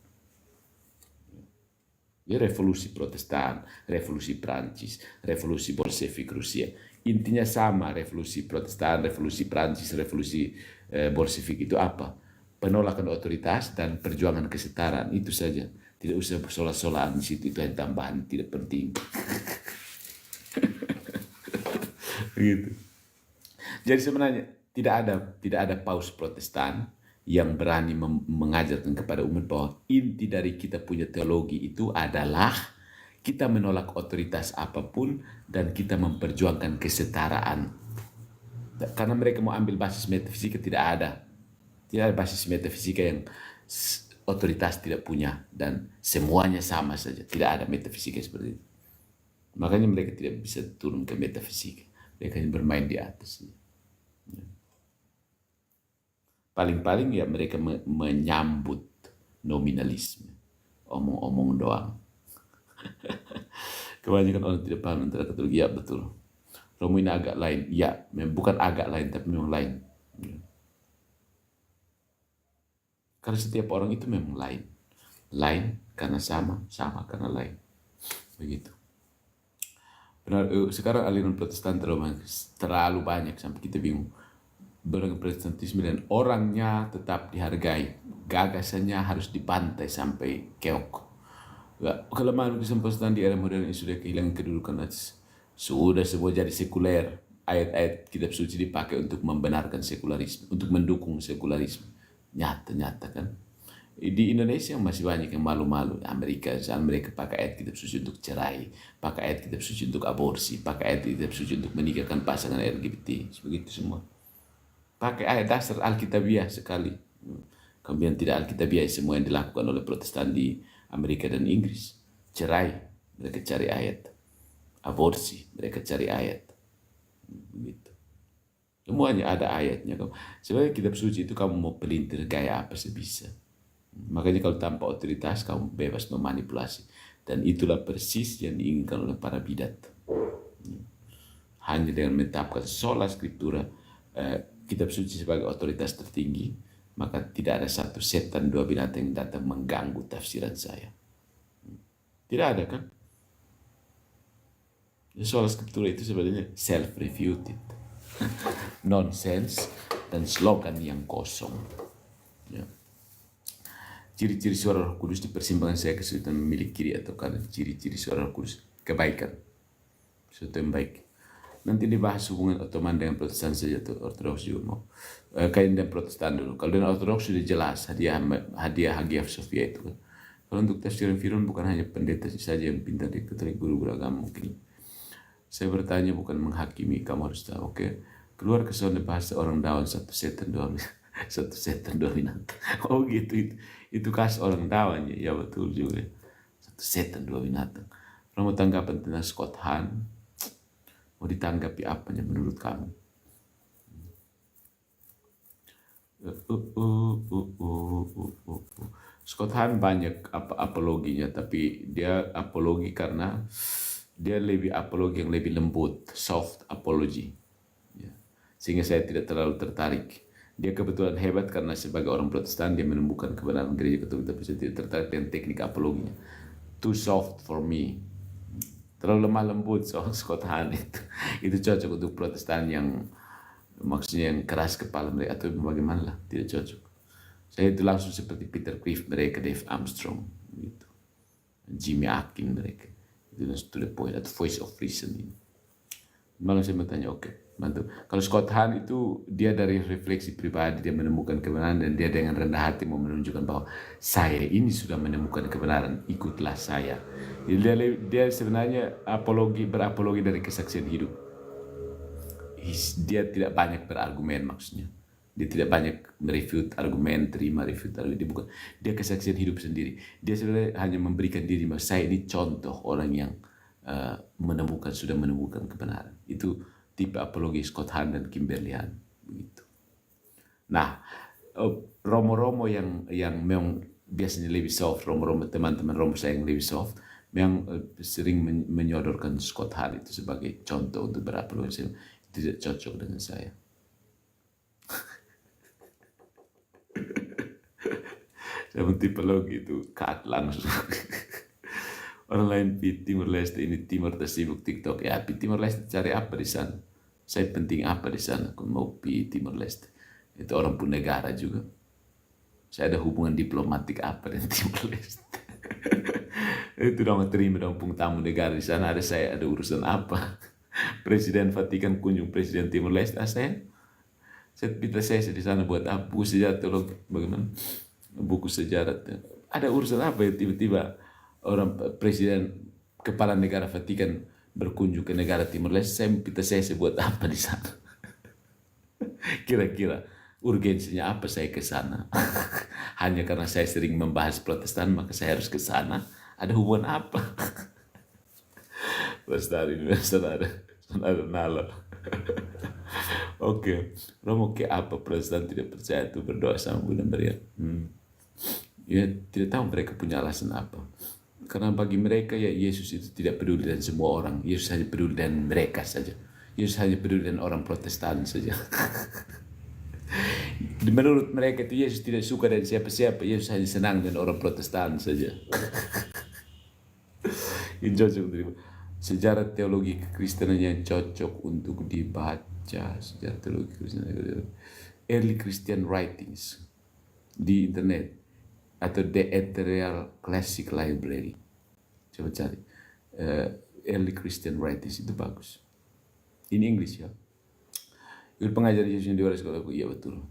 Speaker 1: Ya, revolusi Protestan, revolusi Prancis, revolusi Bolshevik Rusia. Intinya sama, revolusi Protestan, revolusi Prancis, revolusi Bolshevik itu apa? Penolakan otoritas dan perjuangan kesetaraan, itu saja. Tidak usah bersolah-solahan di situ, itu yang tambahan, tidak penting. Gitu. Jadi sebenarnya tidak ada paus Protestan yang berani mengajarkan kepada umat bahwa inti dari kita punya teologi itu adalah kita menolak otoritas apapun dan kita memperjuangkan kesetaraan. Karena mereka mau ambil basis metafisika, tidak ada basis metafisika yang otoritas tidak punya dan semuanya sama saja. Tidak ada metafisika seperti itu. Makanya mereka tidak bisa turun ke metafisika. Mereka hanya bermain di atas. Paling-paling ya mereka menyambut nominalisme. Omong-omong doang. Kebanyakan orang tidak paham antara Katolik. Ya betul. Romo ini agak lain. Ya, bukan agak lain, tapi memang lain. Karena setiap orang itu memang lain. Lain karena sama, sama karena lain. Begitu. Sekarang aliran Protestan terlalu banyak sampai kita bingung. Beragam Protestantisme dan orangnya tetap dihargai. Gagasannya harus dibantai sampai keok. Kelemahan Protestan di era modern ini sudah kehilangan kedudukan. Sudah semua jadi sekuler. Ayat-ayat kitab suci dipakai untuk membenarkan sekularisme, untuk mendukung sekularisme. Nyata-nyata kan. Di Indonesia masih banyak yang malu-malu. Amerika, misalnya mereka pakai ayat kitab suci untuk cerai, pakai ayat kitab suci untuk aborsi, pakai ayat kitab suci untuk menikahkan pasangan LGBT, begitu semua. Pakai ayat dasar Alkitabiah sekali. Kemudian tidak Alkitabiah semua yang dilakukan oleh Protestan di Amerika dan Inggris. Cerai, mereka cari ayat. Aborsi, mereka cari ayat. Begitu. Semuanya ada ayatnya. Sebagai kitab suci itu kamu mau pelintir gaya apa sebisa. Makanya kalau tanpa otoritas kamu bebas memanipulasi. Dan itulah persis yang diinginkan oleh para bidat. Hanya dengan menetapkan sola scriptura, kitab suci sebagai otoritas tertinggi, maka tidak ada satu setan dua binatang yang datang mengganggu tafsiran saya. Tidak ada kan? Sola scriptura itu sebenarnya self-refuted. Nonsense dan slogan yang kosong. Ya. Ciri-ciri suara Roh Kudus di persimpangan saya kesulitan memilih kiri atau kanan. Ciri-ciri suara Roh Kudus, kebaikan, sesuatu yang baik. Nanti dibahas hubungan Ottoman dengan Protestan saja atau Ortodoks juga mau. Kain dan Protestan dulu. Kalau dengan Ortodoks sudah jelas hadiah Hagia Sophia itu kan. Kalau untuk tafsiran firman bukan hanya pendeta saja yang pintar di Katolik, guru-guru agama mungkin. Saya bertanya bukan menghakimi, kamu harus tahu. Oke, keluar ke sana bahasa orang dawan satu setan dua binatang. Oh gitu itu khas orang dawan ya betul juga. Satu setan dua binatang. Kalau mau tanggapan tentang Scott Hahn, mau ditanggapi apanya menurut kamu? Scott Hahn banyak apologinya, tapi dia apologi karena dia lebih apologi yang lebih lembut, soft apology. Ya. Sehingga saya tidak terlalu tertarik. Dia kebetulan hebat karena sebagai orang Protestan dia menemukan kebenaran gereja Katolik, tapi saya tidak tertarik dengan teknik apologinya. Too soft for me. Terlalu lemah lembut soal Scott Hahn itu. Itu cocok untuk Protestan yang maksudnya yang keras kepala mereka atau bagaimana lah, tidak cocok. Saya itu langsung seperti Peter Cliff mereka, Dave Armstrong gitu. Jimmy Akin mereka. Itu to the point, atau Voice of Reason ini. Malah saya bertanya, oke, mantap. Kalau Scott Hahn itu dia dari refleksi pribadi, dia menemukan kebenaran dan dia dengan rendah hati mau menunjukkan bahwa saya ini sudah menemukan kebenaran, ikutlah saya. Jadi dia sebenarnya berapologi dari kesaksian hidup. Dia tidak banyak berargumen maksudnya. Dia tidak banyak merefute argumen, terima refute argumen. Dia kesaksian hidup sendiri. Dia sebenarnya hanya memberikan diri, saya ini contoh orang yang sudah menemukan kebenaran. Itu tipe apologi Scott Hahn dan Kimberly Hahn begitu. Nah, romo-romo yang memang biasanya lebih soft, romo-romo teman-teman romo saya yang lebih soft, memang sering menyodorkan Scott Hahn itu sebagai contoh untuk berapologi. Tidak cocok dengan saya. Saya tipe logi itu cut langsung. Orang lain di Timur Leste, ini Timur tersibuk TikTok. Ya, di Timur Leste cari apa di sana? Saya penting apa di sana? Aku mau di Timur Leste. Itu orang pun negara juga. Saya ada hubungan diplomatik apa dengan Timur Leste? Itu dong terima dong pung tamu negara di sana. Ada saya ada urusan apa? Presiden Vatikan kunjung Presiden Timur Leste. Saya pinta saya di sana buat apa? Buku sejarah teologi bagaimana? Buku sejarah. Ada urusan apa ya tiba-tiba orang presiden kepala negara Vatikan berkunjung ke negara Timur Leste? Saya pinta saya buat apa di sana? Kira-kira urgensinya apa saya ke sana? Hanya karena saya sering membahas Protestan maka saya harus ke sana? Ada hubungan apa? Bestari saudara nalar. Oke, Romo ke apa Protestan tidak percaya itu berdoa sama Bunda Maria? Ya tidak tahu mereka punya alasan apa. Karena bagi mereka ya Yesus itu tidak peduli dengan semua orang. Yesus hanya peduli dengan mereka saja. Yesus hanya peduli dengan orang Protestan saja. Menurut mereka itu Yesus tidak suka dengan siapa-siapa. Yesus hanya senang dengan orang Protestan saja. Ini cocok terima. Sejarah teologi kekristenan yang cocok untuk dibaca. Sejarah teologi kekristenan. Early Christian Writings di internet atau The Ethereal Classic Library. Coba cari Early Christian Writings, itu bagus. In English ya. Itu pengajar Yesus yang diwaris kalau aku, iya betul.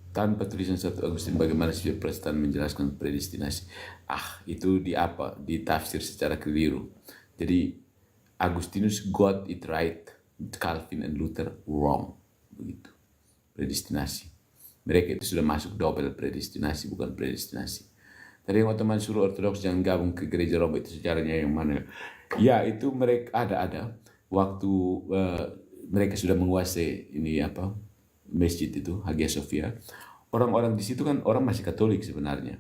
Speaker 1: Tanpa tulisan 1 Agustin bagaimana sih Protestan menjelaskan predestinasi? Itu di tafsir secara keliru. Jadi Agustinus got it right, Calvin and Luther wrong, begitu. Predestinasi. Mereka itu sudah masuk double predestinasi, bukan predestinasi. Ada yang Ottoman suruh Ortodoks jangan gabung ke gereja Roma, itu sejarahnya yang mana? Ya itu mereka ada waktu mereka sudah menguasai ini apa masjid itu Hagia Sophia. Orang-orang di situ kan orang masih Katolik sebenarnya.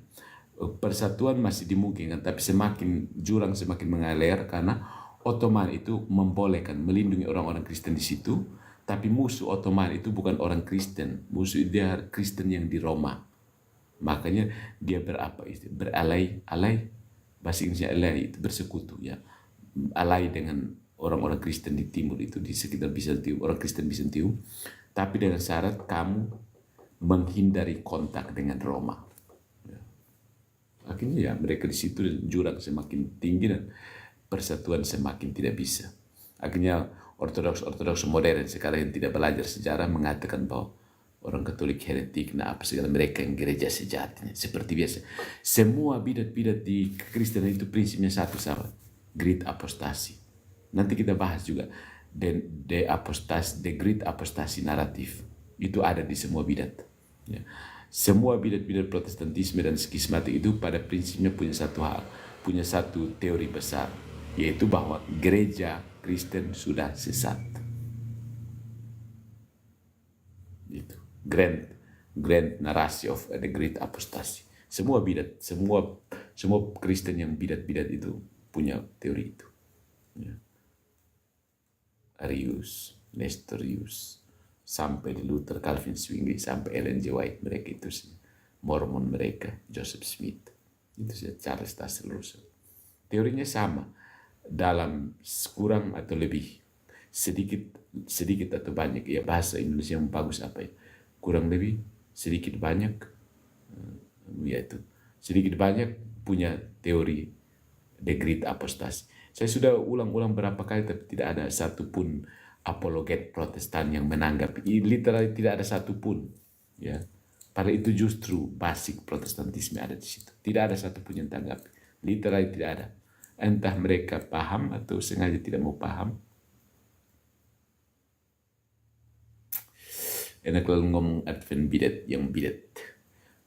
Speaker 1: Persatuan masih dimungkinkan, tapi semakin jurang semakin mengalir karena Ottoman itu membolehkan melindungi orang-orang Kristen di situ, tapi musuh Ottoman itu bukan orang Kristen, musuh dia Kristen yang di Roma. Makanya dia beralai, bahasa Inggrisnya alai itu bersekutu ya, alai dengan orang-orang Kristen di timur itu di sekitar Bizantium, orang Kristen Bizantium, tapi dengan syarat kamu menghindari kontak dengan Roma. Ya. Akhirnya ya mereka di situ jurang semakin tinggi dan persatuan semakin tidak bisa. Akhirnya Ortodoks modern sekarang yang tidak belajar sejarah mengatakan bahwa orang Katolik heretik, nah apa segala mereka yang gereja sejatinya. Seperti biasa, semua bidat-bidat di kekristenan itu prinsipnya satu sama, great apostasi. Nanti kita bahas juga the great apostasi naratif itu ada di semua bidat. Ya. Semua bidat-bidat Protestantisme dan skismatik itu pada prinsipnya punya satu hal, punya satu teori besar, yaitu bahwa gereja Kristen sudah sesat. Itu grand narasi of the great apostasy. Semua bidat, semua Kristen yang bidat-bidat itu punya teori itu. Ya. Arius, Nestorius, sampai di Luther, Calvin, Zwingli, sampai Ellen G. White, mereka itu sih. Mormon mereka, Joseph Smith, itu sih Charles Taze Russell. Teorinya sama, dalam kurang atau lebih, sedikit atau banyak, ya bahasa Indonesia yang bagus apa ya, kurang lebih, sedikit banyak, ya itu, sedikit banyak punya teori the great apostasy. Saya sudah ulang-ulang berapa kali, tapi tidak ada satupun apologet Protestan yang menanggapi. Literally tidak ada satupun. Ya, padahal itu justru basic Protestantisme ada di situ. Tidak ada satupun yang tanggapi. Literally tidak ada. Entah mereka paham atau sengaja tidak mau paham. Enak lu ngomong Advent bidat yang bidat.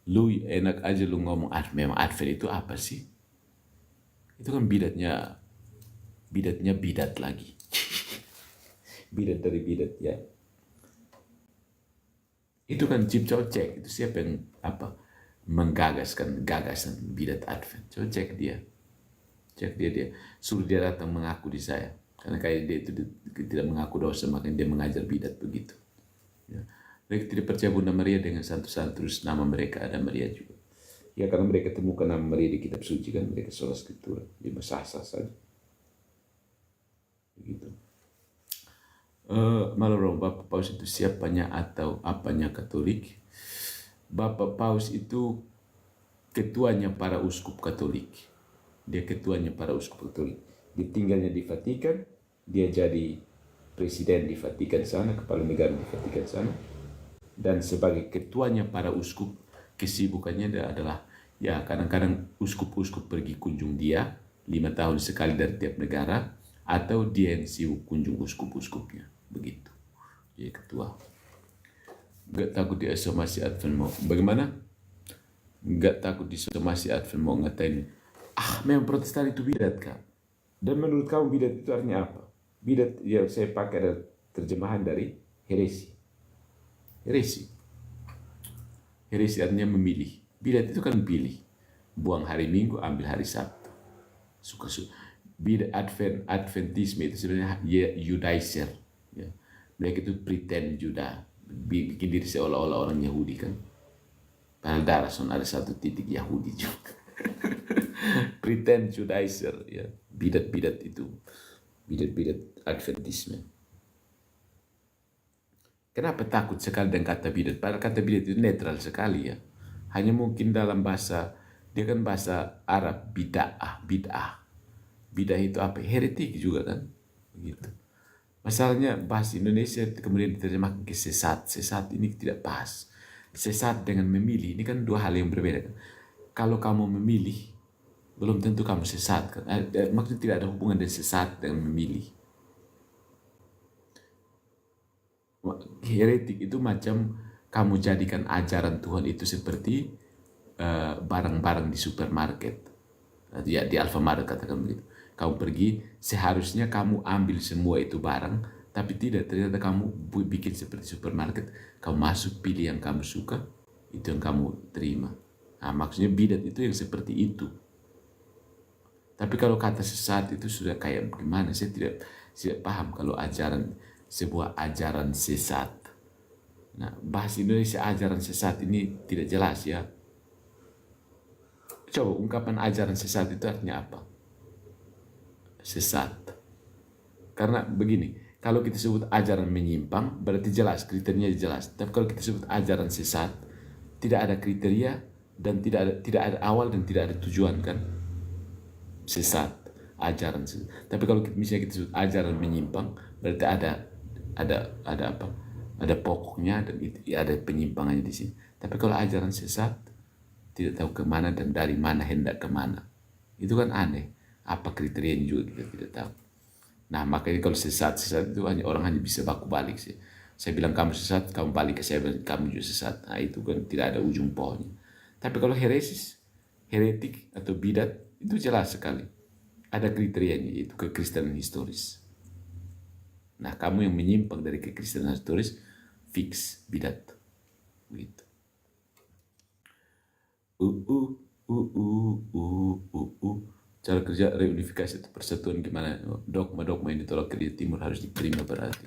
Speaker 1: Lu enak aja lu ngomong memang Advent itu apa sih? Itu kan bidatnya bidat lagi. Bidat dari bidat ya. Itu kan Chip cek itu siapa yang menggagaskan gagasan bidat Advent. Coba cek dia. Suruh dia datang mengaku di saya. Karena kayak dia itu tidak mengaku dosa, makanya dia mengajar bidat begitu. Ya. Mereka tidak percaya Bunda Maria dengan santu-santu, terus nama mereka ada Maria juga. Ya karena mereka temukan nama Maria di kitab suci kan, mereka sola skriptura, dia sah-sah saja. Begitu. Malorong, Bapak Paus itu siapanya atau apanya Katolik? Bapak Paus itu ketuanya para uskup Katolik. Dia ketuanya para uskup Katolik. Dia tinggalnya di Vatikan, dia jadi presiden di Vatikan sana, kepala negara di Vatikan sana. Dan sebagai ketuanya para uskup, kesibukannya adalah ya kadang-kadang uskup-uskup pergi kunjung dia 5 tahun sekali dari tiap negara, atau dia yang sibuk kunjung uskup-uskupnya. Begitu. Jadi ketua. Gak takut disomasi Advent mau. Bagaimana? Gak takut disomasi Advent mau ngatain. Memang Protestan itu bidat kan? Dan menurut kamu bidat itu artinya apa? Bidat ya saya pakai ada terjemahan dari heresi. Heresi artinya memilih. Bidat itu kan pilih. Buang hari Minggu, ambil hari Sabtu. Suka-suka. Bidat Adventisme itu sebenarnya Judaizer. Ya. Mereka itu pretend Juda, bikin diri seolah-olah orang Yahudi kan. Padahal Darason ada satu titik Yahudi juga. Pretend Judaizer, ya. Bidat-bidat itu, bidat-bidat Adventisme. Kenapa takut sekali dengan kata bidat? Padahal kata bidat itu netral sekali ya. Hanya mungkin dalam bahasa, dia kan bahasa Arab, bid'ah. Bid'ah itu apa? Heretik juga kan. Begitu. Masalahnya bahasa Indonesia kemudian diterjemahkan ke sesat. Sesat ini tidak pas. Sesat dengan memilih, ini kan dua hal yang berbeda. Kalau kamu memilih, belum tentu kamu sesat. Kan? Maksudnya tidak ada hubungan dengan sesat dengan memilih. Heretik itu macam kamu jadikan ajaran Tuhan itu seperti barang-barang di supermarket, ya di Alfamart katakan begitu. Kamu pergi, seharusnya kamu ambil semua itu barang, tapi tidak, ternyata kamu bikin seperti supermarket, kamu masuk, pilih yang kamu suka, itu yang kamu terima. Nah, maksudnya bidat itu yang seperti itu. Tapi kalau kata sesat itu sudah kayak gimana, saya tidak paham kalau sebuah ajaran sesat. Nah, bahasa Indonesia ajaran sesat ini tidak jelas ya. Coba ungkapan ajaran sesat itu artinya apa? Sesat. Karena begini, kalau kita sebut ajaran menyimpang, berarti jelas, kriterianya jelas. Tapi kalau kita sebut ajaran sesat, tidak ada kriteria dan tidak ada awal dan tidak ada tujuan kan? Sesat, ajaran sesat. Tapi kalau misalnya kita sebut ajaran menyimpang, berarti ada apa? Ada pokoknya dan ada penyimpangannya di sini. Tapi kalau ajaran sesat, tidak tahu kemana dan dari mana hendak kemana. Itu kan aneh. Apa kriterianya juga kita tidak tahu. Nah, makanya kalau sesat itu orang hanya bisa baku balik sih. Saya bilang kamu sesat, kamu balik ke saya, kamu juga sesat. Nah, itu kan tidak ada ujung pohonnya. Tapi kalau heretik atau bidat, itu jelas sekali. Ada kriterianya, yaitu kekristenan historis. Nah, kamu yang menyimpang dari kekristenan historis, fix bidat. Begitu. Cara kerja reunifikasi atau persatuan gimana? Dogma-dogma yang ditolak gereja timur harus diterima berarti.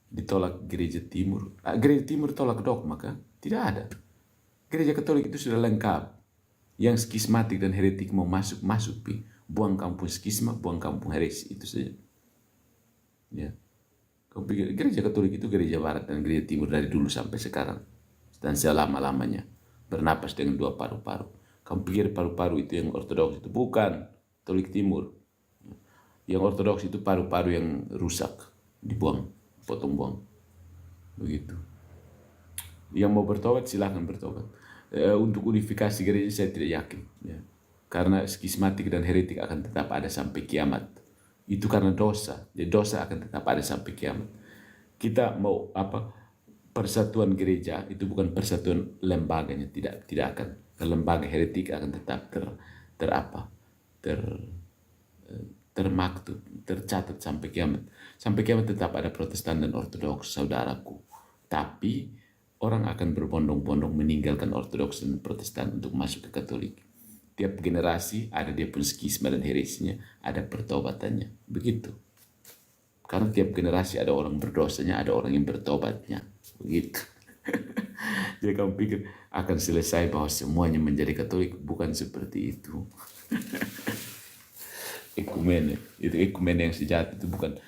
Speaker 1: Ditolak gereja timur. Gereja timur tolak dogma kan? Tidak ada. Gereja Katolik itu sudah lengkap. Yang skismatik dan heretik mau masuk. Buang kampung skisma, buang kampung heresi. Itu saja. Ya. Kau pikir gereja Katolik itu gereja barat dan gereja timur dari dulu sampai sekarang. Dan selama-lamanya. Bernapas dengan dua paru-paru. Kamu pikir paru-paru itu yang ortodoks itu? Bukan. Katolik timur. Yang ortodoks itu paru-paru yang rusak. Dibuang. Potong buang. Begitu. Yang mau bertobat silahkan bertobat. Untuk unifikasi gereja saya tidak yakin. Ya. Karena skismatik dan heretik akan tetap ada sampai kiamat. Itu karena dosa. Jadi dosa akan tetap ada sampai kiamat. Kita mau persatuan gereja itu bukan persatuan lembaganya, tidak akan. Lembaga heretik akan tetap termaktub, tercatat sampai kiamat. Sampai kiamat tetap ada Protestan dan Ortodoks, saudaraku. Tapi orang akan berbondong-bondong meninggalkan Ortodoks dan Protestan untuk masuk ke Katolik. Tiap generasi ada dia pun skisma dan heresinya, ada pertobatannya. Begitu. Karena tiap generasi ada orang berdosanya, ada orang yang bertobatnya. Begitu. Jadi kamu pikir akan selesai bahwa semuanya menjadi Katolik? Bukan seperti itu. Ekumene, itu ekumene yang sejati itu bukan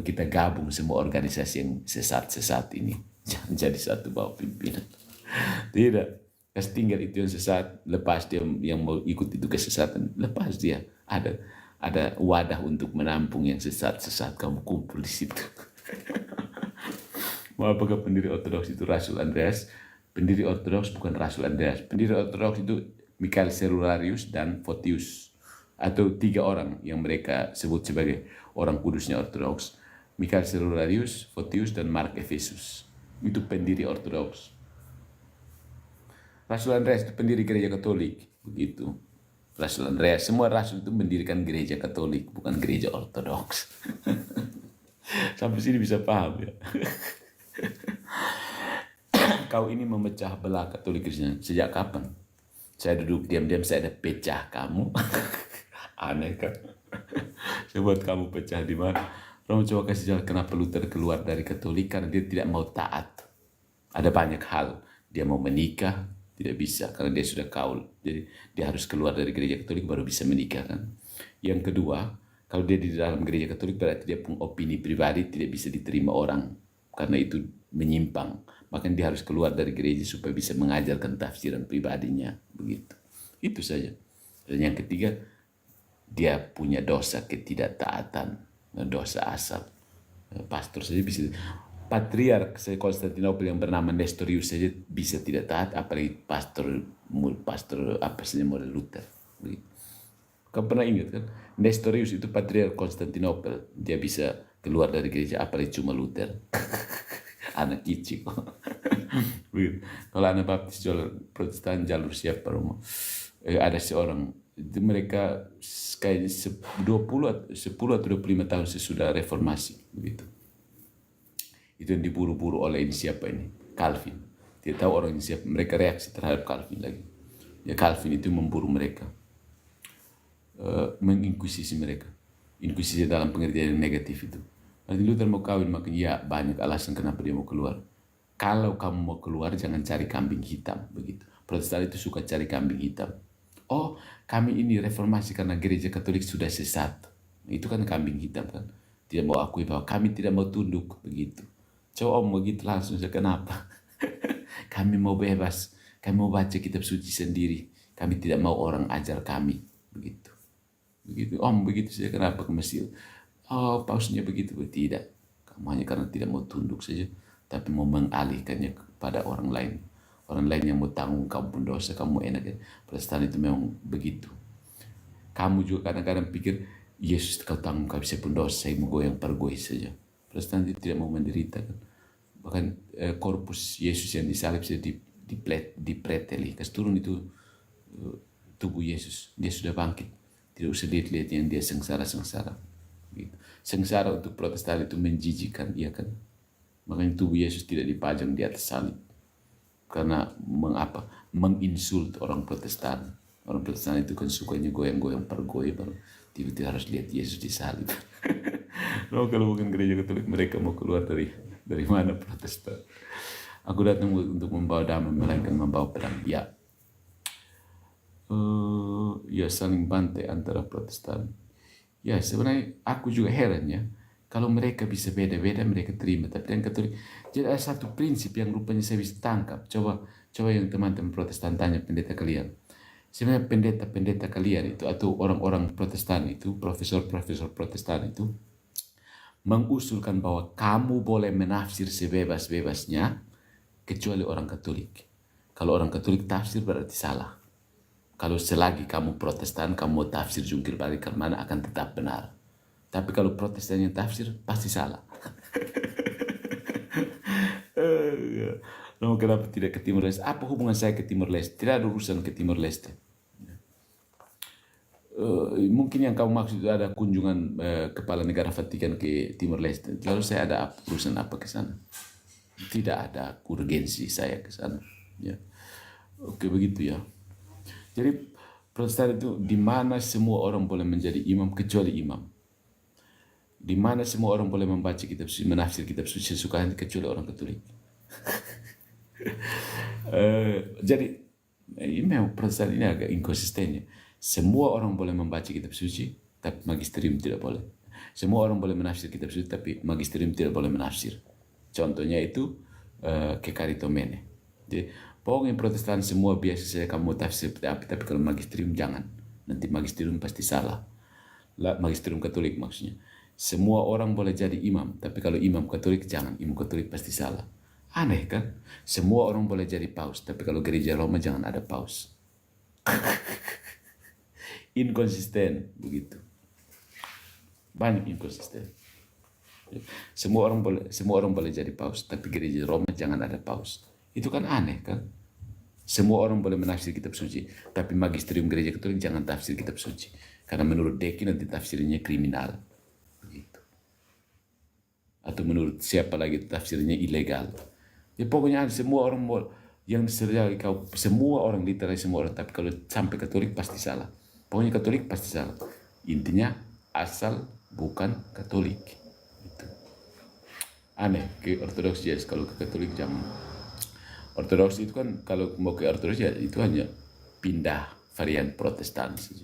Speaker 1: kita gabung semua organisasi yang sesat ini. Jangan jadi satu bawah pimpinan. Tidak. Kas tinggal itu yang sesat, lepas dia yang mau ikut itu kesesatan, lepas dia. Ada wadah untuk menampung yang sesat, kamu kumpul di situ. Mau apakah pendiri Ortodoks itu Rasul Andreas? Pendiri Ortodoks bukan Rasul Andreas. Pendiri Ortodoks itu Michael Cerularius dan Photius. Atau 3 orang yang mereka sebut sebagai orang kudusnya Ortodoks. Michael Cerularius, Photius, dan Mark Efesus. Itu pendiri Ortodoks. Rasul Andreas itu pendiri gereja Katolik. Begitu. Rasul Andreas, semua rasul itu mendirikan gereja Katolik, bukan gereja Ortodoks. Sampai sini bisa paham ya. Kau ini memecah belah Katolik Kristen. Sejak kapan? Saya duduk diam-diam, saya ada pecah kamu. Aneh kan? Saya buat kamu pecah di mana? Romo coba kasih jalan kenapa Luther keluar dari Katolik, karena dia tidak mau taat. Ada banyak hal. Dia mau menikah, tidak bisa karena dia sudah kaul. Jadi dia harus keluar dari gereja Katolik baru bisa menikah kan. Yang kedua, kalau dia di dalam gereja Katolik berarti dia punya opini pribadi tidak bisa diterima orang. Karena itu menyimpang. Makanya dia harus keluar dari gereja supaya bisa mengajarkan tafsiran pribadinya. Begitu. Itu saja. Dan yang ketiga, dia punya dosa ketidaktaatan. Dosa asal. Pastor saja bisa. Patriark Konstantinopel yang bernama Nestorius saja bisa tidak taat, apalagi pastor apa saja model Luther. Begitu. Kamu pernah ingat kan? Nestorius itu patriark Konstantinopel. Dia bisa keluar dari gereja, apalagi cuma Luther. Anak kicik. Begitu. Kalau Anabaptis Protestan jalur siapa rumah? Ada seorang itu mereka kayaknya 10 atau 25 tahun sesudah reformasi begitu. Itu yang diburu-buru oleh ini siapa ini? Calvin. Tidak tahu orang ini siapa. Mereka reaksi terhadap Calvin lagi. Ya Calvin itu memburu mereka. Menginkuisisi mereka. Inkuisisi dalam pengertian yang negatif itu. Martin Luther mau kawin, makanya ya banyak alasan kenapa dia mau keluar. Kalau kamu mau keluar jangan cari kambing hitam begitu. Protestan itu suka cari kambing hitam. Oh, kami ini reformasi karena gereja Katolik sudah sesat. Itu kan kambing hitam kan. Tidak mau akui bahwa kami tidak mau tunduk begitu. Coba om begitu langsung saya kenapa? Kami mau bebas. Kami mau baca kitab suci sendiri. Kami tidak mau orang ajar kami begitu. Begitu om begitu saya kenapa ke Mesir? Oh pausnya begitu tidak. Kamu hanya karena tidak mau tunduk saja, tapi mau mengalihkannya kepada orang lain. Orang lain yang mau tanggung kamu pun dosa, kamu enak ya. Protestan itu memang begitu. Kamu juga kadang-kadang pikir, Yesus kau tanggung kau bisa pun dosa, saya mau goyang pergoy saja. Protestan itu tidak mau menderita kan. Bahkan korpus Yesus yang disalib sudah dipreteli. Kasih turun itu tubuh Yesus, dia sudah bangkit. Tidak usah lihat-lihat yang dia sengsara-sengsara. Gitu. Sengsara untuk Protestan itu menjijikan, iya kan. Makanya tubuh Yesus tidak dipajang di atas salib. Karena menginsult orang Protestan. Orang Protestan itu kan sukanya goyang-goyang pergoy, baru tiba-tiba harus lihat Yesus disalib. No, kalau bukan gereja Katolik mereka mau keluar dari mana Protestan? Aku datang untuk membawa damai melainkan membawa perang. Ya, ya saling bantai antara Protestan. Ya sebenarnya aku juga heran ya. Kalau mereka bisa beda-beda, mereka terima. Tapi yang Katolik, jadi ada satu prinsip yang rupanya saya bisa tangkap. Coba yang teman-teman Protestan tanya pendeta kalian. Sebenarnya pendeta-pendeta kalian itu, atau orang-orang Protestan itu, profesor-profesor Protestan itu, mengusulkan bahwa kamu boleh menafsir sebebas-bebasnya, kecuali orang Katolik. Kalau orang Katolik tafsir berarti salah. Kalau selagi kamu Protestan, kamu mau tafsir jungkir balik ke mana akan tetap benar. Tapi kalau Protestan yang tafsir, pasti salah. Lalu kenapa tidak ke Timur Leste? Apa hubungan saya ke Timur Leste? Tidak ada urusan ke Timur Leste. Mungkin yang kamu maksud itu ada kunjungan Kepala Negara Vatikan ke Timur Leste. Lalu saya ada urusan apa ke sana? Tidak ada urgensi saya ke sana. Ya. Oke, begitu ya. Jadi Protestan itu di mana semua orang boleh menjadi imam kecuali imam. Di mana semua orang boleh membaca kitab suci, menafsir kitab suci sesuka hati kecuali orang Katolik. Jadi memang Protestan ini agak inkonsisten ya. Semua orang boleh membaca kitab suci, tapi magisterium tidak boleh. Semua orang boleh menafsir kitab suci, tapi magisterium tidak boleh menafsir. Contohnya itu kekaritomene. Jadi pokoknya Protestan semua biasa saja kamu tafsir tapi kalau magisterium jangan. Nanti magisterium pasti salah. Magisterium Katolik maksudnya. Semua orang boleh jadi imam, tapi kalau imam Katolik jangan. Imam Katolik pasti salah. Aneh kan? Semua orang boleh jadi paus, tapi kalau gereja Roma jangan ada paus. Inkonsisten begitu. Banyak inkonsisten. Semua orang boleh jadi paus, tapi gereja Roma jangan ada paus. Itu kan aneh kan? Semua orang boleh menafsir kitab suci, tapi magisterium gereja Katolik jangan tafsir kitab suci. Karena menurut Deki nanti tafsirnya kriminal. Begitu. Atau menurut siapa lagi tafsirnya ilegal. Ya pokoknya semua orang yang sejak semua orang literal semua orang, tapi kalau sampai Katolik pasti salah. Pokoknya Katolik pasti salah. Intinya asal bukan Katolik. Itu. Aneh ke Ortodoks yes, kalau ke Katolik jangan. Ortodoks itu kan kalau mau ke Ortodoks ya itu hanya pindah varian Protestan saja.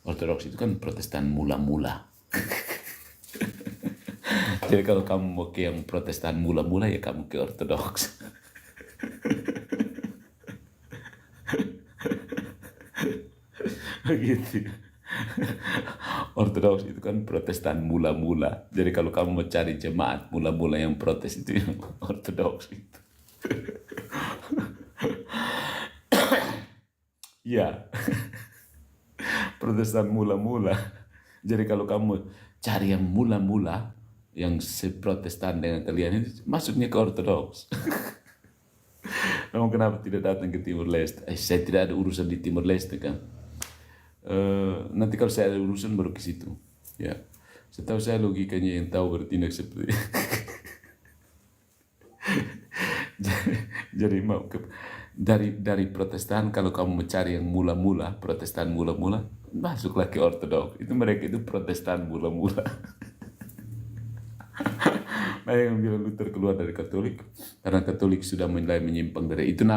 Speaker 1: Ortodoks itu kan Protestan mula-mula. Jadi kalau kamu mau ke yang Protestan mula-mula ya kamu ke Ortodoks. Begitu. Ortodoks itu kan Protestan mula-mula. Jadi kalau kamu mau cari jemaat mula-mula yang protes itu yang Ortodoks itu. Ya. Protestan mula-mula. Jadi kalau kamu cari yang mula-mula yang seprotestan dengan kalian itu masuknya ke Ortodoks. Kamu kenapa tidak datang ke Timur Leste? Saya tidak ada urusan di Timur Leste kan. Nanti kalau saya ada urusan baru ke situ. Ya, setahu saya logikanya yang tahu bertindak seperti jadi mau ke dari Protestan, kalau kamu mencari yang mula-mula, Protestan mula-mula, masuklah ke Ortodoks. Itu mereka itu Protestan mula-mula. Banyak yang bilang Luther keluar dari Katolik karena Katolik sudah mulai menyimpang dari itu.